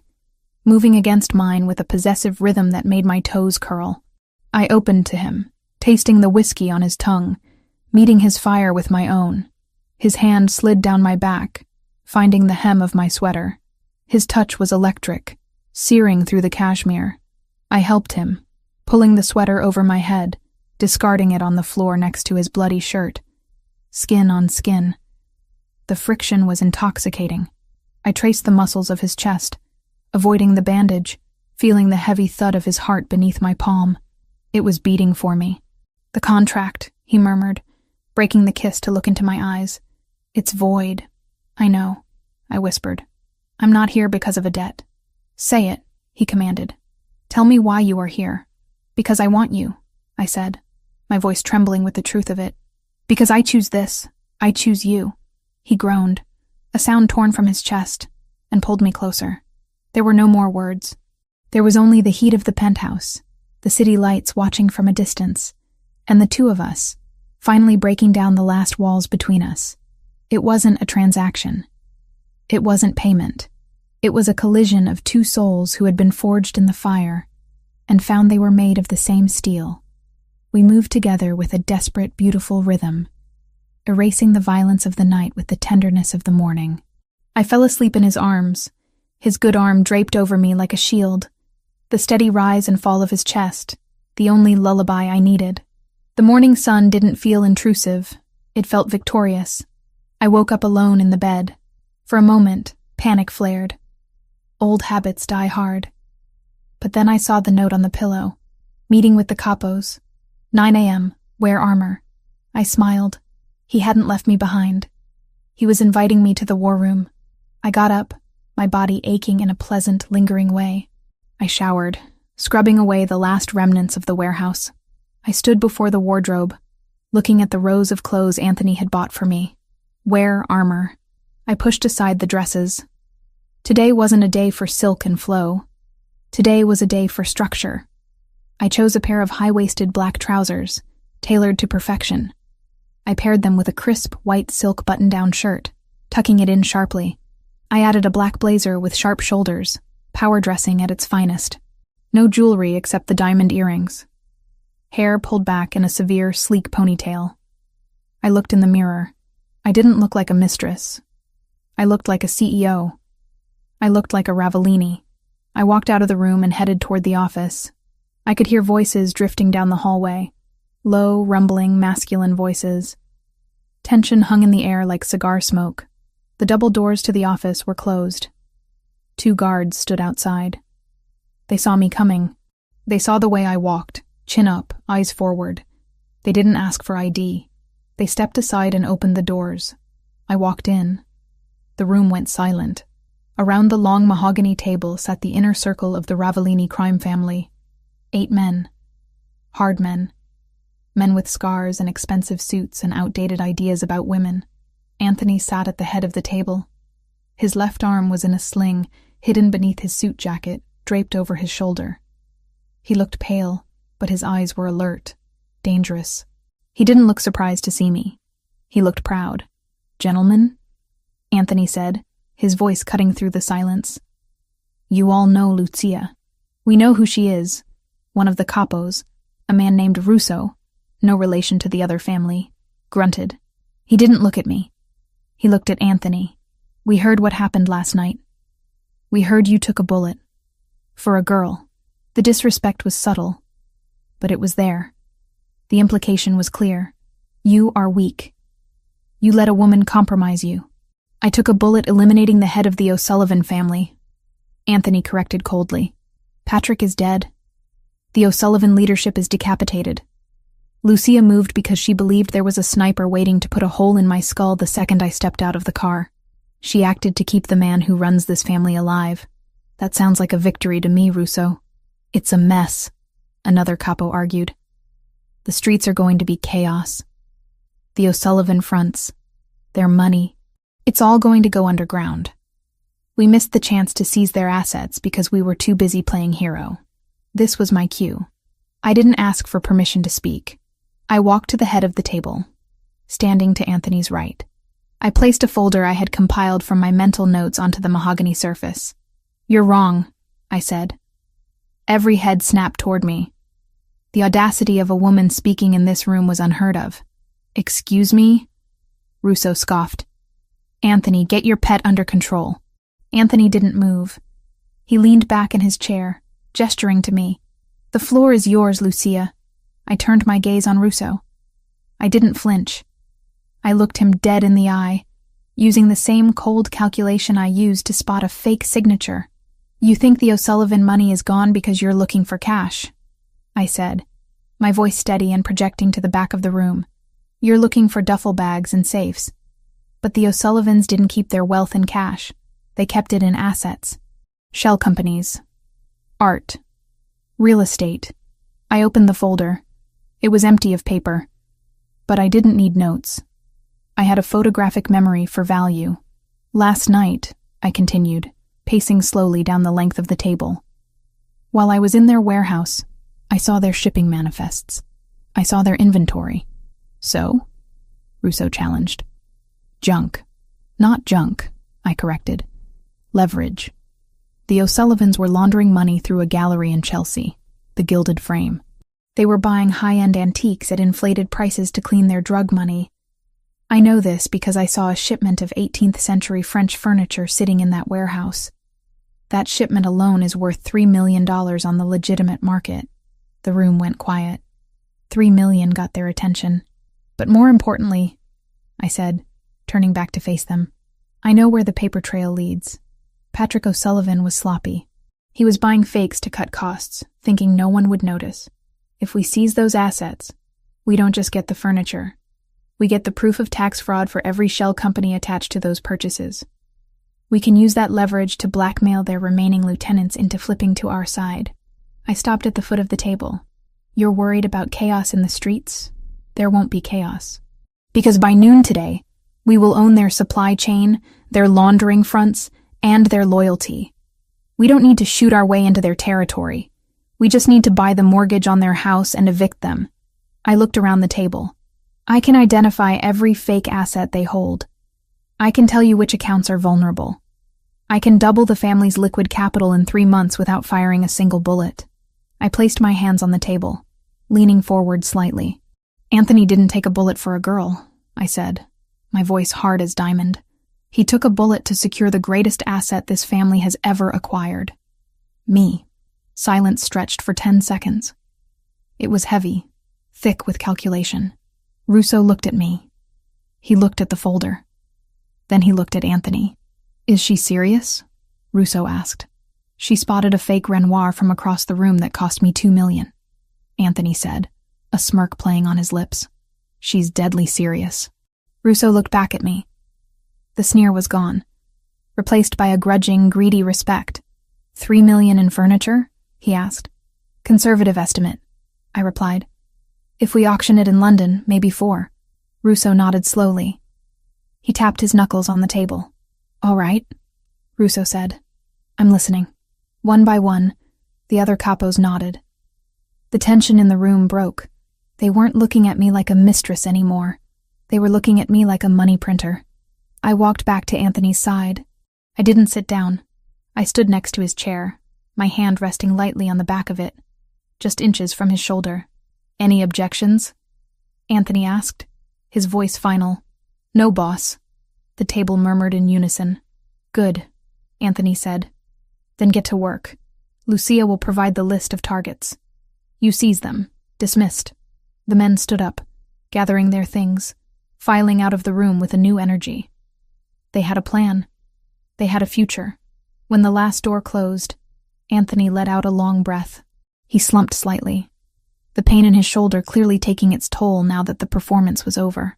moving against mine with a possessive rhythm that made my toes curl. I opened to him, tasting the whiskey on his tongue, meeting his fire with my own. His hand slid down my back, finding the hem of my sweater. His touch was electric, searing through the cashmere. I helped him, pulling the sweater over my head, discarding it on the floor next to his bloody shirt. Skin on skin. The friction was intoxicating. I traced the muscles of his chest, avoiding the bandage, feeling the heavy thud of his heart beneath my palm. It was beating for me. "The contract," he murmured, breaking the kiss to look into my eyes. "It's void." "I know," I whispered. "I'm not here because of a debt." "Say it," he commanded. "Tell me why you are here." "Because I want you," I said, my voice trembling with the truth of it. "Because I choose this. I choose you." He groaned, a sound torn from his chest, and pulled me closer. There were no more words. There was only the heat of the penthouse, the city lights watching from a distance, and the two of us, finally breaking down the last walls between us. It wasn't a transaction. It wasn't payment. It was a collision of two souls who had been forged in the fire and found they were made of the same steel. We moved together with a desperate, beautiful rhythm, erasing the violence of the night with the tenderness of the morning. I fell asleep in his arms, his good arm draped over me like a shield, the steady rise and fall of his chest, the only lullaby I needed. The morning sun didn't feel intrusive. It felt victorious. I woke up alone in the bed. For a moment, panic flared. Old habits die hard. But then I saw the note on the pillow. Meeting with the capos. 9 a.m., wear armor. I smiled. He hadn't left me behind. He was inviting me to the war room. I got up, my body aching in a pleasant, lingering way. I showered, scrubbing away the last remnants of the warehouse. I stood before the wardrobe, looking at the rows of clothes Anthony had bought for me. Wear armor. I pushed aside the dresses. Today wasn't a day for silk and flow. Today was a day for structure. I chose a pair of high-waisted black trousers, tailored to perfection. I paired them with a crisp white silk button-down shirt, tucking it in sharply. I added a black blazer with sharp shoulders, power dressing at its finest. No jewelry except the diamond earrings. Hair pulled back in a severe, sleek ponytail. I looked in the mirror. I didn't look like a mistress. I looked like a CEO. I looked like a Ravellini. I walked out of the room and headed toward the office. I could hear voices drifting down the hallway. Low, rumbling, masculine voices. Tension hung in the air like cigar smoke. The double doors to the office were closed. 2 guards stood outside. They saw me coming. They saw the way I walked, chin up, eyes forward. They didn't ask for ID. They stepped aside and opened the doors. I walked in. The room went silent. Around the long mahogany table sat the inner circle of the Ravellini crime family. 8 men. Hard men. Men with scars and expensive suits and outdated ideas about women. Anthony sat at the head of the table. His left arm was in a sling, hidden beneath his suit jacket, draped over his shoulder. He looked pale, but his eyes were alert, dangerous. He didn't look surprised to see me. He looked proud. "Gentlemen?" Anthony said, his voice cutting through the silence. "You all know Lucia. We know who she is. One of the capos, a man named Russo, no relation to the other family, grunted. He didn't look at me. He looked at Anthony. "We heard what happened last night. We heard you took a bullet. For a girl." The disrespect was subtle, but it was there. The implication was clear. You are weak. You let a woman compromise you. "I took a bullet eliminating the head of the O'Sullivan family," Anthony corrected coldly. "Patrick is dead. The O'Sullivan leadership is decapitated. Lucia moved because she believed there was a sniper waiting to put a hole in my skull the second I stepped out of the car. She acted to keep the man who runs this family alive. That sounds like a victory to me, Russo." "It's a mess," another capo argued. "The streets are going to be chaos. The O'Sullivan fronts, their money, it's all going to go underground. We missed the chance to seize their assets because we were too busy playing hero." This was my cue. I didn't ask for permission to speak. I walked to the head of the table, standing to Anthony's right. I placed a folder I had compiled from my mental notes onto the mahogany surface. "You're wrong," I said. Every head snapped toward me. The audacity of a woman speaking in this room was unheard of. "Excuse me?" Russo scoffed. "Anthony, get your pet under control." Anthony didn't move. He leaned back in his chair, gesturing to me. "The floor is yours, Lucia." I turned my gaze on Russo. I didn't flinch. I looked him dead in the eye, using the same cold calculation I used to spot a fake signature. "You think the O'Sullivan money is gone because you're looking for cash," I said, my voice steady and projecting to the back of the room. "You're looking for duffel bags and safes. But the O'Sullivans didn't keep their wealth in cash. They kept it in assets. Shell companies. Art. Real estate." I opened the folder. It was empty of paper. But I didn't need notes. I had a photographic memory for value. "Last night," I continued, pacing slowly down the length of the table. "While I was in their warehouse, I saw their shipping manifests. I saw their inventory." "So?" Russo challenged. "Junk." "Not junk," I corrected. "Leverage." The O'Sullivans were laundering money through a gallery in Chelsea, the Gilded Frame. They were buying high-end antiques at inflated prices to clean their drug money. I know this because I saw a shipment of 18th century French furniture sitting in that warehouse. That shipment alone is worth $3 million on the legitimate market. The room went quiet. 3 million got their attention. "But more importantly," I said, turning back to face them, "I know where the paper trail leads. Patrick O'Sullivan was sloppy. He was buying fakes to cut costs, thinking no one would notice. If we seize those assets, we don't just get the furniture. We get the proof of tax fraud for every shell company attached to those purchases. We can use that leverage to blackmail their remaining lieutenants into flipping to our side." I stopped at the foot of the table. "You're worried about chaos in the streets? There won't be chaos. Because by noon today, we will own their supply chain, their laundering fronts, and their loyalty. We don't need to shoot our way into their territory. We just need to buy the mortgage on their house and evict them." I looked around the table. "I can identify every fake asset they hold. I can tell you which accounts are vulnerable. I can double the family's liquid capital in 3 months without firing a single bullet." I placed my hands on the table, leaning forward slightly. "Anthony didn't take a bullet for a girl," I said, my voice hard as diamond. "He took a bullet to secure the greatest asset this family has ever acquired. Me." Silence stretched for 10 seconds. It was heavy, thick with calculation. Russo looked at me. He looked at the folder. Then he looked at Anthony. "Is she serious?" Russo asked. "She spotted a fake Renoir from across the room that cost me $2 million, Anthony said, a smirk playing on his lips. "She's deadly serious." Russo looked back at me. The sneer was gone, replaced by a grudging, greedy respect. $3 million in furniture?" he asked. "Conservative estimate," I replied. "If we auction it in London, maybe 4. Russo nodded slowly. He tapped his knuckles on the table. "All right," Russo said. "I'm listening." One by one, the other capos nodded. The tension in the room broke. They weren't looking at me like a mistress anymore. They were looking at me like a money printer. I walked back to Anthony's side. I didn't sit down. I stood next to his chair, my hand resting lightly on the back of it, just inches from his shoulder. "Any objections?" Anthony asked, his voice final. "No, boss." The table murmured in unison. "Good," Anthony said. "Then get to work. Lucia will provide the list of targets. You seize them. Dismissed." The men stood up, gathering their things, filing out of the room with a new energy. They had a plan. They had a future. When the last door closed, Anthony let out a long breath. He slumped slightly, the pain in his shoulder clearly taking its toll now that the performance was over.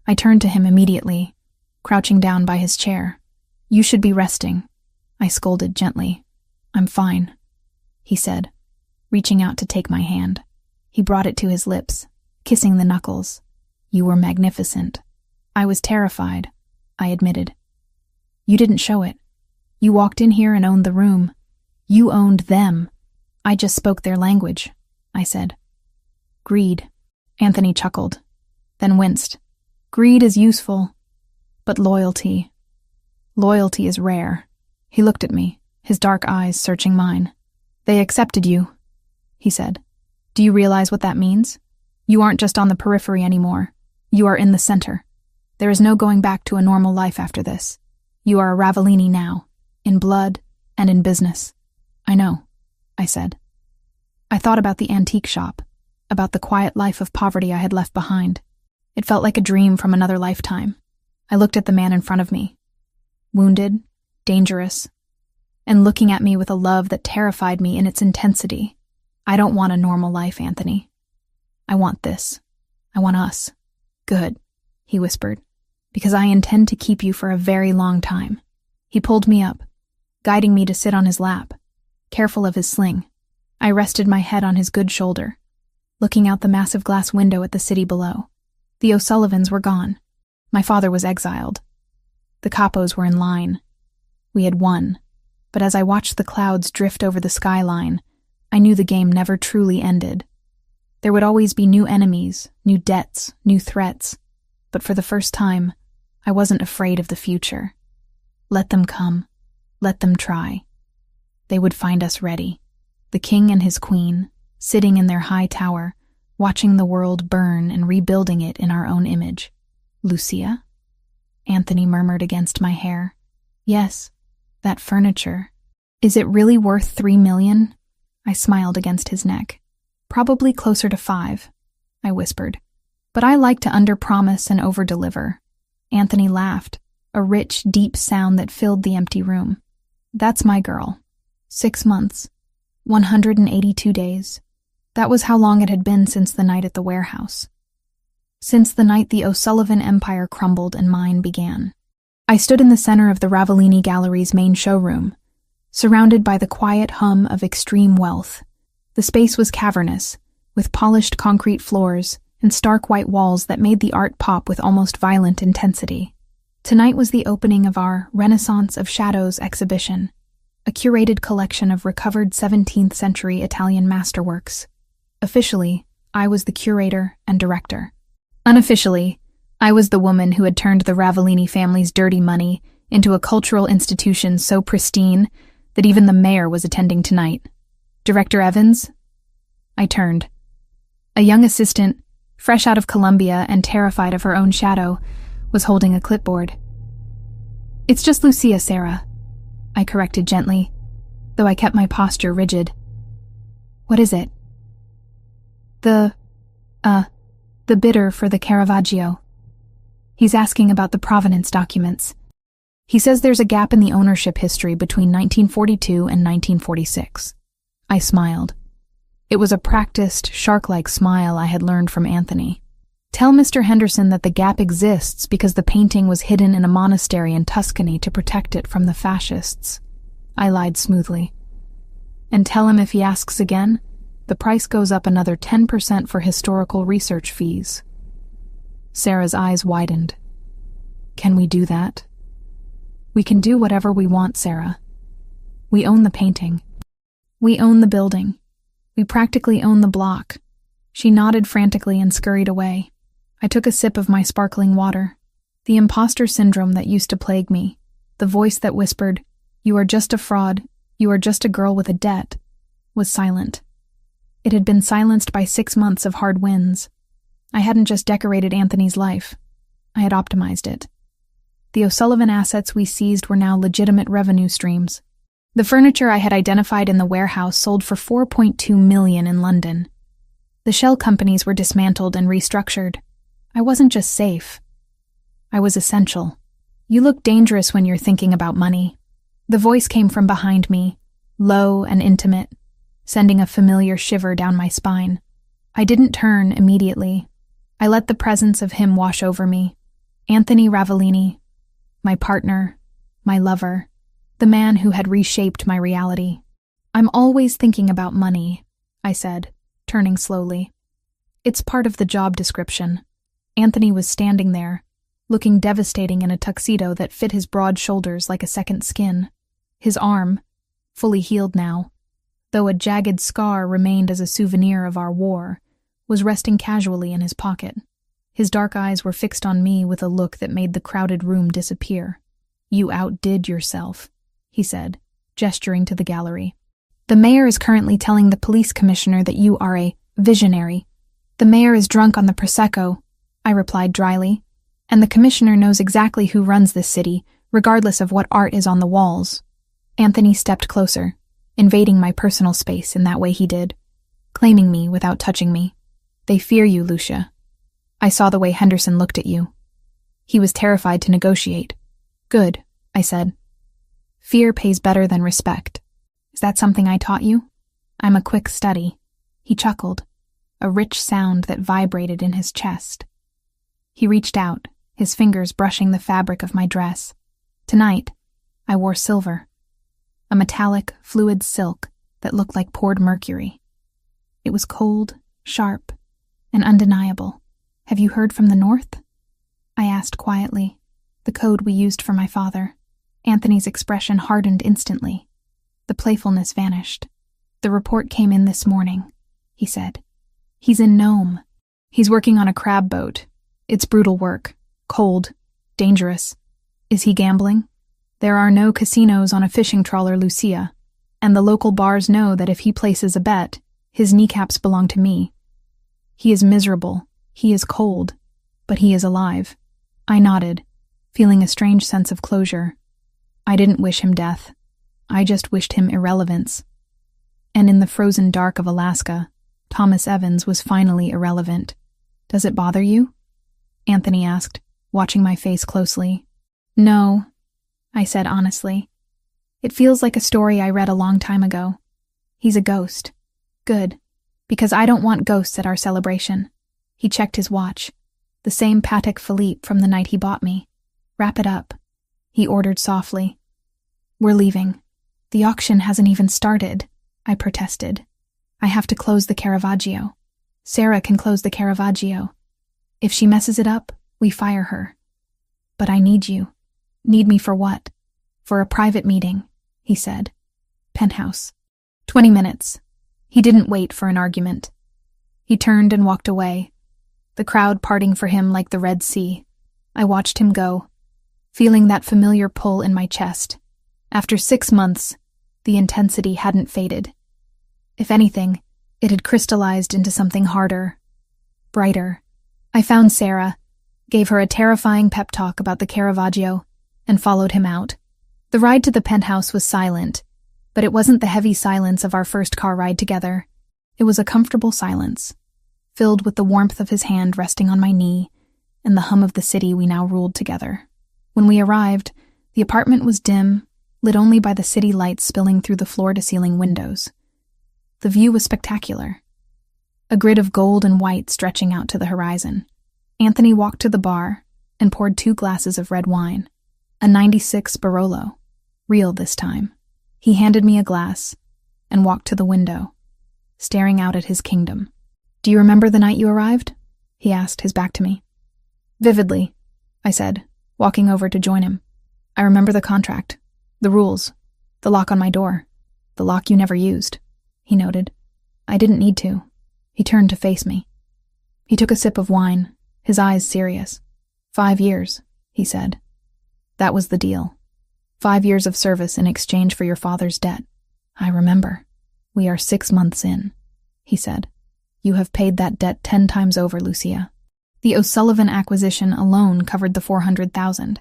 I turned to him immediately, crouching down by his chair. "You should be resting," I scolded gently. "I'm fine," he said, reaching out to take my hand. He brought it to his lips, kissing the knuckles. "You were magnificent." "I was terrified," I admitted. "You didn't show it. You walked in here and owned the room. You owned them." "I just spoke their language," I said. "Greed." Anthony chuckled, then winced. "Greed is useful. But loyalty is rare. He looked at me, his dark eyes searching mine. They accepted you, he said. Do you realize what that means? You aren't just on the periphery anymore. You are in the center. There is no going back to a normal life after this. You are a Ravellini now, in blood and in business. I know, I said. I thought about the antique shop, about the quiet life of poverty I had left behind. It felt like a dream from another lifetime. I looked at the man in front of me, wounded, dangerous, and looking at me with a love that terrified me in its intensity. I don't want a normal life, Anthony. I want this. I want us. Good, he whispered, because I intend to keep you for a very long time. He pulled me up, guiding me to sit on his lap, careful of his sling. I rested my head on his good shoulder, looking out the massive glass window at the city below. The O'Sullivans were gone. My father was exiled. The Capos were in line. We had won. But as I watched the clouds drift over the skyline, I knew the game never truly ended. There would always be new enemies, new debts, new threats. But for the first time, I wasn't afraid of the future. Let them come. Let them try. They would find us ready. The king and his queen, sitting in their high tower, watching the world burn and rebuilding it in our own image. Lucia? Anthony murmured against my hair. Yes, that furniture. Is it really worth $3 million? I smiled against his neck. Probably closer to 5, I whispered. But I like to underpromise and overdeliver. Anthony laughed, a rich, deep sound that filled the empty room. That's my girl. 6 months. 182 days. That was how long it had been since the night at the warehouse. Since the night the O'Sullivan empire crumbled and mine began. I stood in the center of the Ravellini Gallery's main showroom, surrounded by the quiet hum of extreme wealth. The space was cavernous, with polished concrete floors and stark white walls that made the art pop with almost violent intensity. Tonight was the opening of our Renaissance of Shadows exhibition, a curated collection of recovered 17th century Italian masterworks. Officially, I was the curator and director. Unofficially, I was the woman who had turned the Ravellini family's dirty money into a cultural institution so pristine that even the mayor was attending tonight. Director Evans? I turned. A young assistant, fresh out of Columbia and terrified of her own shadow, was holding a clipboard. It's just Lucia, Sarah, I corrected gently, though I kept my posture rigid. What is it? The bidder for the Caravaggio. He's asking about the provenance documents. He says there's a gap in the ownership history between 1942 and 1946. I smiled. It was a practiced, shark-like smile I had learned from Anthony. Tell Mr. Henderson that the gap exists because the painting was hidden in a monastery in Tuscany to protect it from the fascists. I lied smoothly. And tell him if he asks again, the price goes up another 10% for historical research fees. Sarah's eyes widened. Can we do that? We can do whatever we want, Sarah. We own the painting. We own the building. We practically own the block. She nodded frantically and scurried away. I took a sip of my sparkling water. The imposter syndrome that used to plague me, the voice that whispered, "You are just a fraud, you are just a girl with a debt," was silent. It had been silenced by 6 months of hard wins. I hadn't just decorated Anthony's life. I had optimized it. The O'Sullivan assets we seized were now legitimate revenue streams. The furniture I had identified in the warehouse sold for $4.2 million in London. The shell companies were dismantled and restructured. I wasn't just safe. I was essential. You look dangerous when you're thinking about money. The voice came from behind me, low and intimate, sending a familiar shiver down my spine. I didn't turn immediately. I let the presence of him wash over me. Anthony Ravellini, my partner, my lover, the man who had reshaped my reality. I'm always thinking about money, I said, turning slowly. It's part of the job description. Anthony was standing there, looking devastating in a tuxedo that fit his broad shoulders like a second skin. His arm, fully healed now, though a jagged scar remained as a souvenir of our war, was resting casually in his pocket. His dark eyes were fixed on me with a look that made the crowded room disappear. "You outdid yourself," he said, gesturing to the gallery. "The mayor is currently telling the police commissioner that you are a visionary." "The mayor is drunk on the Prosecco," I replied dryly, "and the commissioner knows exactly who runs this city, regardless of what art is on the walls." Anthony stepped closer, invading my personal space in that way he did, claiming me without touching me. "They fear you, Lucia. I saw the way Henderson looked at you. He was terrified to negotiate." "Good," I said. "Fear pays better than respect. Is that something I taught you?" "I'm a quick study." He chuckled, a rich sound that vibrated in his chest. He reached out, his fingers brushing the fabric of my dress. Tonight, I wore silver, a metallic, fluid silk that looked like poured mercury. It was cold, sharp, and undeniable. "Have you heard from the North?" I asked quietly, the code we used for my father. Anthony's expression hardened instantly. The playfulness vanished. "The report came in this morning," he said. "He's in Nome. He's working on a crab boat. It's brutal work, cold, dangerous. Is he gambling? There are no casinos on a fishing trawler, Lucia, and the local bars know that if he places a bet, his kneecaps belong to me. He is miserable, he is cold, but he is alive." I nodded, feeling a strange sense of closure. I didn't wish him death. I just wished him irrelevance. And in the frozen dark of Alaska, Thomas Evans was finally irrelevant. "Does it bother you?" Anthony asked, watching my face closely. "No," I said honestly. "It feels like a story I read a long time ago. He's a ghost. Good, because I don't want ghosts at our celebration." He checked his watch, the same Patek Philippe from the night he bought me. "Wrap it up," he ordered softly. "We're leaving." "The auction hasn't even started," I protested. "I have to close the Caravaggio. Sarah can close the Caravaggio. If she messes it up, we fire her." "But I need you." "Need me for what?" "For a private meeting," he said. "Penthouse. 20 minutes. He didn't wait for an argument. He turned and walked away, the crowd parting for him like the Red Sea. I watched him go, feeling that familiar pull in my chest. After 6 months, the intensity hadn't faded. If anything, it had crystallized into something harder, brighter. I found Sarah, gave her a terrifying pep talk about the Caravaggio, and followed him out. The ride to the penthouse was silent, but it wasn't the heavy silence of our first car ride together. It was a comfortable silence, filled with the warmth of his hand resting on my knee and the hum of the city we now ruled together. When we arrived, the apartment was dim, lit only by the city lights spilling through the floor-to-ceiling windows. The view was spectacular, a grid of gold and white stretching out to the horizon. Anthony walked to the bar and poured 2 glasses of red wine, a 96 Barolo, real this time. He handed me a glass and walked to the window, staring out at his kingdom. "Do you remember the night you arrived?" he asked, his back to me. "Vividly," I said, walking over to join him. "I remember the contract, the rules, the lock on my door, the lock you never used," he noted. "I didn't need to." He turned to face me. He took a sip of wine, his eyes serious. 5 years, he said. "That was the deal. 5 years of service in exchange for your father's debt." "I remember." "We are 6 months in," he said. "You have paid that debt 10 times over, Lucia." The O'Sullivan acquisition alone covered the $400,000.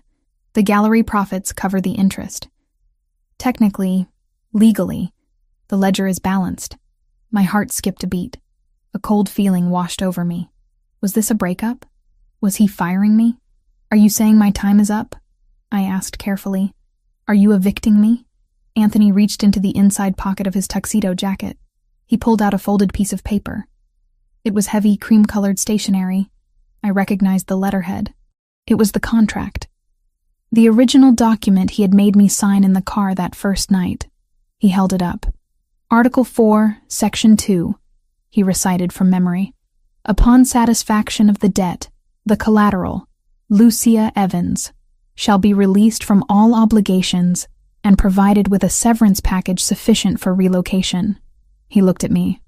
The gallery profits cover the interest. Technically, legally, the ledger is balanced. My heart skipped a beat. A cold feeling washed over me. Was this a breakup? Was he firing me? "Are you saying my time is up?" I asked carefully. "Are you evicting me?" Anthony reached into the inside pocket of his tuxedo jacket. He pulled out a folded piece of paper. It was heavy, cream-colored stationery. I recognized the letterhead. It was the contract. The original document he had made me sign in the car that first night. He held it up. "Article 4, Section 2, he recited from memory. "Upon satisfaction of the debt, the collateral, Lucia Evans, shall be released from all obligations and provided with a severance package sufficient for relocation." He looked at me.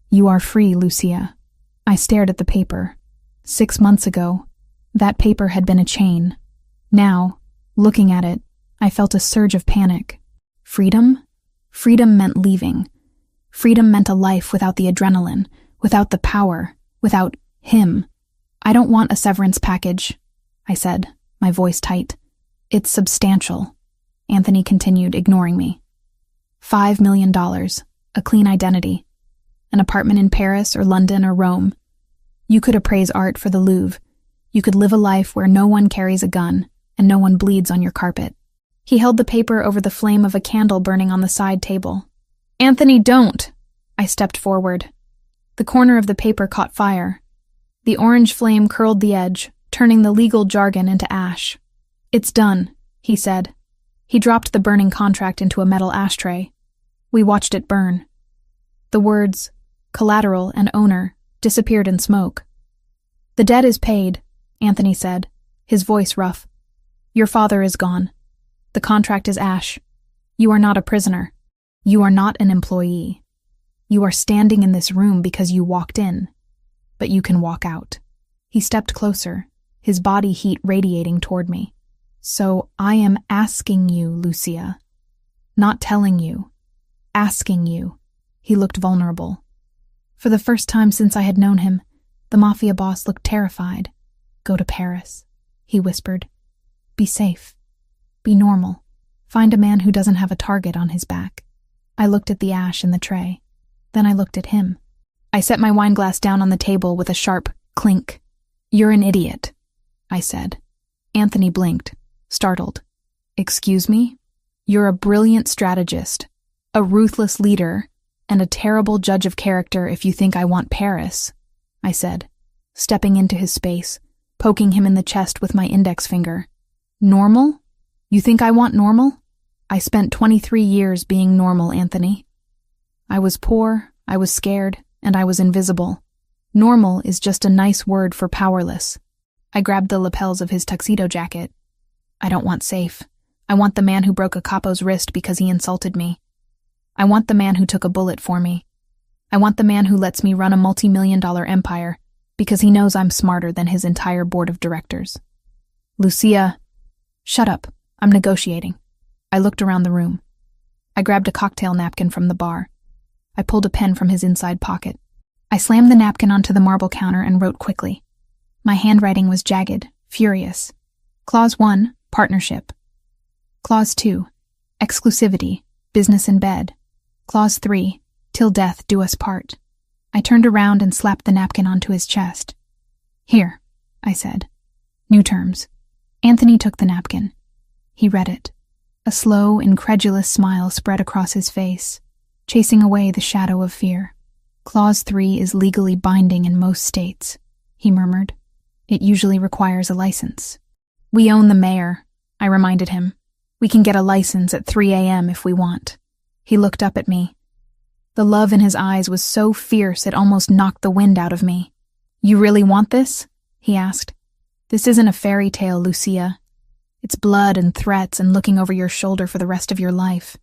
"You are free, Lucia." I stared at the paper, 6 months ago, that paper had been a chain. Now, looking at it, I felt a surge of panic. Freedom? Freedom meant leaving. Freedom meant a life without the adrenaline, without the power, without him. I don't want a severance package, I said, my voice tight. It's substantial, Anthony continued, ignoring me. $5 million, a clean identity, an apartment in Paris or London or Rome. You could appraise art for the Louvre. You could live a life where no one carries a gun and no one bleeds on your carpet. He held the paper over the flame of a candle burning on the side table. Anthony, don't! I stepped forward. The corner of the paper caught fire. The orange flame curled the edge, turning the legal jargon into ash. It's done, he said. He dropped the burning contract into a metal ashtray. We watched it burn. The words, collateral and owner, disappeared in smoke. The debt is paid, Anthony said, his voice rough. Your father is gone. The contract is ash. You are not a prisoner. You are not an employee. You are standing in this room because you walked in, but you can walk out. He stepped closer, his body heat radiating toward me. So I am asking you, Lucia. Not telling you. Asking you. He looked vulnerable. For the first time since I had known him, the Mafia boss looked terrified. Go to Paris, he whispered. Be safe. Be normal. Find a man who doesn't have a target on his back. I looked at the ash in the tray. Then I looked at him. I set my wineglass down on the table with a sharp clink. You're an idiot, I said. Anthony blinked, startled. Excuse me? You're a brilliant strategist, a ruthless leader, and a terrible judge of character if you think I want Paris, I said, stepping into his space, poking him in the chest with my index finger. Normal? You think I want normal? I spent 23 years being normal, Anthony. I was poor, I was scared, and I was invisible. Normal is just a nice word for powerless. I grabbed the lapels of his tuxedo jacket. I don't want safe. I want the man who broke a capo's wrist because he insulted me. I want the man who took a bullet for me. I want the man who lets me run a multi-million-dollar empire because he knows I'm smarter than his entire board of directors. Lucia, shut up. I'm negotiating. I looked around the room. I grabbed a cocktail napkin from the bar. I pulled a pen from his inside pocket. I slammed the napkin onto the marble counter and wrote quickly. My handwriting was jagged, furious. Clause 1, partnership. Clause 2, exclusivity, business in bed. Clause 3, till death do us part. I turned around and slapped the napkin onto his chest. Here, I said. New terms. Anthony took the napkin. He read it. A slow, incredulous smile spread across his face, chasing away the shadow of fear. Clause 3 is legally binding in most states, he murmured. It usually requires a license. We own the mayor, I reminded him. We can get a license at 3 a.m. if we want. He looked up at me. The love in his eyes was so fierce it almost knocked the wind out of me. You really want this? He asked. This isn't a fairy tale, Lucia. It's blood and threats and looking over your shoulder for the rest of your life.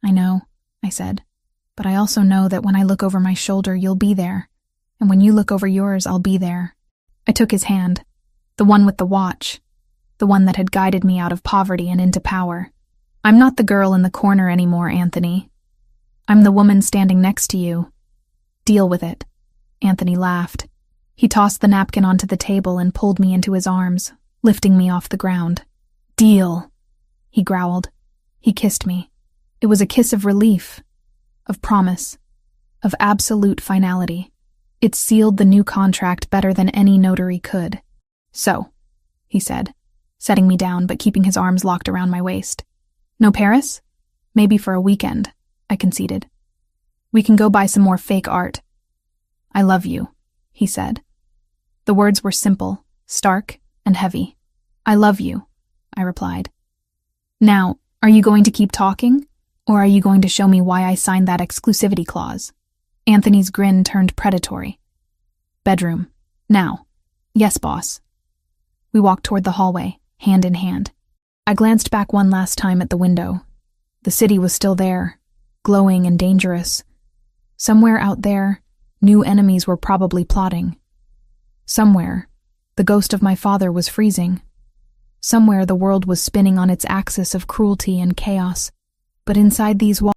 I know, I said. But I also know that when I look over my shoulder, you'll be there. And when you look over yours, I'll be there. I took his hand, the one with the watch, the one that had guided me out of poverty and into power. I'm not the girl in the corner anymore, Anthony. I'm the woman standing next to you. Deal with it. Anthony laughed. He tossed the napkin onto the table and pulled me into his arms, lifting me off the ground. Deal, he growled. He kissed me. It was a kiss of relief, of promise, of absolute finality. It sealed the new contract better than any notary could. So, he said, setting me down but keeping his arms locked around my waist. No Paris? Maybe for a weekend, I conceded. We can go buy some more fake art. I love you, he said. The words were simple, stark, and heavy. I love you, I replied. Now, are you going to keep talking? Or are you going to show me why I signed that exclusivity clause? Anthony's grin turned predatory. Bedroom. Now. Yes, boss. We walked toward the hallway, hand in hand. I glanced back one last time at the window. The city was still there, glowing and dangerous. Somewhere out there, new enemies were probably plotting. Somewhere, The ghost of my father was freezing. Somewhere the world was spinning on its axis of cruelty and chaos, but inside these walls,